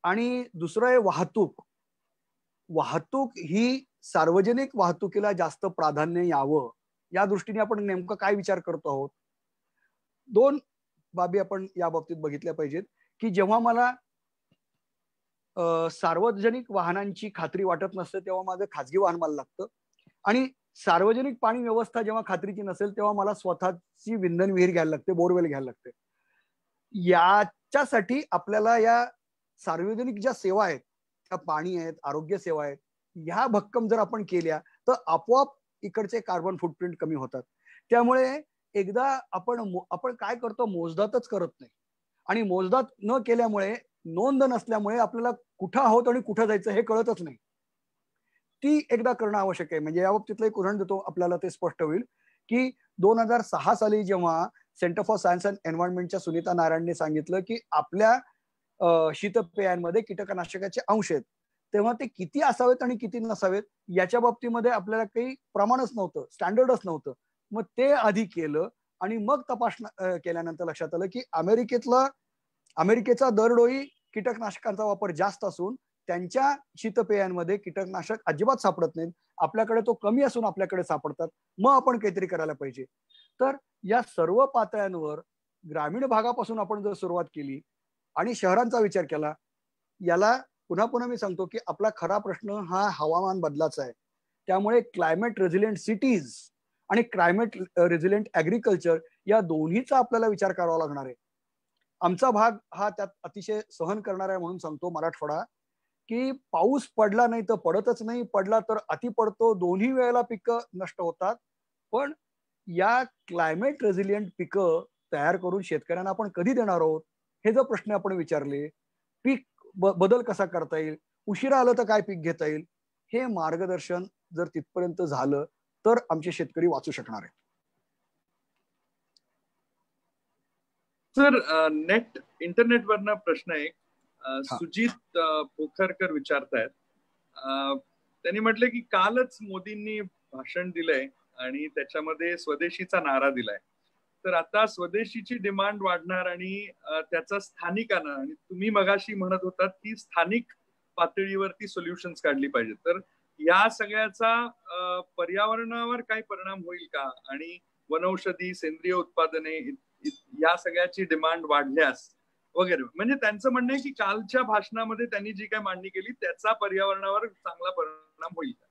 आणि दुसरं आहे वाहतूक. वाहतूक ही सार्वजनिक वाहतुकीला जास्त प्राधान्य यावं या दृष्टीने आपण नेमकं काय विचार करतो आहोत. दोन बाबी आपण या बाबतीत बघितल्या पाहिजेत की जेव्हा मला सार्वजनिक वाहनांची खात्री वाटत नसते तेव्हा माझं खाजगी वाहन मला लागतं, आणि सार्वजनिक पाणी व्यवस्था जेव्हा खात्रीची नसेल तेव्हा मला स्वतःची विंधन विहीर घ्यायला लागते, बोरवेल घ्यायला लागते. याच्यासाठी आपल्याला या सार्वजनिक ज्या सेवा आहेत, त्या पाणी आहेत, आरोग्य सेवा आहेत, ह्या भक्कम जर आपण केल्या तर आपोआप इकडचे कार्बन फुटप्रिंट कमी होतात. त्यामुळे एकदा आपण काय करतो, मोजदातच करत नाही, आणि मोजदात न केल्यामुळे, नोंद नसल्यामुळे आपल्याला कुठं आहोत आणि कुठं जायचं हे कळतच नाही. ती एकदा करणं आवश्यक आहे. म्हणजे या बाबतीतलं एक उदाहरण देतो, आपल्याला ते स्पष्ट होईल की 2006 साली जेव्हा सेंटर फॉर सायन्स अँड एन्व्हायरमेंटच्या सुनीता नारायणने सांगितलं की आपल्या शीतपेयांमध्ये कीटकनाशकाचे अंश आहेत, तेव्हा ते किती असावेत आणि किती नसावेत याच्या बाबतीमध्ये आपल्याला काही प्रमाणच नव्हतं, स्टँडर्डच नव्हतं. मग ते आधी केलं आणि मग तपासणं केल्यानंतर लक्षात आलं की अमेरिकेचा दरडोई कीटकनाशकांचा वापर जास्त असून त्यांच्या शीतपेयांमध्ये कीटकनाशक अजिबात सापडत नाहीत, आपल्याकडे तो कमी असून आपल्याकडे सापडतात. मग आपण काहीतरी करायला पाहिजे. तर या सर्व पातळ्यांवर ग्रामीण भागापासून आपण जर सुरुवात केली आणि शहरांचा विचार केला, याला पुन्हा पुन्हा मी सांगतो की आपला खरा प्रश्न हा हवामान बदलाचा आहे. त्यामुळे क्लायमेट रेझिलियंट सिटीज आणि क्लायमेट रेझिलियंट ऍग्रिकल्चर या दोन्हीचा आपल्याला विचार करावा लागणार आहे. आमचा भाग हा त्यात अतिशय सहन करणार आहे, म्हणून सांगतो मराठवाडा की पाऊस पडला नाही तर पडतच नाही, पडला तर अति पडतो, दोन्ही वेळेला पिकं नष्ट होतात. पण या क्लायमेट रेझिलियंट पिकं तयार करून शेतकऱ्यांना आपण कधी देणार आहोत हे जर प्रश्न आपण विचारले, पीक बदल कसा करता येईल, उशिरा आलं तर काय पीक घेता येईल, हे मार्गदर्शन जर तिथपर्यंत झालं तर आमचे शेतकरी वाचू शकणार आहेत. सर, इंटरनेटवरनं प्रश्न एक सुजित पोखरकर विचारतायत. त्यांनी म्हटलं की कालच मोदींनी भाषण दिलंय आणि त्याच्यामध्ये स्वदेशीचा नारा दिलाय, तर आता स्वदेशीची डिमांड वाढणार आणि त्याचा स्थानिकांना, आणि तुम्ही मगाशी म्हणत होतात की स्थानिक पातळीवरती सोल्युशन्स काढली पाहिजेत, तर या सगळ्याचा पर्यावरणावर काय परिणाम होईल का, आणि वनौषधी, सेंद्रिय उत्पादने या सगळ्याची डिमांड वाढल्यास वगैरे, म्हणजे त्यांचं म्हणणं आहे की कालच्या भाषणामध्ये त्यांनी जी काय मांडणी केली त्याचा पर्यावरणावर चांगला परिणाम होईल का?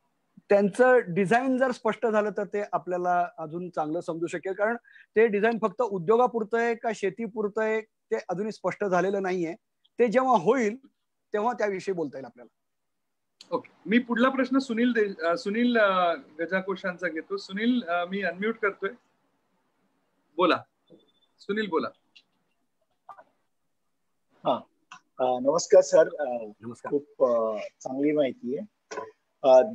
त्यांचं डिझाईन जर स्पष्ट झालं तर ते आपल्याला अजून चांगलं समजू शकेल, कारण ते डिझाईन फक्त उद्योगापुरतं आहे का शेतीपुरतं आहे ते अजूनही स्पष्ट झालेलं नाहीये. ते जेव्हा होईल तेव्हा त्याविषयी बोलता येईल आपल्याला. ओके, मी पुढला प्रश्न सुनील गजाकोशांचा घेतो. सुनील, मी अनम्यूट करतोय, बोला सुनील, बोला. हा, नमस्कार सर. नमस्कार. खूप चांगली माहिती आहे.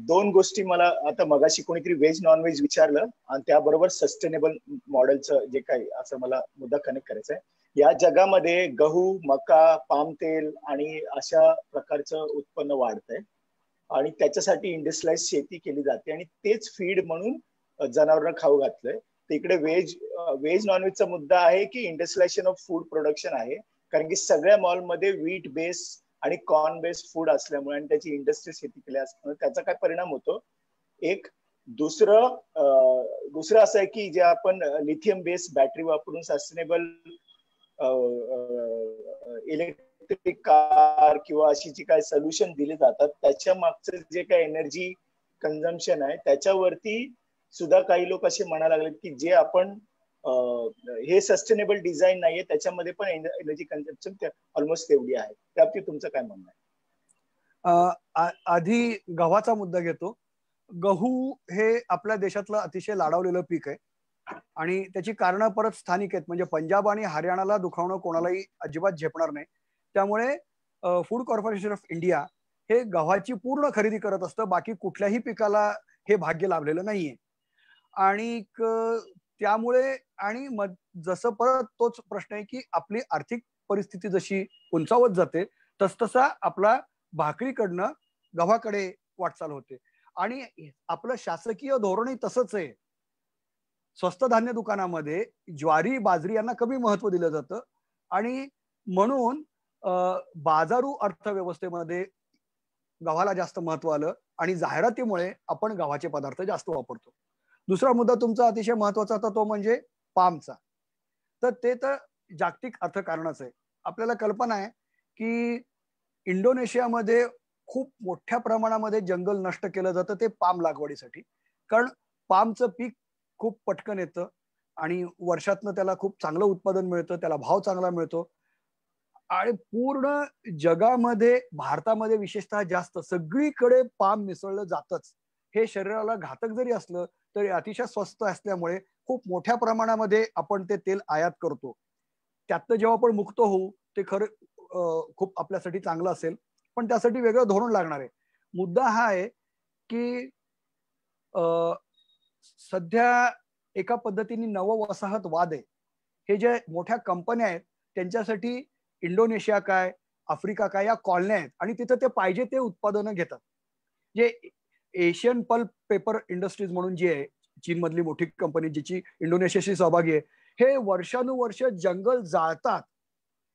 दोन गोष्टी मला, आता मगाशी कोणीतरी व्हेज नॉन व्हेज विचारलं आणि त्याबरोबर सस्टेनेबल मॉडेलचं जे काही, असं मला मुद्दा कनेक्ट करायचा आहे. या जगामध्ये गहू, मका, पाम तेल आणि अशा प्रकारचं उत्पन्न वाढतंय आणि त्याच्यासाठी इंडस्ट्रियलाइज शेती केली जाते आणि तेच फीड म्हणून जनावरांना खाऊ घातलंय. तिकडे व्हेज नॉनव्हेजचा मुद्दा आहे की इंडस्ट्रियलायझेशन ऑफ फूड प्रोडक्शन आहे, कारण की सगळ्या मॉलमध्ये व्हीट बेस आणि कॉर्न बेस्ड फूड असल्यामुळे आणि त्याची इंडस्ट्री शेती केली असल्यामुळे त्याचा काय परिणाम होतो. एक दुसरं असं आहे की जे आपण लिथियम बेस्ड बॅटरी वापरून सस्टेनेबल इलेक्ट्रिक कार किंवा अशी जी काही सोल्युशन दिले जातात त्याच्या मागचं जे काही एनर्जी कन्झम्पशन आहे त्याच्यावरती सुद्धा काही लोक असे म्हणायला लागले की जे आपण हे सस्टेनेबल डिझाईन नाहीये, त्याच्यामध्ये पण एनर्जी कन्झम्पशन ऑलमोस्ट तेवढी आहे. त्याबाबतीत तुमचं काय म्हणणं आहे? आधी गव्हाचा मुद्दा घेतो. गहू हे आपल्या देशातलं अतिशय लाडावलेलं पीक आहे आणि त्याची कारणं परत स्थानिक आहेत. म्हणजे पंजाब आणि हरियाणाला दुखावणं कोणालाही अजिबात झेपणार नाही. त्यामुळे फूड कॉर्पोरेशन ऑफ इंडिया हे गव्हाची पूर्ण खरेदी करत असतं. बाकी कुठल्याही पिकाला हे भाग्य लाभलेलं नाहीये. आणि त्यामुळे आणि जसं परत तोच प्रश्न आहे की आपली आर्थिक परिस्थिती जशी उंचावत जाते तसतसा आपला भाकरीकडनं गव्हाकडे वाटचाल होते. आणि आपलं शासकीय धोरणही तसंच आहे. स्वस्त धान्य दुकानामध्ये ज्वारी बाजरी यांना कमी महत्व दिलं जातं आणि म्हणून बाजारू अर्थव्यवस्थेमध्ये गव्हाला जास्त महत्व आलं आणि जाहिरातीमुळे आपण गव्हाचे पदार्थ जास्त वापरतो. दुसरा मुद्दा तुमचा अतिशय महत्वाचा होता तो म्हणजे पामचा. तर ते तर जागतिक अर्थकारणच आहे. आपल्याला कल्पना आहे की इंडोनेशियामध्ये खूप मोठ्या प्रमाणामध्ये जंगल नष्ट केलं जातं ते पाम लागवडीसाठी. कारण पामचं पीक खूप पटकन येतं आणि वर्षातनं त्याला खूप चांगलं उत्पादन मिळतं, त्याला भाव चांगला मिळतो आणि पूर्ण जगामध्ये भारतामध्ये विशेषतः जास्त सगळीकडे पाम मिसळलं जातच. हे शरीराला घातक जरी असलं तरी अतिशय स्वस्त असल्यामुळे खूप मोठ्या प्रमाणामध्ये आपण ते तेल आयात करतो. त्यातनं जेव्हा आपण मुक्त होऊ ते खरं खूप आपल्यासाठी चांगलं असेल, पण त्यासाठी वेगळं धोरण लागणार आहे. मुद्दा हा आहे की सध्या एका पद्धतीने नववसाहतवाद आहे. हे जे मोठ्या कंपन्या आहेत त्यांच्यासाठी इंडोनेशिया काय आफ्रिका काय या कॉलन्या आहेत आणि तिथं ते पाहिजे ते उत्पादनं घेतात. जे एशियन पल्प पेपर इंडस्ट्रीज म्हणून जी आहे चीनमधली मोठी कंपनी जिची इंडोनेशियाशी सहभागी आहे, हे वर्षानुवर्ष जंगल जाळतात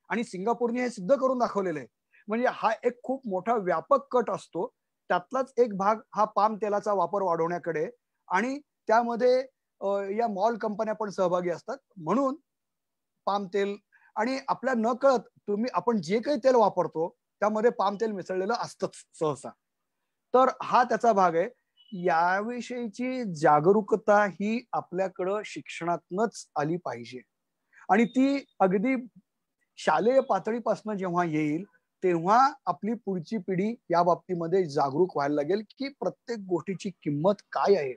आणि सिंगापूरने हे सिद्ध करून दाखवलेलं आहे. म्हणजे हा एक खूप मोठा व्यापक कट असतो. त्यातलाच एक भाग हा पाम तेलाचा वापर वाढवण्याकडे आणि त्यामध्ये या मॉल कंपन्या पण सहभागी असतात. म्हणून पाम तेल आणि आपल्या न कळत आपण जे काही तेल वापरतो त्यामध्ये पाम तेल मिसळलेलं असतंच सहसा. तर हा त्याचा भाग आहे. याविषयीची जागरूकता ही आपल्याकडं शिक्षणातनच आली पाहिजे आणि ती अगदी शालेय पातळीपासून जेव्हा येईल तेव्हा आपली पुढची पिढी या बाबतीमध्ये जागरूक व्हायला लागेल की प्रत्येक गोष्टीची किंमत काय आहे.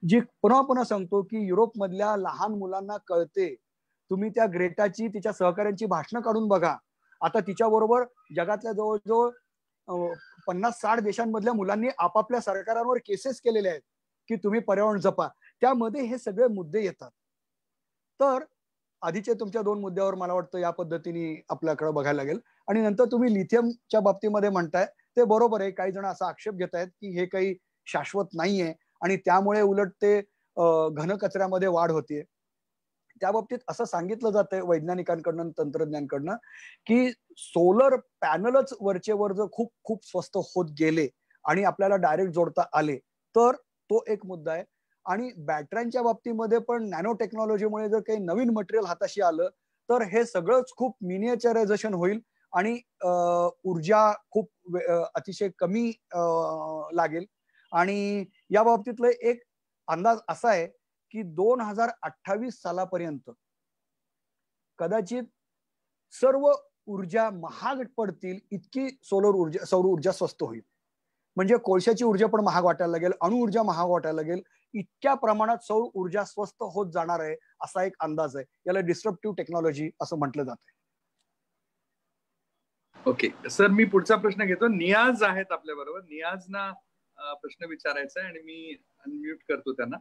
जी पुन्हा पुन्हा सांगतो की युरोपमधल्या लहान मुलांना कळते. तुम्ही त्या ग्रेटाची तिच्या सहकाऱ्यांची भाषणं काढून बघा. आता तिच्याबरोबर जगातल्या जवळजवळ 50-60 देशांमधल्या मुलांनी आपापल्या सरकारांवर केसेस केलेले आहेत की तुम्ही पर्यावरण जपा. त्यामध्ये हे सगळे मुद्दे येतात. तर आधीचे तुमच्या 2 मुद्द्यावर मला वाटतं या पद्धतीने आपल्याकडे बघायला लागेल. आणि नंतर तुम्ही लिथियमच्या बाबतीमध्ये म्हणताय ते बरोबर आहे. काही जण असा आक्षेप घेत आहेत की हे काही शाश्वत नाहीये आणि त्यामुळे उलट ते घनकचऱ्यामध्ये वाढ होतीये. त्या बाबतीत असं सांगितलं जातंय वैज्ञानिकांकडनं तंत्रज्ञांकडनं की सोलर पॅनलच वरचे वर जर खूप खूप स्वस्त होत गेले आणि आपल्याला डायरेक्ट जोडता आले तर तो एक मुद्दा आहे. आणि बॅटऱ्यांच्या बाबतीमध्ये पण नॅनो टेक्नॉलॉजीमुळे जर काही नवीन मटेरियल हाताशी आलं तर हे सगळंच खूप मिनिएचरायझेशन होईल आणि ऊर्जा खूप अतिशय कमी लागेल. आणि या बाबतीतलं एक अंदाज असा आहे की 2028 सालापर्यंत कदाचित सर्व ऊर्जा महाग पडतील इतकी सौर ऊर्जा स्वस्त होईल. म्हणजे कोळशाची ऊर्जा पण महाग वाटायला लागेल, अणुऊर्जा महाग वाटायला लागेल. इतक्या प्रमाणात सौर ऊर्जा स्वस्त होत जाणार आहे असा एक अंदाज आहे. याला डिस्ट्रप्टिव्ह टेक्नॉलॉजी असं म्हटलं जातं. ओके सर, मी पुढचा प्रश्न घेतो. नियाज आहेत आपल्या बरोबर. नियाजना प्रश्न विचारायचा आहे आणि मी अनम्यूट करतो त्यांना.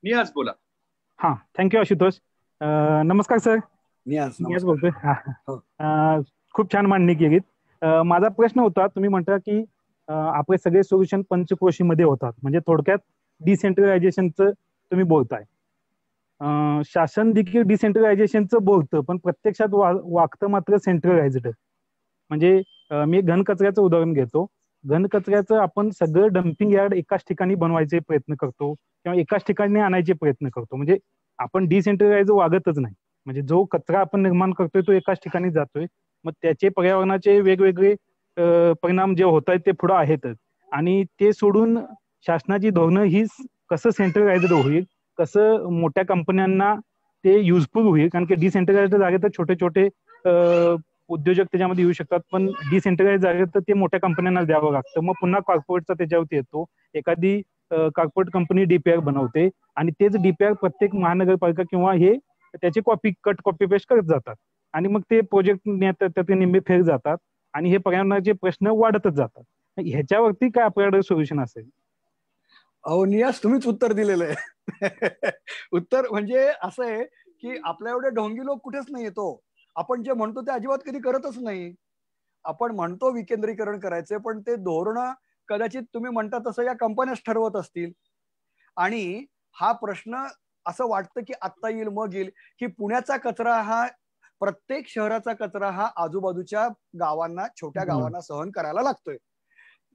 नियाज बोला. हा, थँक्यू आशुतोष. नमस्कार सर. नियाज बोलतोय. खूप छान मांडणी केली. माझा प्रश्न होता, तुम्ही म्हणता की आपले सगळे सोल्युशन पंचक्रोशीमध्ये होतात, म्हणजे थोडक्यात डिसेंट्रलायझेशनचं तुम्ही बोलताय. शासन देखील डिसेंट्रलायझेशनचं बोलतं पण प्रत्यक्षात वागतं मात्र सेंट्रलाइज्ड. म्हणजे मी घनकचऱ्याचं उदाहरण घेतो. घनकचऱ्याचं आपण सगळं डम्पिंग यार्ड एकाच ठिकाणी बनवायचे प्रयत्न करतो किंवा एकाच ठिकाणी आणायचे प्रयत्न करतो. म्हणजे आपण डिसेंट्रलाइज वागतच नाही. म्हणजे जो कचरा आपण निर्माण करतोय तो एकाच ठिकाणी जातोय. मग त्याचे पर्यावरणाचे वेगवेगळे परिणाम जे होत आहेत ते पुढे आहेतच. आणि ते सोडून शासनाची धोरणं ही कसं सेंट्रलाइज्ड होईल, कसं मोठ्या कंपन्यांना ते युजफुल होईल. कारण की डिसेंट्रलाइज्ड जागे तर छोटे छोटे उद्योजक त्याच्यामध्ये येऊ शकतात, पण डिसेंट्रलाइज झाले तर ते मोठ्या कंपन्यांना द्यावं लागतं. मग पुन्हा कॉर्पोरेटचा त्याच्यावरती येतो. एखादी कॉर्पोरेट कंपनी डीपीआर बनवते आणि तेच डीपीआर प्रत्येक महानगरपालिका किंवा हे त्याची कॉपी पेस्ट करत जातात आणि मग ते प्रोजेक्ट त्याचे निम्मे फेल जातात आणि हे पर्यावरणाचे प्रश्न वाढतच जातात. ह्याच्यावरती काय आपल्याकडे सोल्युशन असेल? अहो नियास, तुम्हीच उत्तर दिलेलं आहे. उत्तर म्हणजे असं आहे की आपल्या एवढे ढोंगी लोक कुठेच नाही येतो. आपण जे म्हणतो ते अजिबात कधी करतच नाही. आपण म्हणतो विकेंद्रीकरण करायचे, पण ते धोरण कदाचित तुम्ही म्हणता तसं या कंपन्याच ठरवत असतील. आणि हा प्रश्न असं वाटतं की आत्ता येईल मग येईल, की पुण्याचा कचरा हा, प्रत्येक शहराचा कचरा हा आजूबाजूच्या गावांना, छोट्या गावांना सहन करायला लागतोय.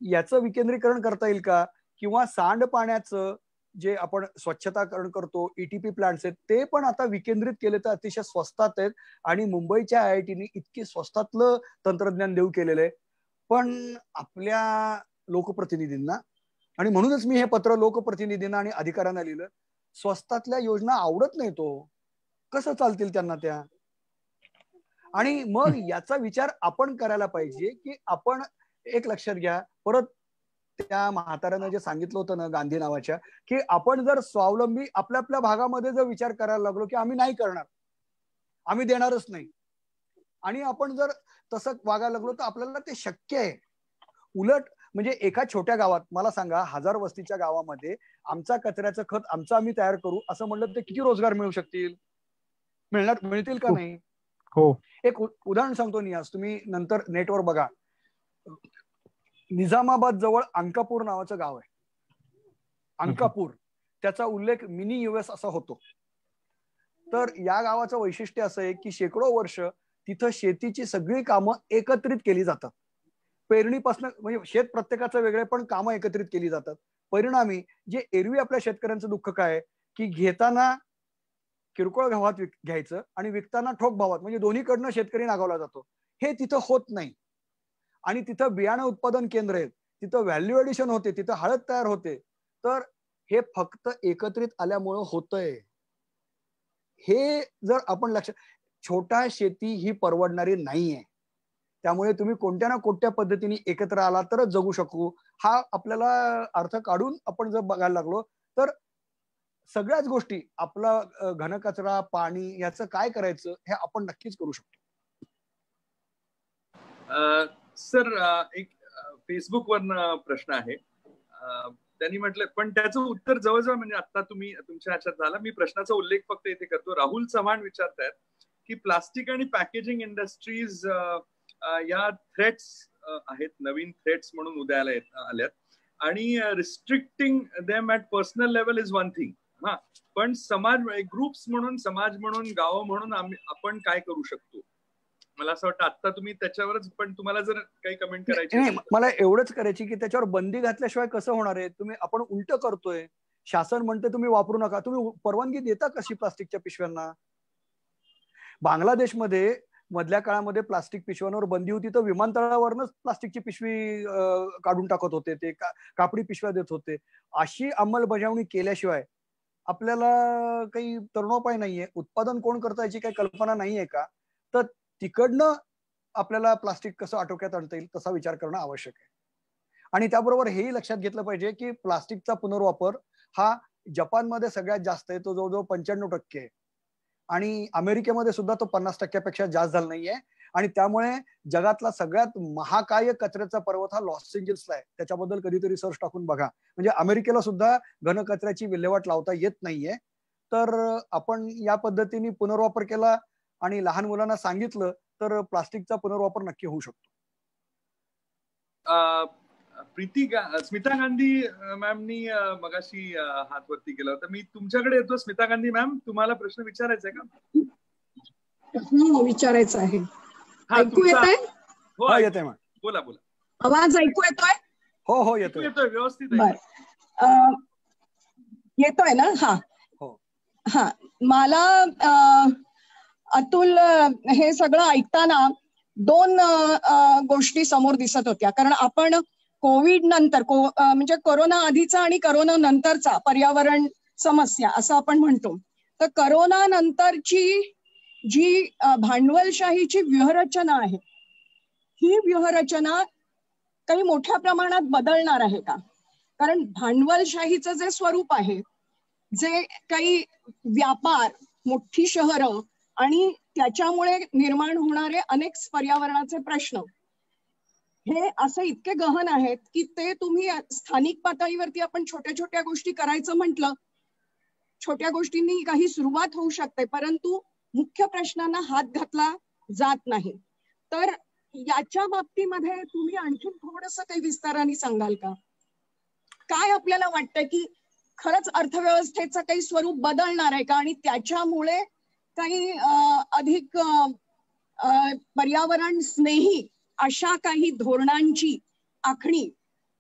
याचं विकेंद्रीकरण करता येईल का? किंवा सांडपाण्याचं जे आपण स्वच्छताकरण करतो, ईटीपी प्लांट्स आहेत, ते पण आता विकेंद्रित केले तर अतिशय स्वस्तात आहेत. आणि मुंबईच्या IITने इतके स्वस्तातलं तंत्रज्ञान देऊ केलेलं आहे. पण आपल्या लोकप्रतिनिधींना, आणि म्हणूनच मी हे पत्र लोकप्रतिनिधींना आणि अधिकाऱ्यांना लिहिलं, स्वस्तातल्या योजना आवडत नाही. तो कसं चालतील त्यांना त्या? आणि मग याचा विचार आपण करायला पाहिजे की आपण, एक लक्षात घ्या, परत त्या म्हाताऱ्यानं जे सांगितलं होतं ना, गांधी नावाच्या, की आपण जर स्वावलंबी आपल्या आपल्या भागामध्ये जर विचार करायला लागलो की आम्ही नाही करणार, आम्ही देणारच नाही, आणि आपण जर तसं वागायला लागलो तर आपल्याला ते शक्य आहे. उलट म्हणजे एका छोट्या गावात मला सांगा, 1000 वस्तीच्या गावामध्ये आमचा कचऱ्याचं खत आमचं आम्ही तयार करू असं म्हणलं तर किती रोजगार मिळू शकतील? मिळतील का नाही? हो. एक उदाहरण सांगतो नियास, तुम्ही नंतर नेटवर बघा. निजामाबाद जवळ अंकापूर नावाचं गाव आहे. अंकापूर, त्याचा उल्लेख मिनी US असा होतो. तर या गावाचं वैशिष्ट्य असं आहे की शेकडो वर्ष तिथं शेतीची सगळी कामं एकत्रित केली जातात. पेरणीपासून, म्हणजे शेत प्रत्येकाचं वेगळे, पण कामं एकत्रित केली जातात. परिणामी जे एरवी आपल्या शेतकऱ्यांचं दुःख काय, की घेताना किरकोळ भावात घ्यायचं आणि विकताना ठोक भावात, म्हणजे दोन्हीकडनं शेतकरी नागावला जातो. हे तिथं होत नाही. आणि तिथं बियाणं उत्पादन केंद्र आहेत, तिथं व्हॅल्यू एडिशन होते, तिथं हळद तयार होते. तर हे फक्त एकत्रित आल्यामुळं होतंय. हे जर आपण लक्षात, छोटा शेती ही परवडणारी नाहीये. त्यामुळे तुम्ही कोणत्या ना कोणत्या पद्धतीने एकत्र आला तरच जगू शकू, हा आपल्याला अर्थ काढून आपण जर बघायला लागलो तर सगळ्याच गोष्टी, आपला घनकचरा, पाणी, याचं काय करायचं हे आपण नक्कीच करू शकतो. सर, एक फेसबुकवर प्रश्न आहे. त्यांनी म्हटलं, पण त्याचं उत्तर जवळजवळ, म्हणजे आता तुम्ही तुमच्या ह्याच्यात झाला, मी प्रश्नाचा उल्लेख फक्त इथे करतो. राहुल चव्हाण विचारतायत की प्लास्टिक आणि पॅकेजिंग इंडस्ट्रीज या थ्रेट्स आहेत, नवीन थ्रेट्स म्हणून उदयाला आल्यात, आणि restricting them at personal level is one thing. हा, पण समाज, ग्रुप्स म्हणून, समाज म्हणून, गाव म्हणून आपण काय करू शकतो? मला असं वाटतं आता तुम्ही त्याच्यावरच, पण तुम्हाला जर काही कमेंट करायची नाही, मला एवढंच करायची की त्याच्यावर बंदी घातल्याशिवाय कसं होणार आहे? आपण उलट करतोय. शासन म्हणते तुम्ही वापरू नका, तुम्ही परवानगी देता कशी प्लास्टिकच्या पिशव्यांना? बांगलादेशमध्ये मधल्या काळामध्ये प्लास्टिक पिशव्यांवर बंदी होती, तर विमानतळावरच प्लास्टिकची पिशवी काढून टाकत होते, ते कापडी पिशव्या देत होते. अशी अंमलबजावणी केल्याशिवाय आपल्याला काही तरुणोपाय नाहीये. उत्पादन कोण करता याची काही कल्पना नाहीये का? तर तिकडनं आपल्याला प्लास्टिक कसं आटोक्यात आणता येईल तसा विचार करणं आवश्यक आहे. आणि त्याबरोबर हेही लक्षात घेतलं पाहिजे की प्लास्टिकचा पुनर्वापर हा जपानमध्ये सगळ्यात जास्त आहे, तो जवळजवळ 95% आहे. आणि अमेरिकेमध्ये सुद्धा तो 50% जास्त झाला नाहीये. आणि त्यामुळे जगातला सगळ्यात महाकाय कचऱ्याचा पर्वत हा लॉस एंजल्सला आहे. त्याच्याबद्दल कधीतरी सर्च टाकून बघा. म्हणजे अमेरिकेला सुद्धा घनकचऱ्याची विल्हेवाट लावता येत नाहीये. तर आपण या पद्धतीने पुनर्वापर केला आणि लहान मुलांना सांगितलं तर प्लास्टिकचा पुनर्वापर नक्की होऊ शकतो. स्मिता गांधी मॅमनी मगाशी हात वरती केला होता. मी तुमच्याकडे येतो. स्मिता गांधी मॅम, तुम्हाला प्रश्न विचारायचा आहे का? हो, विचारायचं आहे. ऐकू येतंय? हो, येतंय मॅम. बोला बोला. आवाज ऐकू येतोय? हो हो, येतोय व्यवस्थित. येतोय ना? हा हा, मला अतुल, हे सगळं ऐकताना दोन गोष्टी समोर दिसत होत्या. कारण आपण कोविड नंतर, म्हणजे कोरोना आधीचा आणि कोरोना नंतरचा पर्यावरण समस्या असं आपण म्हणतो. तर कोरोना नंतरची जी भांडवलशाहीची व्यूहरचना आहे, ही व्यूहरचना काही मोठ्या प्रमाणात बदलणार आहे का? कारण भांडवलशाहीचं जे स्वरूप आहे, जे काही व्यापार, मोठी शहरं आणि त्याच्यामुळे निर्माण होणारे अनेक पर्यावरणाचे प्रश्न, हे असे इतके गहन आहेत की ते तुम्ही स्थानिक पातळीवरती आपण छोट्या छोट्या गोष्टी करायचं म्हटलं, छोट्या गोष्टींनी काही सुरुवात होऊ शकते, परंतु मुख्य प्रश्नांना हात घातला जात नाही. तर याच्या बाबतीमध्ये तुम्ही आणखी थोडंसं काही विस्ताराने सांगाल का? काय आपल्याला वाटतं की खरंच अर्थव्यवस्थेचं काही स्वरूप बदलणार आहे का, आणि त्याच्यामुळे काही अधिक पर्यावरण स्नेही अशा काही धोरणांची आखणी,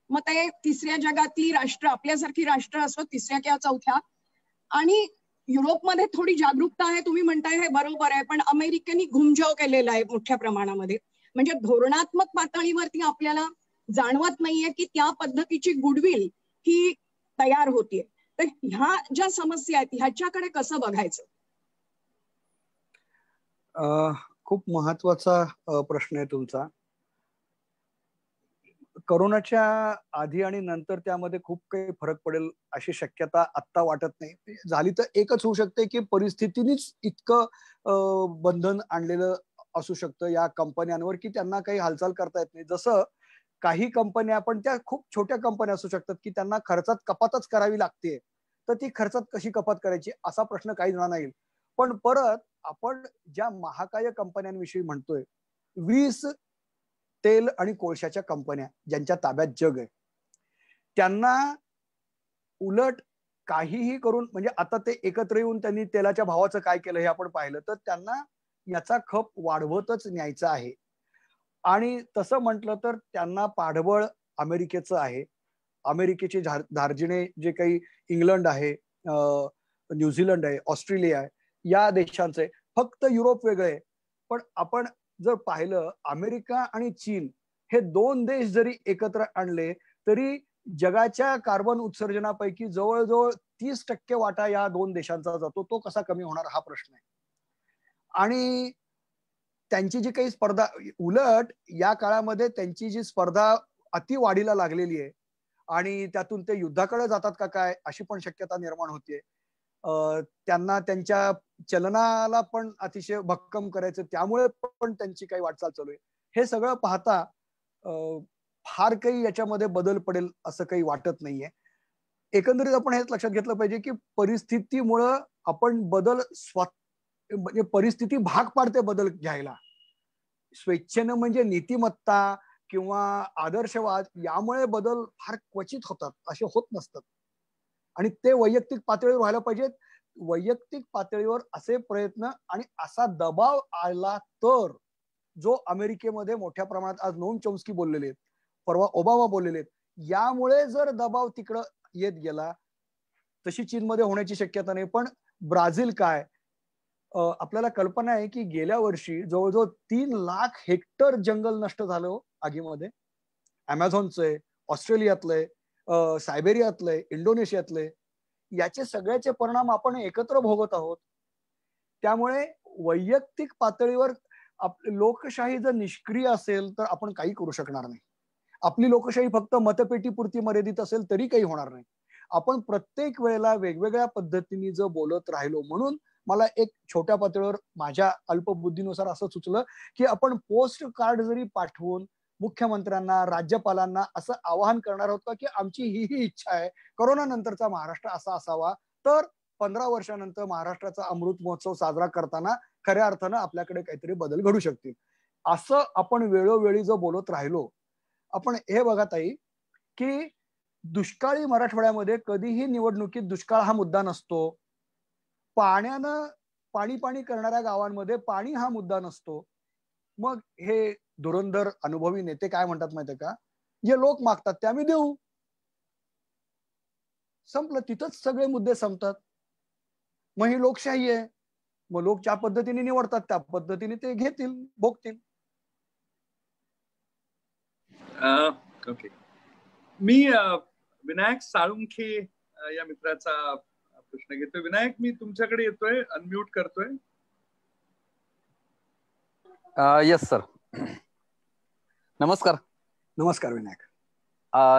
मग ते तिसऱ्या जगातली राष्ट्र, आपल्यासारखी राष्ट्र असो, तिसऱ्या किंवा चौथ्या, आणि युरोपमध्ये थोडी जागरूकता आहे तुम्ही म्हणताय, हे बरोबर आहे, पण अमेरिकेने घुमजाव केलेला आहे मोठ्या प्रमाणामध्ये. म्हणजे धोरणात्मक पातळीवरती आपल्याला जाणवत नाहीये की त्या पद्धतीची गुडविल ही तयार होतीये. तर ह्या ज्या समस्या आहेत ह्याच्याकडे कसं बघायचं? खूप महत्वाचा प्रश्न आहे तुमचा. कोरोनाच्या आधी आणि नंतर त्यामध्ये खूप काही फरक पडेल अशी शक्यता आत्ता वाटत नाही. झाली तर एकच होऊ शकते की परिस्थितीनेच इतकं बंधन आणलेलं असू शकतं या कंपन्यांवर की त्यांना काही हालचाल करता येत नाही. जसं काही कंपन्या, पण त्या खूप छोट्या कंपन्या असू शकतात की त्यांना खर्चात कपातच करावी लागते, तर ती खर्चात कशी कपात करायची असा प्रश्न काही जणांना येईल. पण परत आपण ज्या महाकाय कंपन्यांविषयी म्हणतोय, 20 तेल आणि कोळशाच्या कंपन्या ज्यांच्या ताब्यात जग आहे, त्यांना उलट काहीही करून, म्हणजे आता ते एकत्र येऊन त्यांनी तेलाच्या भावाचं काय केलं हे आपण पाहिलं, तर त्यांना याचा खप वाढवतच न्यायचा आहे. आणि तसं म्हटलं तर त्यांना पाठबळ अमेरिकेचं आहे. अमेरिकेचे धार्जिणे जे काही इंग्लंड आहे, न्यूझीलंड आहे, ऑस्ट्रेलिया आहे, या देशांचे. फक्त युरोप वेगळे. पण आपण जर पाहिलं, अमेरिका आणि चीन हे 2 देश जरी एकत्र आणले तरी जगाच्या कार्बन उत्सर्जनापैकी जवळजवळ 30% वाटा या 2 देशांचा जातो. तो कसा कमी होणार हा प्रश्न आहे. आणि त्यांची जी काही स्पर्धा, उलट या काळामध्ये त्यांची जी स्पर्धा अति वाढीला लागलेली आहे आणि त्यातून ते युद्धाकडे जातात का काय अशी पण शक्यता निर्माण होतीये. त्यांना त्यांच्या चलनाला पण अतिशय भक्कम करायचं, त्यामुळे पण त्यांची काही वाटचाल चालू आहे. हे सगळं पाहता फार काही याच्यामध्ये बदल पडेल असं काही वाटत नाहीये. एकंदरीत आपण हेच लक्षात घेतलं पाहिजे की परिस्थितीमुळं आपण बदल म्हणजे परिस्थिती भाग पाडते बदल घ्यायला. स्वेच्छेनं म्हणजे नीतिमत्ता किंवा आदर्शवाद यामुळे बदल फार क्वचित होतात, असे होत नसतात. आणि ते वैयक्तिक पातळीवर व्हायला पाहिजेत. वैयक्तिक पातळीवर असे प्रयत्न आणि असा दबाव आला तर, जो अमेरिकेमध्ये मोठ्या प्रमाणात आज नोम चॉम्स्की बोललेले आहेत, परवा ओबामा बोललेले आहेत, यामुळे जर दबाव तिकडं येत गेला, तशी चीनमध्ये होण्याची शक्यता नाही. पण ब्राझील काय, आपल्याला कल्पना आहे की गेल्या वर्षी जवळजवळ 3 लाख हेक्टर जंगल नष्ट झालं आगीमध्ये. अमेझॉनचे, ऑस्ट्रेलियातले, सायबेरियातले, इंडोनेशियातले, याचे सगळ्याचे परिणाम आपण एकत्र भोगत आहोत. त्यामुळे वैयक्तिक पातळीवर लोकशाही जर निष्क्रिय असेल तर आपण काही करू शकणार नाही. आपली लोकशाही फक्त मतपेटीपुरती मर्यादित असेल तरी काही होणार नाही. आपण प्रत्येक वेळेला वेगवेगळ्या पद्धतीने जर बोलत राहिलो, म्हणून मला एक छोट्या पातळीवर माझ्या अल्पबुद्धीनुसार असं सुचलं की आपण पोस्ट कार्ड जरी पाठवून मुख्यमंत्र्यांना, राज्यपालांना असं आवाहन करणार आहोत का की आमची ही इच्छा आहे, कोरोना नंतरचा महाराष्ट्र असा असावा, तर 15 वर्षानंतर महाराष्ट्राचा अमृत महोत्सव साजरा करताना खऱ्या अर्थानं आपल्याकडे काहीतरी बदल घडू शकतील. असं आपण वेळोवेळी जर बोलत राहिलो, आपण हे बघा ताई की दुष्काळी मराठवाड्यामध्ये कधीही निवडणुकीत दुष्काळ हा मुद्दा नसतो. पाण्यानं पाणी पाणी करणाऱ्या गावांमध्ये पाणी हा मुद्दा नसतो. मग हे धुरंधर अनुभवी नेते काय म्हणतात माहितीये का, जे लोक मागतात ते आम्ही देऊ. संपलं, तिथंच सगळे मुद्दे संपतात. मग ही लोकशाही आहे. मग लोक ज्या पद्धतीने निवडतात त्या पद्धतीने ते घेतील, भोगतील. ओके. मी विनायक साळुंखे या मित्राचा प्रश्न घेतोय. विनायक, मी तुमच्याकडे येतोय, अनम्यूट करतोय. Yes sir. नमस्कार. नमस्कार विनायक.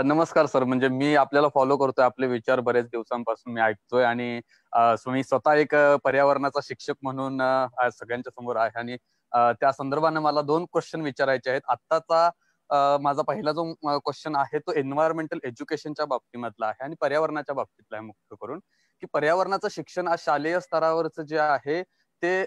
नमस्कार सर. म्हणजे मी आपल्याला फॉलो करतोय, आपले विचार बरेच दिवसांपासून मी ऐकतोय आणि मी स्वतः एक पर्यावरणाचा शिक्षक म्हणून आज सगळ्यांच्या समोर आहे आणि त्या संदर्भाने मला 2 क्वेश्चन विचारायचे आहेत. आत्ताचा माझा पहिला जो क्वेश्चन आहे तो एन्व्हायरमेंटल एज्युकेशनच्या बाबतीमधला आहे आणि पर्यावरणाच्या बाबतीतला आहे मुख्य करून, की पर्यावरणाचं शिक्षण आज शालेय स्तरावरचं जे आहे ते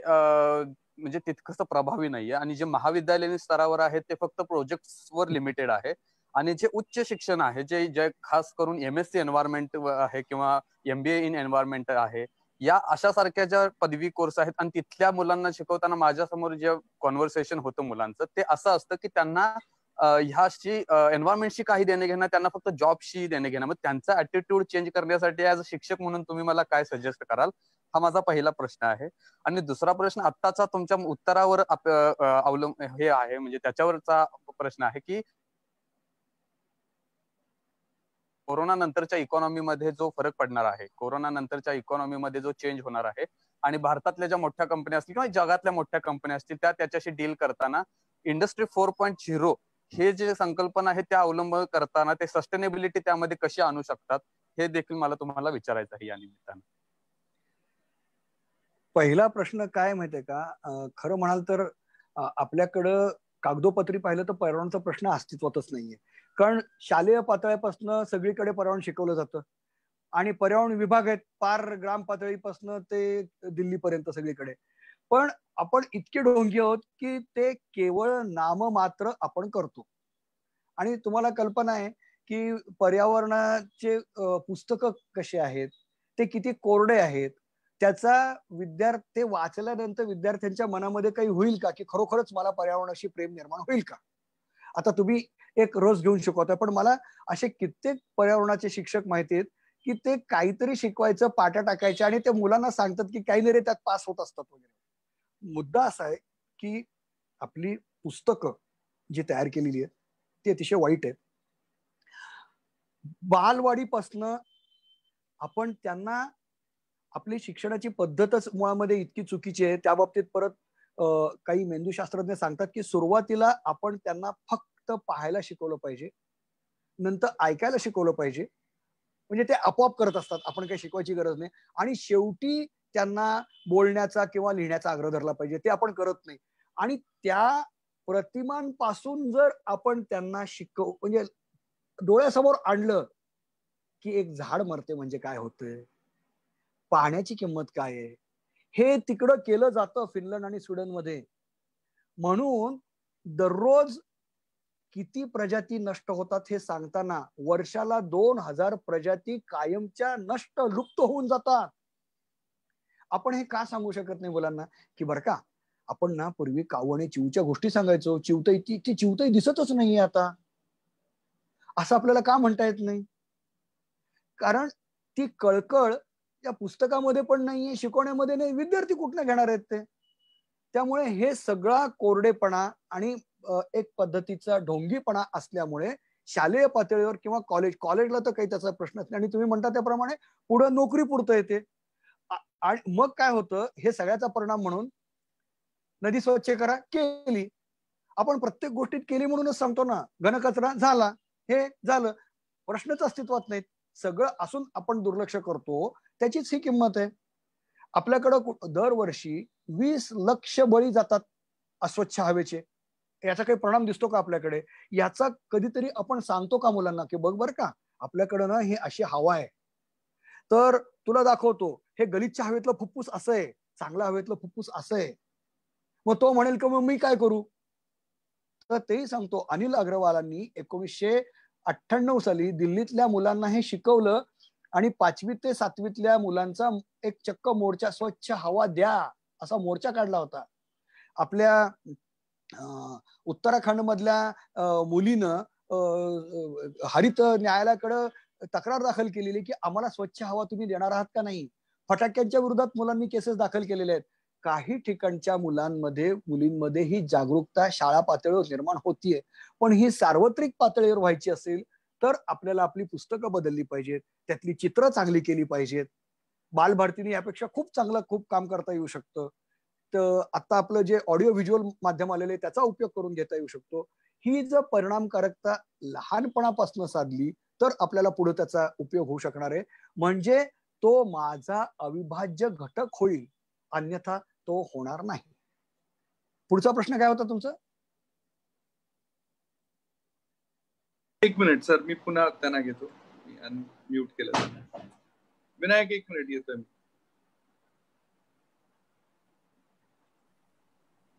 म्हणजे तितकंसं प्रभावी नाहीये आणि जे महाविद्यालयीन स्तरावर आहे ते फक्त प्रोजेक्ट्सवर लिमिटेड आहे आणि जे उच्च शिक्षण आहे जे खास करून MSc एन्व्हायरमेंट आहे किंवा MBA इन एन्व्हायरमेंट आहे, या अशा सारख्या ज्या पदवी कोर्स आहेत आणि तिथल्या मुलांना शिकवताना माझ्यासमोर जे कॉन्व्हर्सेशन होतं मुलांचं ते असं असतं की त्यांना ह्याशी एन्व्हायरमेंटशी काही देणे घेणं, त्यांना फक्त जॉबशी देणे घेणं. मग त्यांचा ऍटिट्यूड चेंज करण्यासाठी ऍज अ शिक्षक म्हणून तुम्ही मला काय सजेस्ट कराल, हा माझा पहिला प्रश्न आहे. आणि दुसरा प्रश्न आत्ताचा तुमच्या उत्तरावर हे आहे, म्हणजे त्याच्यावरचा प्रश्न आहे की कोरोना नंतरच्या इकॉनॉमीमध्ये जो फरक पडणार आहे, कोरोना नंतरच्या इकॉनॉमीमध्ये जो चेंज होणार आहे आणि भारतातल्या ज्या मोठ्या कंपन्या असतील किंवा जगातल्या मोठ्या कंपन्या असतील त्या त्याच्याशी डील करताना इंडस्ट्री 4.0 हे जे संकल्पना आहे त्या अवलंब करताना ते सस्टेनेबिलिटी त्यामध्ये कशी आणू शकतात, हे देखील मला तुम्हाला विचारायचं आहे या निमित्तानं. पहिला प्रश्न काय माहितीये का, खरं म्हणाल तर आपल्याकडं कागदोपत्री पाहिलं तर पर्यावरणाचा प्रश्न अस्तित्वातच नाहीये. कारण शालेय पातळीपासून सगळीकडे पर्यावरण शिकवलं जातं आणि पर्यावरण विभाग आहेत पार ग्राम पातळीपासून ते दिल्लीपर्यंत सगळीकडे. पण आपण इतके ढोंगी आहोत की ते केवळ नाममात्र आपण करतो. आणि तुम्हाला कल्पना आहे की पर्यावरणाचे पुस्तकं कसे आहेत, ते किती कोरडे आहेत, त्याचा ते वाचल्यानंतर विद्यार्थ्यांच्या मनामध्ये काही होईल का, की खरोखरच मला पर्यावरणाशी प्रेम निर्माण होईल का. आता तुम्ही एक रस घेऊन शिकवताय, पण मला असे कित्येक पर्यावरणाचे शिक्षक माहिती आहेत की ते काहीतरी शिकवायचं, पाट्या टाकायच्या आणि ते मुलांना सांगतात की काही नाही रे त्यात पास होत असतात वगैरे. मुद्दा असा आहे की आपली पुस्तकं जी तयार केलेली आहेत ती अतिशय वाईट आहेत. बालवाडीपासनं आपण त्यांना आपली शिक्षणाची पद्धतच मुळामध्ये इतकी चुकीची आहे. त्या बाबतीत परत काही मेंदूशास्त्रज्ञ सांगतात की सुरुवातीला आपण त्यांना फक्त पाहायला शिकवलं पाहिजे, नंतर ऐकायला शिकवलं पाहिजे, म्हणजे ते आपोआप करत असतात, आपण काही शिकवायची गरज नाही. आणि शेवटी त्यांना बोलण्याचा किंवा लिहिण्याचा आग्रह धरला पाहिजे, ते आपण करत नाही. आणि त्या प्रतिमांपासून जर आपण त्यांना म्हणजे डोळ्यासमोर आणलं की एक झाड मरते म्हणजे काय होतंय, पाण्याची किंमत काय आहे, हे तिकडं केलं जातं फिनलंड आणि स्वीडनमध्ये. म्हणून दररोज किती प्रजाती नष्ट होतात हे सांगताना वर्षाला 2000 प्रजाती कायमच्या नष्ट लुप्त होऊन जातात. आपण हे का सांगू शकत नाही मुलांना की बरं का आपण ना पूर्वी काऊ आणि चिवच्या गोष्टी सांगायचो, चिवताई ती चिवताई दिसतच नाहीये आता, असं आपल्याला का म्हणता येत नाही. कारण ती कळकळ त्या पुस्तकामध्ये पण नाहीये, शिकवण्यामध्ये नाही, विद्यार्थी कुठनं घेणार आहेत ते. त्यामुळे हे सगळा कोरडेपणा आणि एक पद्धतीचा ढोंगीपणा असल्यामुळे शालेय पातळीवर किंवा कॉलेजला तर काही त्याचा प्रश्नच नाही. आणि तुम्ही म्हणता त्याप्रमाणे पुढे नोकरी पुरतं येते. आणि मग काय होतं, हे सगळ्याचा परिणाम म्हणून नदी स्वच्छ करा केली, आपण प्रत्येक गोष्टीत केली म्हणूनच सांगतो ना, घनकचरा झाला, हे झालं, प्रश्नच अस्तित्वात नाहीत. सगळं असून आपण दुर्लक्ष करतो, त्याचीच ही किंमत आहे. आपल्याकडं दरवर्षी 20 लक्ष बळी जातात अस्वच्छ हवेचे. याचा काही परिणाम दिसतो का आपल्याकडे? याचा कधीतरी आपण सांगतो का मुलांना की बघ बर का आपल्याकडं ना ही अशी हवा आहे, तर तुला दाखवतो हे गलिच्छ हवेतलं फुफ्फुस असं आहे, चांगल्या हवेतलं फुफ्फुस असं आहे. मग तो म्हणेल की मग मी काय करू, तर तेही सांगतो. अनिल अग्रवालांनी 1998 साली दिल्लीतल्या मुलांना हे शिकवलं आणि 5वी ते 7वीतल्या मुलांचा एक चक्क मोर्चा, स्वच्छ हवा द्या असा मोर्चा काढला होता. आपल्या उत्तराखंड मधल्या मुलीनं हरित न्यायालयाकडे तक्रार दाखल केलेली की आम्हाला स्वच्छ हवा तुम्ही देणार आहात का नाही. फटाक्यांच्या विरोधात मुलांनी केसेस दाखल केलेले आहेत. काही ठिकाणच्या मुलांमध्ये मुलींमध्ये ही जागरूकता शाळा पातळीवर निर्माण होतीये, पण ही सार्वत्रिक पातळीवर व्हायची असेल तर आपल्याला आपली पुस्तकं बदलली पाहिजेत, त्यातली चित्र चांगली केली पाहिजेत. बालभारतीने यापेक्षा खूप चांगलं काम करता येऊ शकतं. आता आपलं जे ऑडिओ व्हिज्युअल माध्यम आलेलं आहे त्याचा उपयोग करून घेता येऊ शकतो. ही जर परिणामकारकता लहानपणापासून साधली तर आपल्याला पुढे त्याचा उपयोग होऊ शकणार आहे. म्हणजे तो माझा अविभाज्य घटक होईल, अन्यथा तो होणार नाही. पुढचा प्रश्न काय होता तुमचा? एक मिनिट सर, मी पुन्हा त्यांना घेतो. मी अनम्यूट केलं. विनायक एक मिनिट येतोय.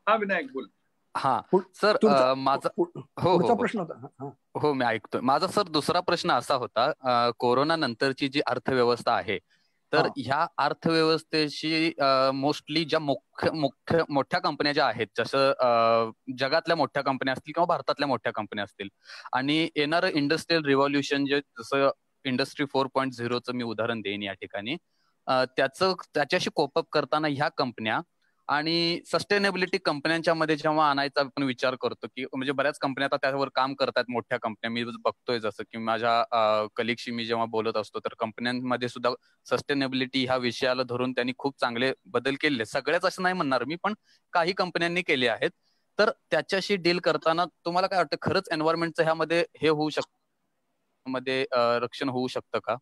हा विनायक बोल. हा सर, माझा पुढचा प्रश्न होता. हो मी ऐकतोय. माझा सर दुसरा प्रश्न असा होता, कोरोना नंतरची जी अर्थव्यवस्था आहे तर ह्या अर्थव्यवस्थेशी मोस्टली ज्या मोठ्या कंपन्या ज्या आहेत, जसं जगातल्या मोठ्या कंपन्या असतील किंवा भारतातल्या मोठ्या कंपन्या असतील, आणि येणारं इंडस्ट्रियल रिव्हॉल्युशन जे जसं इंडस्ट्री 4.0चं मी उदाहरण देईन या ठिकाणी, त्याच्याशी कोपअप करताना ह्या कंपन्या आणि सस्टेनेबिलिटी कंपन्यांच्या मध्ये जेव्हा आणायचा आपण विचार करतो, की म्हणजे बऱ्याच कंपन्या आता त्यावर काम करतात, मोठ्या कंपन्या मी बघतोय, जसं की माझ्या कलिगशी मी जेव्हा बोलत असतो तर कंपन्यांमध्ये सुद्धा सस्टेनेबिलिटी ह्या विषयाला धरून त्यांनी खूप चांगले बदल केले. सगळ्याच असं नाही म्हणणार मी, पण काही कंपन्यांनी केले आहेत. तर त्याच्याशी डील करताना तुम्हाला काय वाटतं, खरंच एन्व्हायरमेंटचं ह्यामध्ये हे होऊ शकतं, मध्ये रक्षण होऊ शकतं का?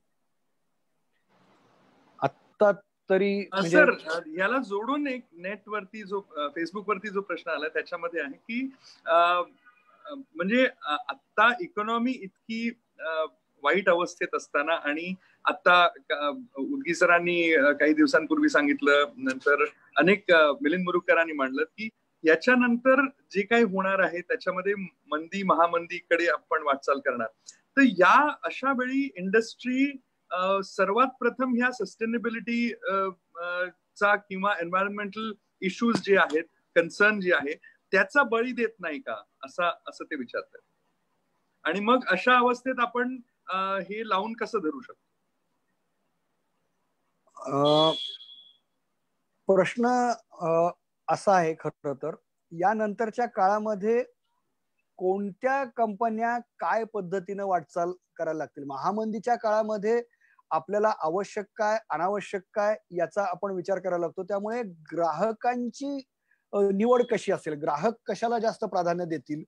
आता तरी सर याला जोडून एक नेटवरती जो फेसबुक वरती जो प्रश्न आला त्याच्यामध्ये आहे की म्हणजे आता इकॉनॉमी इतकी वाईट अवस्थेत असताना, आणि आता उदगी सरांनी काही दिवसांपूर्वी सांगितलं, नंतर अनेक मिलिंद मुरुगकरांनी मांडलं की याच्यानंतर जे काही होणार आहे त्याच्यामध्ये मंदी महामंदीकडे आपण वाटचाल करणार. तर या अशा वेळी इंडस्ट्री सर्वात प्रथम ह्या सस्टेनेबिलिटी चा किंवा एन्व्हायरमेंटल इश्यूज जे आहेत, कन्सर्न जे आहे त्याचा बळी देत नाही का, असं ते विचारतात. आणि मग अशा अवस्थेत आपण हे लावून कसं धरू शकतो? प्रश्न असा आहे खरं तर, यानंतरच्या काळामध्ये कोणत्या कंपन्या काय पद्धतीनं वाटचाल करायला लागतील. महामंदीच्या काळामध्ये आपल्याला आवश्यक काय अनावश्यक काय याचा आपण विचार करायला लागतो. त्यामुळे ग्राहकांची निवड कशी असेल, ग्राहक कशाला जास्त प्राधान्य देतील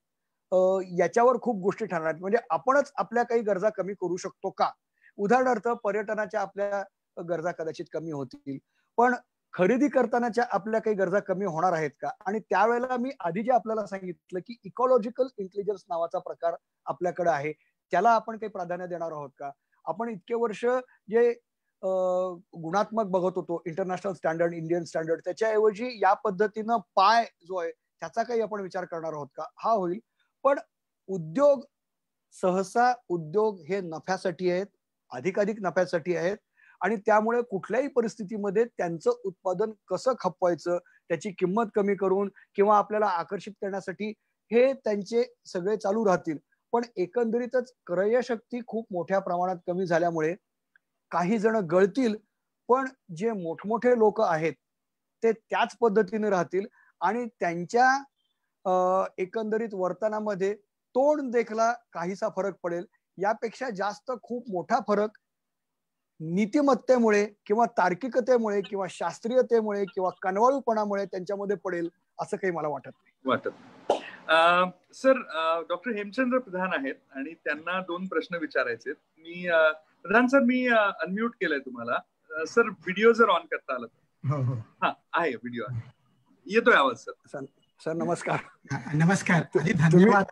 याच्यावर खूप गोष्टी ठरणार आहेत. म्हणजे आपणच आपल्या काही गरजा कमी करू शकतो का? उदाहरणार्थ पर्यटनाच्या आपल्या गरजा कदाचित कमी होतील, पण खरेदी करतानाच्या आपल्या काही गरजा कमी होणार आहेत का? आणि त्यावेळेला मी आधी जे आपल्याला सांगितलं की इकॉलॉजिकल इंटेलिजन्स नावाचा प्रकार आपल्याकडे आहे, त्याला आपण काही प्राधान्य देणार आहोत का? आपण इतके वर्ष जे गुणात्मक बघत होतो, इंटरनॅशनल स्टँडर्ड, इंडियन स्टँडर्ड, त्याच्याऐवजी या पद्धतीनं पाय जो आहे त्याचा काही आपण विचार करणार आहोत का? हा होईल. पण उद्योग सहसा उद्योग हे नफ्यासाठी आहेत, अधिकाधिक नफ्यासाठी आहेत, आणि त्यामुळे कुठल्याही परिस्थितीमध्ये त्यांचं उत्पादन कसं खपवायचं, त्याची किंमत कमी करून किंवा आपल्याला आकर्षित करण्यासाठी हे त्यांचे सगळे चालू राहतील. पण एकंदरीतच क्रयशक्ती खूप मोठ्या प्रमाणात कमी झाल्यामुळे काही जण गळतील, पण जे मोठमोठे लोक आहेत ते त्याच पद्धतीने राहतील आणि त्यांच्या एकंदरीत वर्तनामध्ये तोंड देखला काहीसा फरक पडेल. यापेक्षा जास्त खूप मोठा फरक नीतिमत्तेमुळे किंवा तार्किकतेमुळे किंवा शास्त्रीयतेमुळे किंवा कनवाळूपणामुळे त्यांच्यामध्ये पडेल असं काही मला वाटत नाही. सर, डॉक्टर हेमचंद्र प्रधान आहेत आणि त्यांना 2 प्रश्न विचारायचे. मी प्रधान सर, मी अनम्यूट केलंय तुम्हाला. सर व्हिडिओ जर ऑन करता आला तर. हा आहे, व्हिडिओ आहे, येतोय आवाज. सर सर नमस्कार. नमस्कर. धन्यवाद.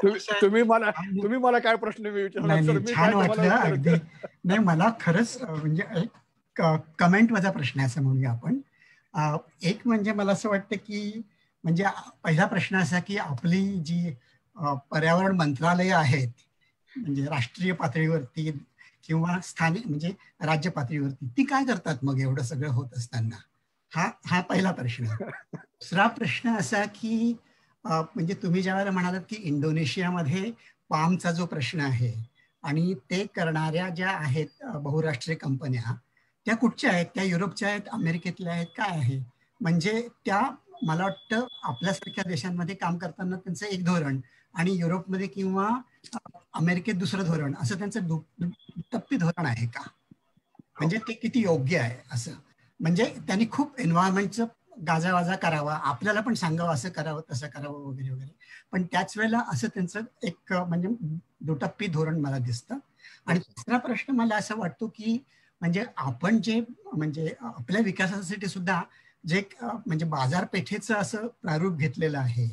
तुम्ही मला काय प्रश्न विचारला? छान वाटलं अगदी. नाही, मला खरंच म्हणजे कमेंट माझा प्रश्न आहे असं म्हणूया आपण. एक म्हणजे मला असं वाटतं की म्हणजे पहिला प्रश्न असा की आपली जी पर्यावरण मंत्रालय आहेत, म्हणजे राष्ट्रीय पातळीवरती किंवा स्थानिक म्हणजे राज्य पातळीवरती, ती काय करतात मग एवढं सगळं होत असताना? हा पहिला प्रश्न. दुसरा प्रश्न असा की म्हणजे तुम्ही ज्यावेळेला म्हणालात की इंडोनेशियामध्ये पामचा जो प्रश्न आहे आणि ते करणाऱ्या ज्या आहेत बहुराष्ट्रीय कंपन्या, त्या कुठच्या आहेत? त्या युरोपच्या आहेत, अमेरिकेतल्या आहेत, काय आहे? म्हणजे त्या मला वाटतं आपल्यासारख्या देशांमध्ये काम करताना त्यांचं एक धोरण आणि युरोपमध्ये किंवा अमेरिकेत दुसरं धोरण, असं त्यांचं दुटप्पी धोरण आहे का? म्हणजे ते किती योग्य आहे असं? म्हणजे त्यांनी खूप एन्व्हायरमेंटचं गाजावाजा करावा, आपल्याला पण सांगावं असं करावं तसं करावं वगैरे वगैरे, पण त्याच वेळेला असं त्यांचं एक म्हणजे दुटप्पी धोरण मला दिसतं. आणि तिसरा प्रश्न मला असं वाटतो की म्हणजे आपण जे म्हणजे आपल्या विकासासाठी सुद्धा जे म्हणजे बाजारपेठेचं असं प्रारूप घेतलेलं आहे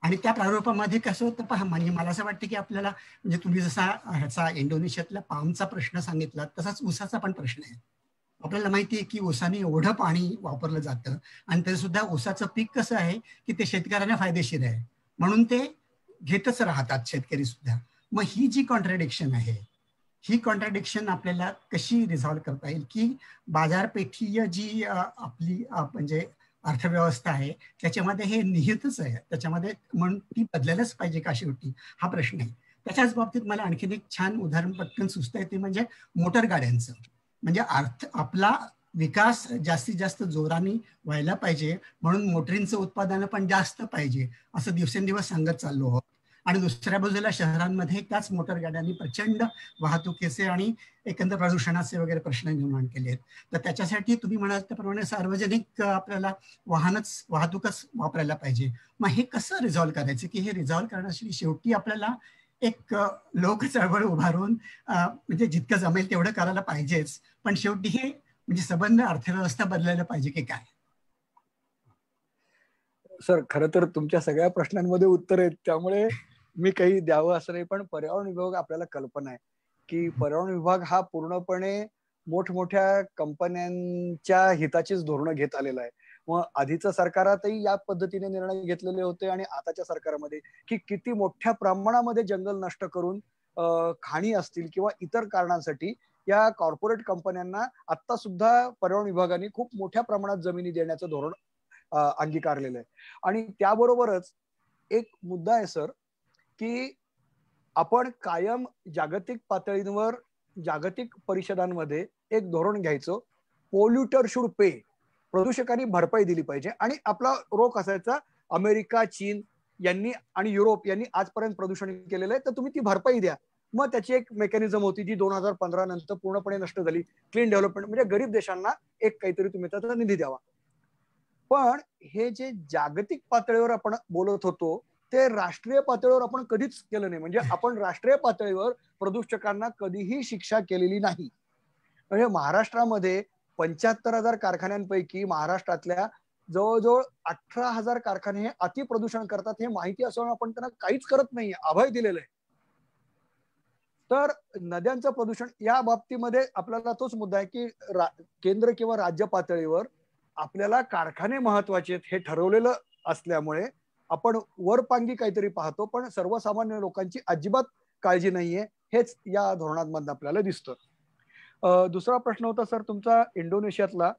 आणि त्या प्रारूपामध्ये कसं होतं पहा, म्हणजे मला असं वाटतं की आपल्याला म्हणजे तुम्ही जसा ह्याचा इंडोनेशियातल्या पामचा प्रश्न सांगितला तसाच ऊसाचा पण प्रश्न आहे. आपल्याला माहिती आहे की ऊसाने एवढं पाणी वापरलं जातं आणि तरी सुद्धा ऊसाचं पीक कसं आहे की ते शेतकऱ्यांना फायदेशीर आहे म्हणून ते घेतच राहतात शेतकरी सुद्धा. मग ही जी कॉन्ट्रडिक्शन आहे, ही कॉन्ट्रडिक्शन आपल्याला कशी रिझॉल्व्ह करता येईल की बाजारपेठीय जी आपली म्हणजे अर्थव्यवस्था आहे त्याच्यामध्ये हे निहितच आहे, त्याच्यामध्ये म्हणून ती बदलायलाच पाहिजे का शेवटी, हा प्रश्न आहे. त्याच्याच बाबतीत मला आणखीन एक छान उदाहरण पटकन सुचतंय ते म्हणजे मोटर गाड्यांचं. म्हणजे आपला विकास जास्तीत जास्त जोराने व्हायला पाहिजे म्हणून मोटरींचं उत्पादन पण जास्त पाहिजे असं दिवसेंदिवस सांगत चाललो आहोत. आणि दुसऱ्या बाजूला शहरांमध्ये त्याच मोटर गाड्यांनी प्रचंड वाहतुकीचे आणि एकंदर प्रदूषणाचे वगैरे प्रश्न निर्माण केले आहेत. तर त्याच्यासाठी तुम्ही म्हणाल त्याप्रमाणे सार्वजनिक आपल्याला वाहतूकच वापरायला पाहिजे. मग हे कसं रिझॉल्व्ह करायचं की हे रिझॉल्व्ह करण्यासाठी शेवटी आपल्याला एक लोक चळवळ उभारून म्हणजे जितकं जमेल तेवढं करायला पाहिजेच, पण शेवटी हे म्हणजे संबंध अर्थव्यवस्था बदलायला पाहिजे की काय? सर खरं तर तुमच्या सगळ्या प्रश्नांमध्ये उत्तर आहेत, त्यामुळे मी काही द्यावं असं नाही, पण पर्यावरण विभाग आपल्याला कल्पना आहे की पर्यावरण विभाग हा पूर्णपणे मोठमोठ्या कंपन्यांच्या हिताचीच धोरणं घेत आलेला आहे. मग आधीच्या सरकारातही या पद्धतीने निर्णय घेतलेले होते आणि आताच्या सरकारमध्ये की किती मोठ्या प्रमाणामध्ये जंगल नष्ट करून खाणी असतील किंवा इतर कारणांसाठी या कॉर्पोरेट कंपन्यांना आता सुद्धा पर्यावरण विभागाने खूप मोठ्या प्रमाणात जमिनी देण्याचं धोरण अंगीकारलेलं आहे. आणि त्याबरोबरच एक मुद्दा आहे सर की आपण कायम जागतिक पातळीवर जागतिक परिषदांमध्ये एक धोरण घ्यायचं, पोल्युटर शुड पे, प्रदूषकांनी भरपाई दिली पाहिजे. आणि आपला रोख असायचा अमेरिका, चीन यांनी आणि युरोप यांनी आजपर्यंत प्रदूषण केलेलं आहे, तर तुम्ही ती भरपाई द्या. मग त्याची एक मेकॅनिझम होती जी 2015 नंतर पूर्णपणे नष्ट झाली, क्लीन डेव्हलपमेंट, म्हणजे गरीब देशांना एक काहीतरी तुम्ही त्याचा निधी द्यावा. पण हे जे जागतिक पातळीवर आपण बोलत होतो ते राष्ट्रीय पातळीवर आपण कधीच केलं नाही. म्हणजे आपण राष्ट्रीय पातळीवर प्रदूषकांना कधीही शिक्षा केलेली नाही. म्हणजे महाराष्ट्रामध्ये 75,000 कारखान्यांपैकी महाराष्ट्रातल्या जवळजवळ 18,000 कारखाने हे अतिप्रदूषण करतात. हे माहिती असून आपण त्यांना काहीच करत नाहीये, अभय दिलेलं आहे. तर नद्यांचं प्रदूषण या बाबतीमध्ये आपल्याला तोच मुद्दा आहे की केंद्र किंवा राज्य पातळीवर आपल्याला कारखाने महत्वाचे आहेत हे ठरवलेलं असल्यामुळे आपण वरपांगी काहीतरी पाहतो, पण सर्वसामान्य लोकांची अजिबात काळजी नाहीये, हेच या धोरणांमधून आपल्याला दिसतं. दुसरा प्रश्न होता सर तुमचा इंडोनेशियातला.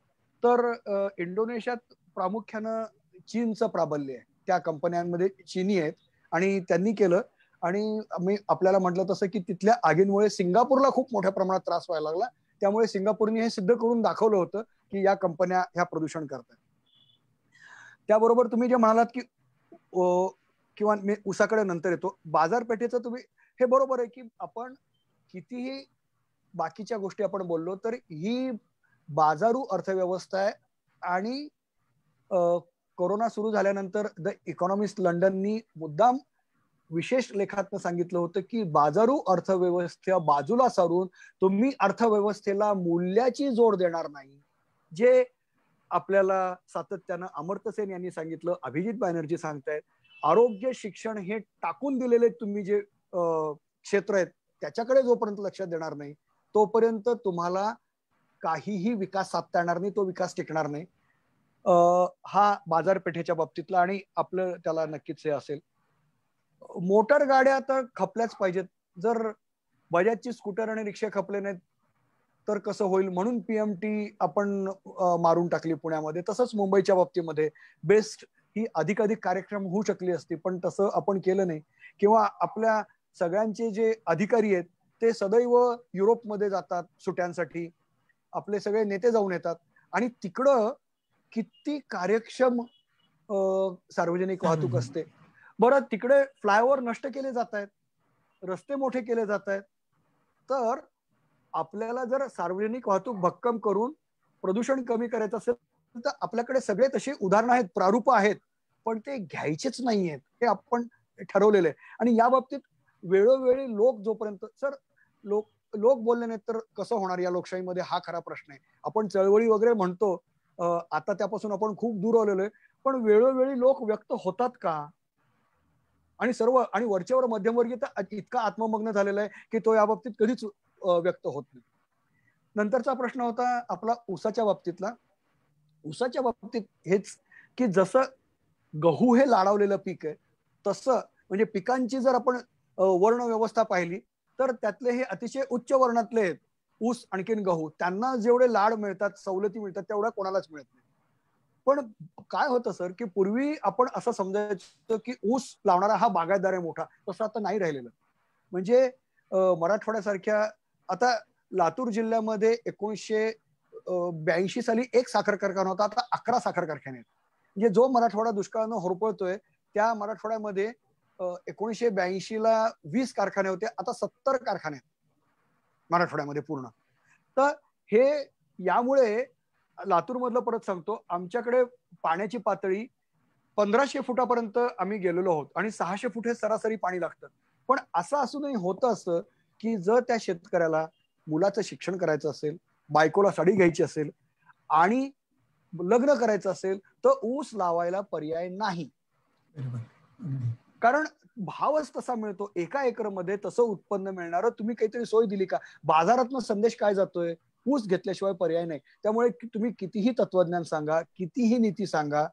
तर इंडोनेशियात प्रामुख्यानं चीनचं प्राबल्य आहे, त्या कंपन्यांमध्ये चीनी आहेत आणि त्यांनी केलं. आणि मी आपल्याला म्हटलं तसं की तिथल्या आगींमुळे सिंगापूरला खूप मोठ्या प्रमाणात त्रास व्हायला लागला. त्यामुळे सिंगापूरने हे सिद्ध करून दाखवलं होतं की या कंपन्या ह्या प्रदूषण करतात. त्याबरोबर तुम्ही जे म्हणालात की किंवा मी ऊसाकडे नंतर येतो, बाजारपेठेचं तुम्ही हे बरोबर आहे की आपण कितीही बाकीच्या गोष्टी आपण बोललो तर ही बाजारू अर्थव्यवस्था आहे. आणि कोरोना सुरू झाल्यानंतर द इकॉनॉमिस्ट लंडननी मुद्दाम विशेष लेखात सांगितलं होतं की बाजारू अर्थव्यवस्था बाजूला सारून तुम्ही अर्थव्यवस्थेला मूल्याची जोड देणार नाही, जे आपल्याला सातत्यानं अमर्त्य सेन यांनी सांगितलं, अभिजित बॅनर्जी सांगतायत. आरोग्य शिक्षण हे टाकून दिलेले तुम्ही जे क्षेत्र आहेत त्याच्याकडे जोपर्यंत लक्ष देणार नाही तोपर्यंत तुम्हाला काहीही विकास साधता येणार नाही, तो विकास टिकणार नाही. हा बाजारपेठेच्या बाबतीतला आणि आपलं त्याला नक्कीच हे असेल. मोटर गाड्या तर खपल्याच पाहिजेत. जर बजाजची स्कूटर आणि रिक्षा खपले नाहीत तर कसं होईल, म्हणून पीएमटी आपण मारून टाकली पुण्यामध्ये. तसंच मुंबईच्या बाबतीमध्ये बेस्ट ही अधिकाधिक कार्यक्रम होऊ शकली असती, पण तसं आपण केलं नाही. किंवा आपल्या सगळ्यांचे जे अधिकारी आहेत ते सदैव युरोपमध्ये जातात सुट्यांसाठी, आपले सगळे नेते जाऊन येतात आणि तिकडं किती कार्यक्षम सार्वजनिक वाहतूक असते. बरं तिकडे फ्लायओव्हर नष्ट केले जात आहेत, रस्ते मोठे केले जात आहेत. तर आपल्याला जर सार्वजनिक वाहतूक भक्कम करून प्रदूषण कमी करायचं असेल जोपर्यंत आपल्याकडे सगळे तसे उदाहरणं आहेत, प्रारूप आहेत, पण ते घ्यायचेच नाहीयेत हे आपण ठरवलेलं आहे. आणि या बाबतीत वेळोवेळी लोक जोपर्यंत लोक बोलले नाहीत तर कसं होणार या लोकशाहीमध्ये, हा खरा प्रश्न आहे. आपण चळवळी वगैरे म्हणतो, आता त्यापासून आपण खूप दूर आलेलो आहे, पण वेळोवेळी लोक व्यक्त होतात का? आणि वरच्यावर मध्यमवर्गीय तर इतका आत्ममग्न झालेला आहे की तो या बाबतीत कधीच व्यक्त होत नाही. नंतरचा प्रश्न होता आपला ऊसाच्या बाबतीतला. ऊसाच्या बाबतीत हेच की जसं गहू हे लाडावलेलं पीक आहे, तसं म्हणजे पिकांची जर आपण वर्ण व्यवस्था पाहिली तर त्यातले हे अतिशय उच्च वर्णातले आहेत, ऊस आणखीन गहू. त्यांना जेवढे लाड मिळतात, सवलती मिळतात, तेवढ्या कोणालाच मिळत नाही. पण काय होतं सर की पूर्वी आपण असं समजायचं की ऊस लावणारा हा बागायतदार आहे मोठा, तसं आता नाही राहिलेलं. म्हणजे मराठवाड्यासारख्या, आता लातूर जिल्ह्यामध्ये 1982 साली एक साखर कारखाना होता, आता 11 साखर कारखाने आहेत. म्हणजे जो मराठवाडा दुष्काळानं होरपळतोय त्या मराठवाड्यामध्ये 1982 ला 20 कारखाने होते, आता 70 कारखाने आहेत मराठवाड्यामध्ये पूर्ण. तर हे यामुळे लातूर मधलं परत सांगतो, आमच्याकडे पाण्याची पातळी 1500 फुटापर्यंत आम्ही गेलेलो आहोत आणि 600 फूट हे सरासरी पाणी लागतं. पण असं असूनही होतं असं की जर त्या शेतकऱ्याला मुलाचं शिक्षण करायचं असेल, बायकोला साडी घ्यायची असेल आणि लग्न करायचं असेल तर ऊस लावायला पर्याय नाही. कारण भावच तसा मिळतो. एका एकरमध्ये तसं उत्पन्न मिळणारं तुम्ही काहीतरी सोय दिली का? बाजारातनं संदेश काय जातोय? ऊस घेतल्याशिवाय पर्याय नाही. त्यामुळे तुम्ही कितीही तत्वज्ञान सांगा, कितीही नीती सांगा,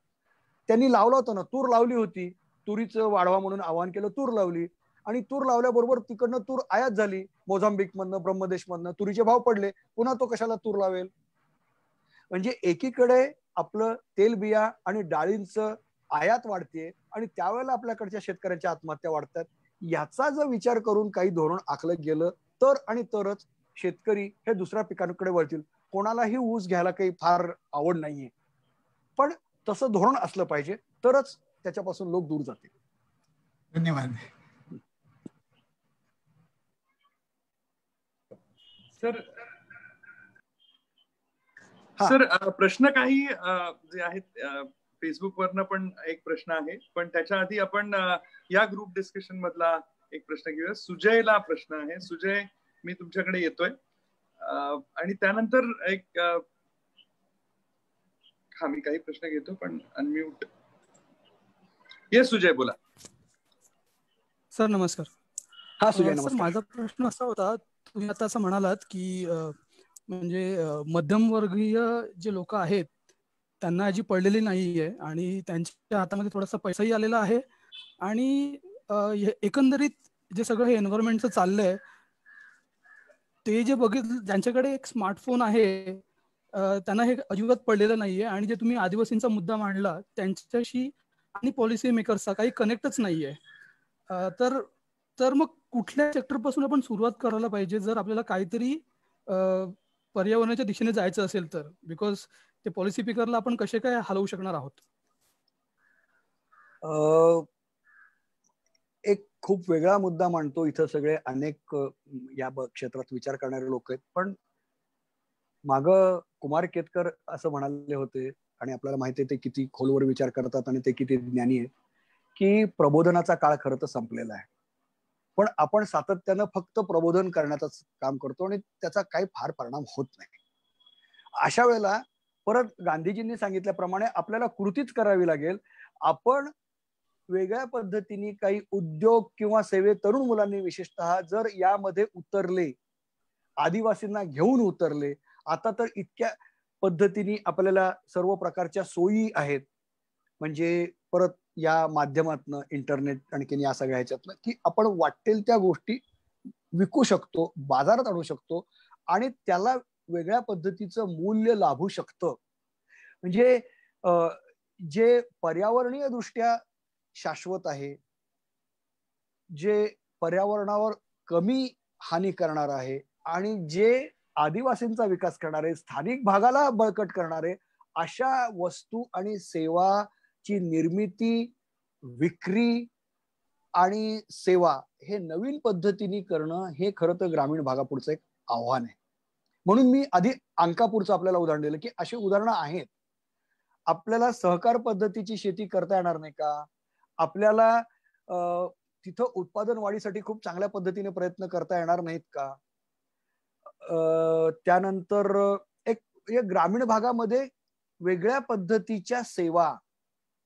त्यांनी लावलं होतं ना, तूर लावली होती, तुरीचं वाढवा म्हणून आवाहन केलं, तूर लावली आणि तूर लावल्याबरोबर तिकडनं तूर आयात झाली मोझांबिक मधनं, ब्रह्मदेश मधनं, तुरीचे भाव पडले, पुन्हा तो कशाला तूर लावेल? म्हणजे एकीकडे आपलं तेलबिया आणि डाळींचं आयात वाढते आणि त्यावेळेला आपल्याकडच्या शेतकऱ्यांच्या आत्महत्या वाढतात. याचा जर विचार करून काही धोरण आखलं गेलं तर आणि तरच शेतकरी हे दुसऱ्या पिकांकडे वळतील. कोणालाही ऊस घ्यायला काही फार आवड नाहीये, पण तसं धोरण असलं पाहिजे तरच त्याच्यापासून लोक दूर जातील. धन्यवाद सर. सर प्रश्न काही जे आहेत फेसबुक वरनं पण एक प्रश्न आहे, पण त्याच्या आधी आपण या ग्रुप डिस्कशन मधला एक प्रश्न घेऊया. सुजयला प्रश्न आहे. सुजय, मी तुमच्याकडे येतोय आणि त्यानंतर एक मी काही प्रश्न घेतो पण अनम्यूट. येस सुजय, बोला. सर नमस्कार. हा सुजय नमस्कार. सर माझा प्रश्न असा होता, तुम्ही आता असं म्हणालात की म्हणजे मध्यमवर्गीय जे लोक आहेत त्यांना याची पडलेली नाहीये आणि त्यांच्या हातामध्ये थोडासा पैसाही आलेला आहे आणि एकंदरीत जे सगळं हे एन्व्हायरमेंटचं चाललंय ते जे बघितलं, ज्यांच्याकडे एक स्मार्टफोन आहे त्यांना हे अजिबात पडलेलं नाहीये. आणि जे तुम्ही आदिवासींचा मुद्दा मांडला त्यांच्याशी आणि पॉलिसी मेकर्सचा काही कनेक्टच नाहीये. तर मग कुठल्या सेक्टर पासून आपण सुरुवात करायला पाहिजे जर आपल्याला काहीतरी पर्यावरणाच्या दिशेने जायचं असेल तर? बिकॉज ते पॉलिसी मेकरला आपण कसे काय हलवू शकणार आहोत? एक खूप वेगळा मुद्दा मांडतो इथं. सगळे अनेक या क्षेत्रात विचार करणारे लोक आहेत, पण माग कुमार केतकर असं म्हणाले होते आणि आपल्याला माहिती आहे ते किती खोलवर विचार करतात आणि ते किती ज्ञानी आहेत, की प्रबोधनाचा काळ खरं तर संपलेला आहे, पण आपण सातत्यानं फक्त प्रबोधन करण्याचं काम करतो आणि त्याचा काही फार परिणाम होत नाही. अशा वेळेला परत गांधीजींनी सांगितल्याप्रमाणे आपल्याला कृतीच करावी लागेल. आपण वेगळ्या पद्धतीने काही उद्योग किंवा सेवे तरुण मुलांनी विशेषतः जर यामध्ये उतरले, आदिवासींना घेऊन उतरले, आता तर इतक्या पद्धतीने आपल्याला सर्व प्रकारच्या सोयी आहेत, म्हणजे परत या माध्यमातनं इंटरनेट आणखीन या सगळ्या ह्याच्यातनं की आपण वाटेल त्या गोष्टी विकू शकतो, बाजारात आणू शकतो आणि त्याला वेगळ्या पद्धतीचं मूल्य लाभू शकतं. म्हणजे जे पर्यावरणीय दृष्ट्या शाश्वत आहे, जे पर्यावरणावर कमी हानी करणार आहे आणि जे आदिवासींचा विकास करणारे, स्थानिक भागाला बळकट करणारे अशा वस्तू आणि सेवाची निर्मिती, विक्री आणि सेवा हे नवीन पद्धतीने करणं हे खरं तर ग्रामीण भागापुढचं एक आव्हान आहे. म्हणून मी आधी अंकापूरचं आपल्याला उदाहरण दिलं की अशी उदाहरणं आहेत. आपल्याला सहकार पद्धतीची शेती करता येणार नाही का? आपल्याला तिथं उत्पादन वाढीसाठी खूप चांगल्या पद्धतीने प्रयत्न करता येणार नाहीत का? त्यानंतर एक ग्रामीण भागामध्ये वेगळ्या पद्धतीच्या सेवा,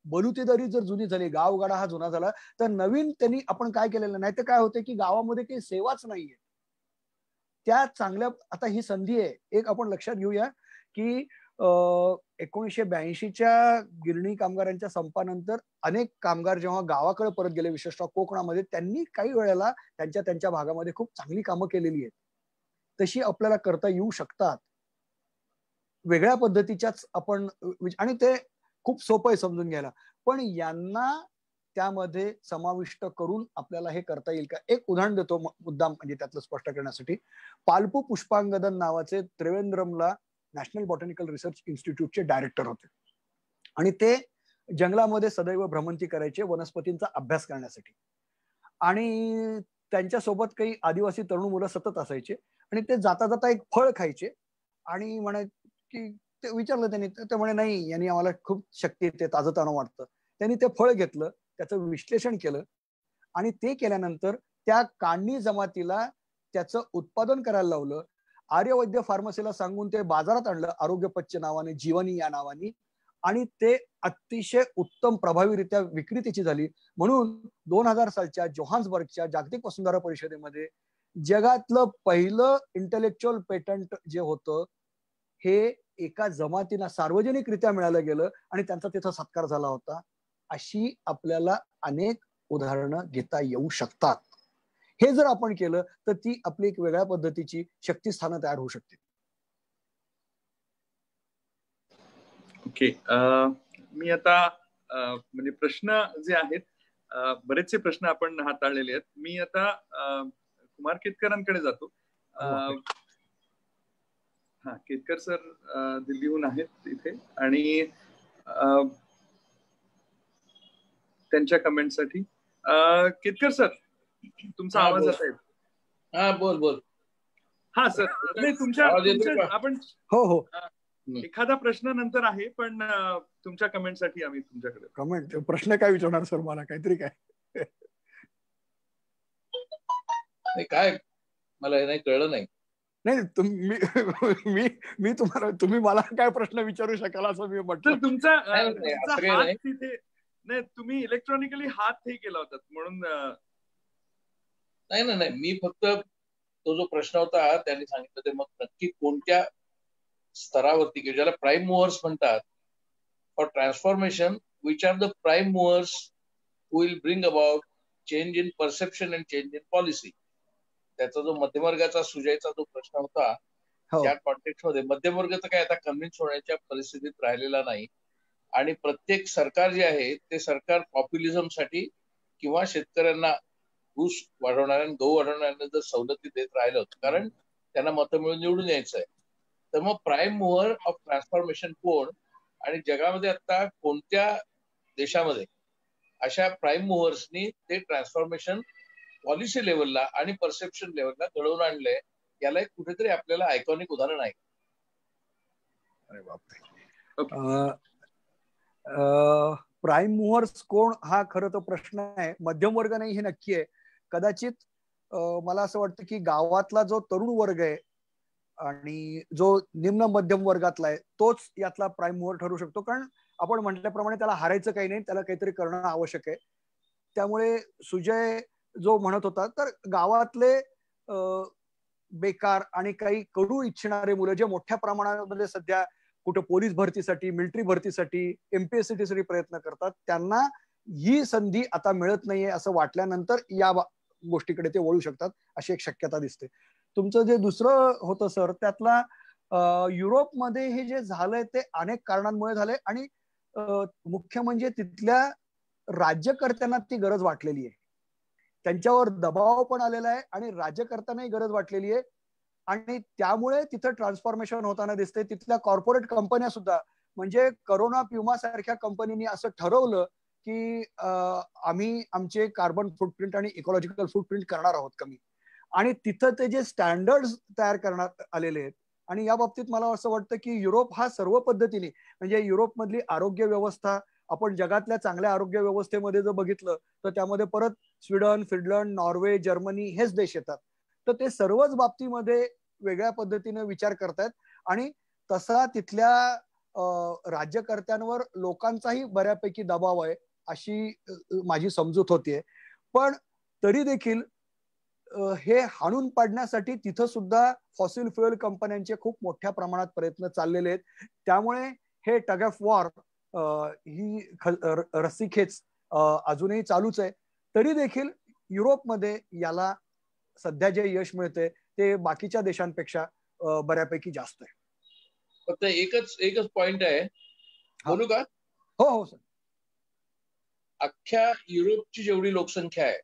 बलुतेदारी जर जुनी झाली, गावगाडा हा जुना झाला, तर नवीन त्यांनी आपण काय केलेलं नाही तर काय होते की गावामध्ये काही सेवाच नाहीये. त्या चांगल्या, आता ही संधी आहे. एक आपण लक्षात घेऊया की 1982च्या गिरणी कामगारांच्या संपानंतर अनेक कामगार जेव्हा गावाकडे परत गेले, विशेषतः कोकणामध्ये, त्यांनी काही वेळेला त्यांच्या भागामध्ये खूप चांगली कामं केलेली आहेत. तशी आपल्याला करता येऊ शकतात वेगळ्या पद्धतीच्याच आपण, आणि ते खूप सोपं आहे समजून घ्यायला. पण यांना त्यामध्ये समाविष्ट करून आपल्याला हे करता येईल का? एक उदाहरण देतो मुद्दाम, म्हणजे त्यातलं स्पष्ट करण्यासाठी. पाल्पू पुष्पांगदन नावाचे त्रिवेंद्रमला नॅशनल बॉटॅनिकल रिसर्च इन्स्टिट्यूटचे डायरेक्टर होते आणि ते जंगलामध्ये सदैव भ्रमंती करायचे वनस्पतींचा अभ्यास करण्यासाठी. आणि त्यांच्यासोबत काही आदिवासी तरुण मुलं सतत असायचे आणि ते जाता जाता एक फळ खायचे आणि म्हणे की, ते विचारलं त्यांनी, ते म्हणे नाही, यांनी आम्हाला खूप शक्ती येते, ताजं वाटतं. त्यांनी ते फळ घेतलं, त्याचं विश्लेषण केलं आणि ते केल्यानंतर त्या काढणी जमातीला त्याचं उत्पादन करायला लावलं. आर्यवैद्य फार्मसीला सांगून ते बाजारात आणलं, आरोग्यपच्य नावाने, जीवनी या नावाने, आणि ते अतिशय उत्तम प्रभावीरित्या विक्री त्याची झाली. म्हणून 2000 सालच्या जोहान्सबर्गच्या जागतिक वसुंधरा परिषदेमध्ये जगातलं पहिलं इंटेलेक्च्युअल पेटंट जे होतं हे एका जमातीला सार्वजनिकरित्या मिळालं गेलं आणि त्यांचा तिथं सत्कार झाला होता. अशी आपल्याला अनेक उदाहरणं घेता येऊ शकतात. हे जर आपण केलं तर ती आपली एक वेगळ्या पद्धतीची शक्तिस्थानं तयार होऊ शकते. ओके, मी आता म्हणजे प्रश्न जे आहेत, बरेचसे प्रश्न आपण हाताळलेले आहेत. मी आता कुमार केतकरांकडे जातो. हा, केतकर सर दिल्लीहून आहेत इथे आणि त्यांच्या कमेंटसाठी. केतकर सर, तुमचा आवाज येत आहे? हा, बोल. हा सर, नाही तुमच्या आपण हो एखादा प्रश्न नंतर आहे, पण तुमच्या कमेंटसाठी आम्ही तुमच्याकडे. कमेंट, प्रश्न काय विचारणार सर? मला काहीतरी काय काय मला नाही कळलं. नाही मी तुम्हाला, तुम्ही मला काय प्रश्न विचारू शकाल असं मी म्हटलं. तुमचा हात तिथे नाही, तुम्ही इलेक्ट्रॉनिकली हात हे केला होता म्हणून. नाही, मी फक्त तो जो प्रश्न होता त्यांनी सांगितलं ते, मग नक्की कोणत्या स्तरावरती, की ज्याला प्राईम मुव्हर्स म्हणतात for transformation, which are the prime movers who will bring about change in perception and change in policy. त्याचा जो मध्यमवर्गाचा सुजायचा जो प्रश्न होता, त्या कॉन्टेक्स्ट मध्ये मध्यमवर्ग तर काय आता कन्व्हिन्स होण्याच्या परिस्थितीत राहिलेला नाही. आणि प्रत्येक सरकार जे आहे ते सरकार पॉप्युलिझम साठी किंवा शेतकऱ्यांना ऊस वाढवणाऱ्या, गहू वाढवणाऱ्यांना जर सवलती देत राहिलं, कारण त्यांना मतं मिळून निवडून यायचं आहे, तर मग प्राईम मुव्हर ऑफ ट्रान्सफॉर्मेशन कोण, आणि जगामध्ये आता कोणत्या देशामध्ये अशा प्राईम मुव्हर्सनी ते ट्रान्सफॉर्मेशन पॉलिसी लेवलला आणि परसेप्शन लेवलला घडवून आणलंय, याला एक कुठेतरी आपल्याला आयकॉनिक उदाहरण आहे. अरे बापरे. प्राईम मुव्हर्स कोण हा खरं तर प्रश्न आहे. मध्यम वर्ग नाही हे नक्की आहे. कदाचित मला असं वाटतं की गावातला जो तरुण वर्ग आहे आणि जो निम्न मध्यम वर्गातला आहे तोच यातला प्राईम मुव्हर ठरू शकतो. कारण आपण म्हटल्याप्रमाणे त्याला हारायचं काही नाही, त्याला काहीतरी करणं आवश्यक आहे. त्यामुळे सुजय जो म्हणत होता, तर गावातले बेकार आणि काही करू इच्छिणारे मुलं जे मोठ्या प्रमाणामध्ये सध्या कुठं पोलीस भरतीसाठी, मिलिटरी भरतीसाठी, MPSC साठी प्रयत्न करतात, त्यांना ही संधी आता मिळत नाहीये असं वाटल्यानंतर या गोष्टीकडे ते वळू शकतात, अशी एक शक्यता दिसते. तुमचं जे दुसरं होतं सर, त्यातला युरोपमध्ये हे जे झालंय ते अनेक कारणांमुळे झालंय आणि मुख्य म्हणजे तिथल्या राज्यकर्त्यांना ती गरज वाटलेली आहे. त्यांच्यावर दबाव पण आलेला आहे आणि राज्यकर्त्यांनाही गरज वाटलेली आहे आणि त्यामुळे तिथं ट्रान्सफॉर्मेशन होताना दिसते. तिथल्या कॉर्पोरेट कंपन्या सुद्धा, म्हणजे करोना प्युमा सारख्या कंपनीनी असं ठरवलं की आम्ही आमचे कार्बन फुटप्रिंट आणि इकॉलॉजिकल फुटप्रिंट करणार आहोत कमी, आणि तिथं ते जे स्टँडर्ड्स तयार करण्यात आलेले आहेत आणि या बाबतीत मला असं वाटतं की युरोप हा सर्व पद्धतीने, म्हणजे युरोपमधली आरोग्य व्यवस्था, आपण जगातल्या चांगल्या आरोग्य व्यवस्थेमध्ये जर बघितलं तर त्यामध्ये परत स्वीडन, फिनलंड, नॉर्वे, जर्मनी हेच देश येतात. तर ते सर्वच बाबतीमध्ये वेगळ्या पद्धतीने विचार करतायत आणि तसा तिथल्या राज्यकर्त्यांवर लोकांचाही बऱ्यापैकी दबाव आहे अशी माझी समजूत होतीये. पण तरी देखील हे हाणून पाडण्यासाठी तिथं सुद्धा फॉसिल फ्युएल कंपन्यांचे खूप मोठ्या प्रमाणात प्रयत्न चाललेले आहेत. त्यामुळे हे टग ऑफ वॉर, ही रस्सीखेच अजूनही चालूच आहे. तरी देखील युरोपमध्ये याला सध्या जे यश मिळते ते बाकीच्या देशांपेक्षा बऱ्यापैकी जास्त आहे. फक्त एकच पॉइंट आहे, बोलू का? हो हो सर. अख्ख्या युरोपची जेवढी लोकसंख्या आहे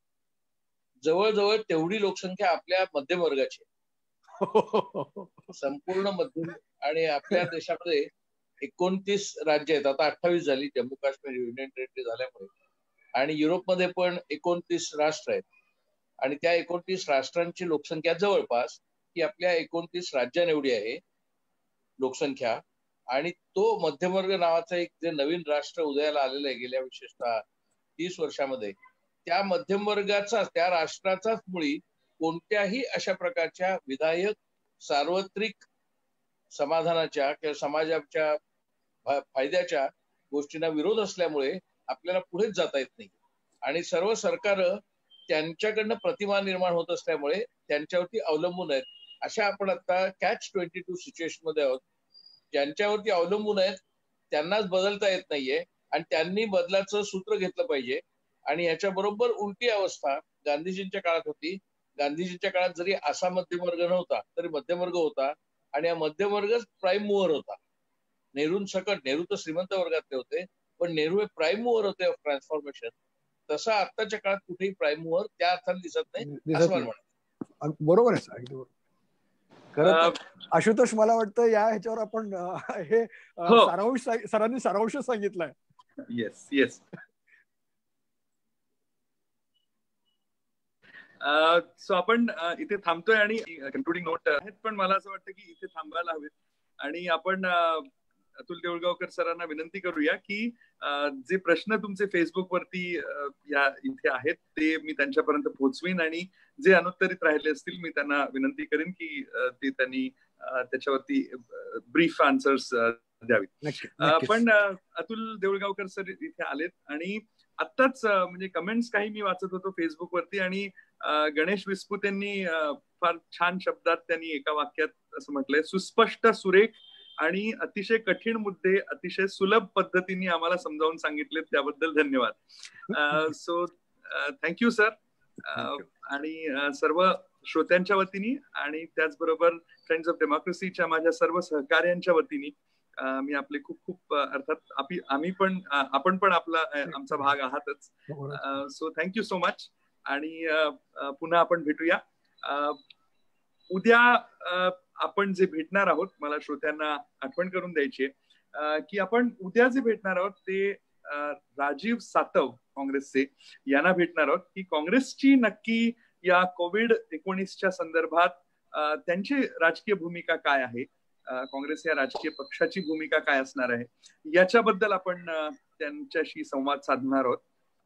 जवळजवळ तेवढी लोकसंख्या आपल्या मध्यमवर्गाची संपूर्ण मध्यम. आणि आपल्या देशामध्ये 29 राज्य आहेत, आता 28 झाली जम्मू काश्मीर युनियन टेरिटरी झाल्यामुळे. आणि युरोपमध्ये पण 29 राष्ट्र आहेत आणि त्या 29 राष्ट्रांची लोकसंख्या जवळपास ही आपल्या 29 राज्यां एवढी आहे लोकसंख्या. आणि तो मध्यमवर्ग नावाचं एक जे नवीन राष्ट्र उदयाला आलेलं आहे गेल्या विशेषतः 30 वर्षामध्ये, त्या मध्यमवर्गाचा, त्या राष्ट्राचाच मुळी कोणत्याही अशा प्रकारच्या विधायक सार्वत्रिक समाधानाच्या किंवा समाजाच्या फायद्याच्या गोष्टींना विरोध असल्यामुळे आपल्याला पुढेच जाता येत नाही. आणि सर्व सरकारं त्यांच्याकडनं प्रतिमा निर्माण होत असल्यामुळे त्यांच्यावरती अवलंबून आहेत. अशा आपण आता catch-22 सिच्युएशन मध्ये आहोत. ज्यांच्यावरती अवलंबून आहेत त्यांनाच बदलता येत नाहीये आणि त्यांनी बदलाचं सूत्र घेतलं पाहिजे. आणि याच्या बरोबर उलटी अवस्था गांधीजींच्या काळात होती. गांधीजींच्या काळात जरी असा मध्यमवर्ग नव्हता तरी मध्यमवर्ग होता आणि हा मध्यमवर्गच प्राईम मूव्हर होता. नेहरूंसकट, नेहरू तर श्रीमंत वर्गातले होते पण नेहरू हे प्राईम मूव्हर होते ऑफ ट्रान्सफॉर्मेशन. तसा आत्ताच्या काळात कुठेही प्राईम मूव्हर त्या अर्थाने दिसत नाही असं मला वाटतं. बरोबर आहे अगदी बरोबर. आशुतोष, मला वाटतं या ह्याच्यावर आपण हे सारांश सरांनी सारांश सांगितलाय. Yes yes. सो आपण इथे थांबतोय आणि कन्क्लुडिंग नोट आहेत, पण मला असं वाटतं की इथे थांबायला हवेत आणि आपण अतुल देऊळगावकर सरांना विनंती करूया की जे प्रश्न तुमचे फेसबुक वरती या इथे आहेत ते मी त्यांच्यापर्यंत पोहोचवीन आणि जे अनुत्तरित राहिले असतील मी त्यांना विनंती करेन की ते त्यांनी त्याच्यावरती ब्रीफ आन्सर्स द्यावीत. पण अतुल देऊळगावकर सर इथे आलेत आणि आत्ताच म्हणजे कमेंट्स काही मी वाचत होतो फेसबुक वरती आणि गणेश विस्पुत यांनी फार छान शब्दात त्यांनी एका वाक्यात असं म्हटलंय, सुस्पष्ट, सुरेख आणि अतिशय कठीण मुद्दे अतिशय सुलभ पद्धतीने आम्हाला समजावून सांगितले, त्याबद्दल धन्यवाद. So thank you sir. आणि सर्व श्रोत्यांच्या वतीने आणि त्याचबरोबर फ्रेंड्स ऑफ डेमोक्रेसीच्या माझ्या सर्व सहकार्यांच्या वतीने मी आपले खूप खूप अर्थात आपण पण आमचा भाग आहातच. सो थँक्यू सो मच आणि पुन्हा आपण भेटूया उद्या. आपण जे भेटणार आहोत, मला श्रोत्यांना आठवण करून द्यायची आहे की आपण उद्या जे भेटणार आहोत ते राजीव सातव काँग्रेसचे यांना भेटणार आहोत की काँग्रेसची नक्की या कोविड-19च्या संदर्भात त्यांची राजकीय भूमिका काय आहे, काँग्रेस या राजकीय पक्षाची भूमिका काय असणार आहे याच्याबद्दल आपण त्यांच्याशी संवाद साधणार आहोत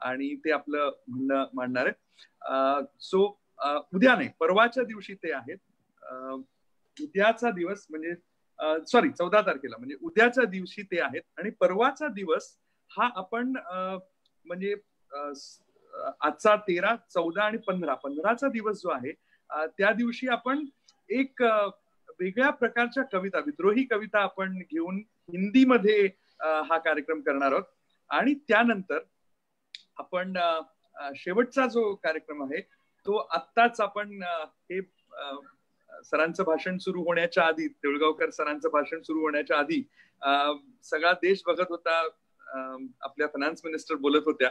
आणि ते आपलं म्हणणं मांडणार आहे. सो उद्या नाही, परवाच्या दिवशी ते आहेत. उद्याचा दिवस म्हणजे 14 तारखेला म्हणजे उद्याच्या दिवशी ते आहेत आणि परवाचा दिवस हा आपण म्हणजे आजचा 13, 14 आणि 15चा दिवस जो आहे त्या दिवशी आपण एक वेगळ्या प्रकारच्या कविता, विद्रोही कविता आपण घेऊन हिंदीमध्ये हा कार्यक्रम करणार आहोत. आणि त्यानंतर आपण शेवटचा जो कार्यक्रम आहे तो आत्ताच आपण हे सरांचं भाषण सुरू होण्याच्या आधी, देऊळगावकर सरांचं भाषण सुरू होण्याच्या आधी सगळा देश बघत होता, आपल्या फायनान्स मिनिस्टर बोलत होत्या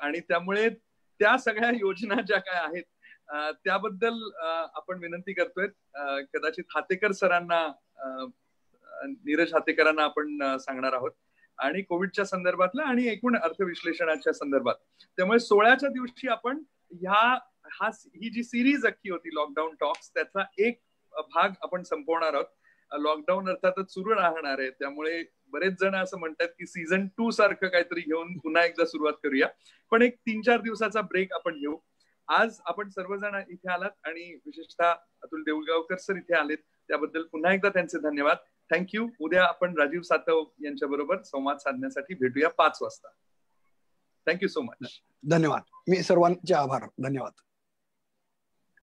आणि त्यामुळे त्या सगळ्या योजना ज्या काय आहेत त्याबद्दल आपण विनंती करतोय. कदाचित हातेकर सरांना, नीरज हातेकरांना आपण सांगणार आहोत आणि कोविडच्या संदर्भातलं आणि एकूण अर्थविश्लेषणाच्या संदर्भात. त्यामुळे 16च्या दिवशी आपण ही जी सिरीज अख्खी होती लॉकडाऊन टॉक्स त्याचा एक भाग आपण संपवणार आहोत लॉकडाऊन अर्थातच सुरू राहणार आहे, त्यामुळे बरेच जण असं म्हणतात की सीझन 2 सारखं काहीतरी घेऊन पुन्हा एकदा सुरुवात करूया. पण एक 3-4 दिवसाचा ब्रेक आपण घेऊ. आज आपण सर्वजण इथे आलात आणि विशेषतः अतुल देऊळगावकर सर इथे आलेत, त्याबद्दल पुन्हा एकदा त्यांचे धन्यवाद. थँक्यू. उद्या आपण राजीव सातव यांच्या बरोबर संवाद साधण्यासाठी भेटूया 5 वाजता. Thank you so much. धन्यवाद. मी सर्वांचे आभार. धन्यवाद.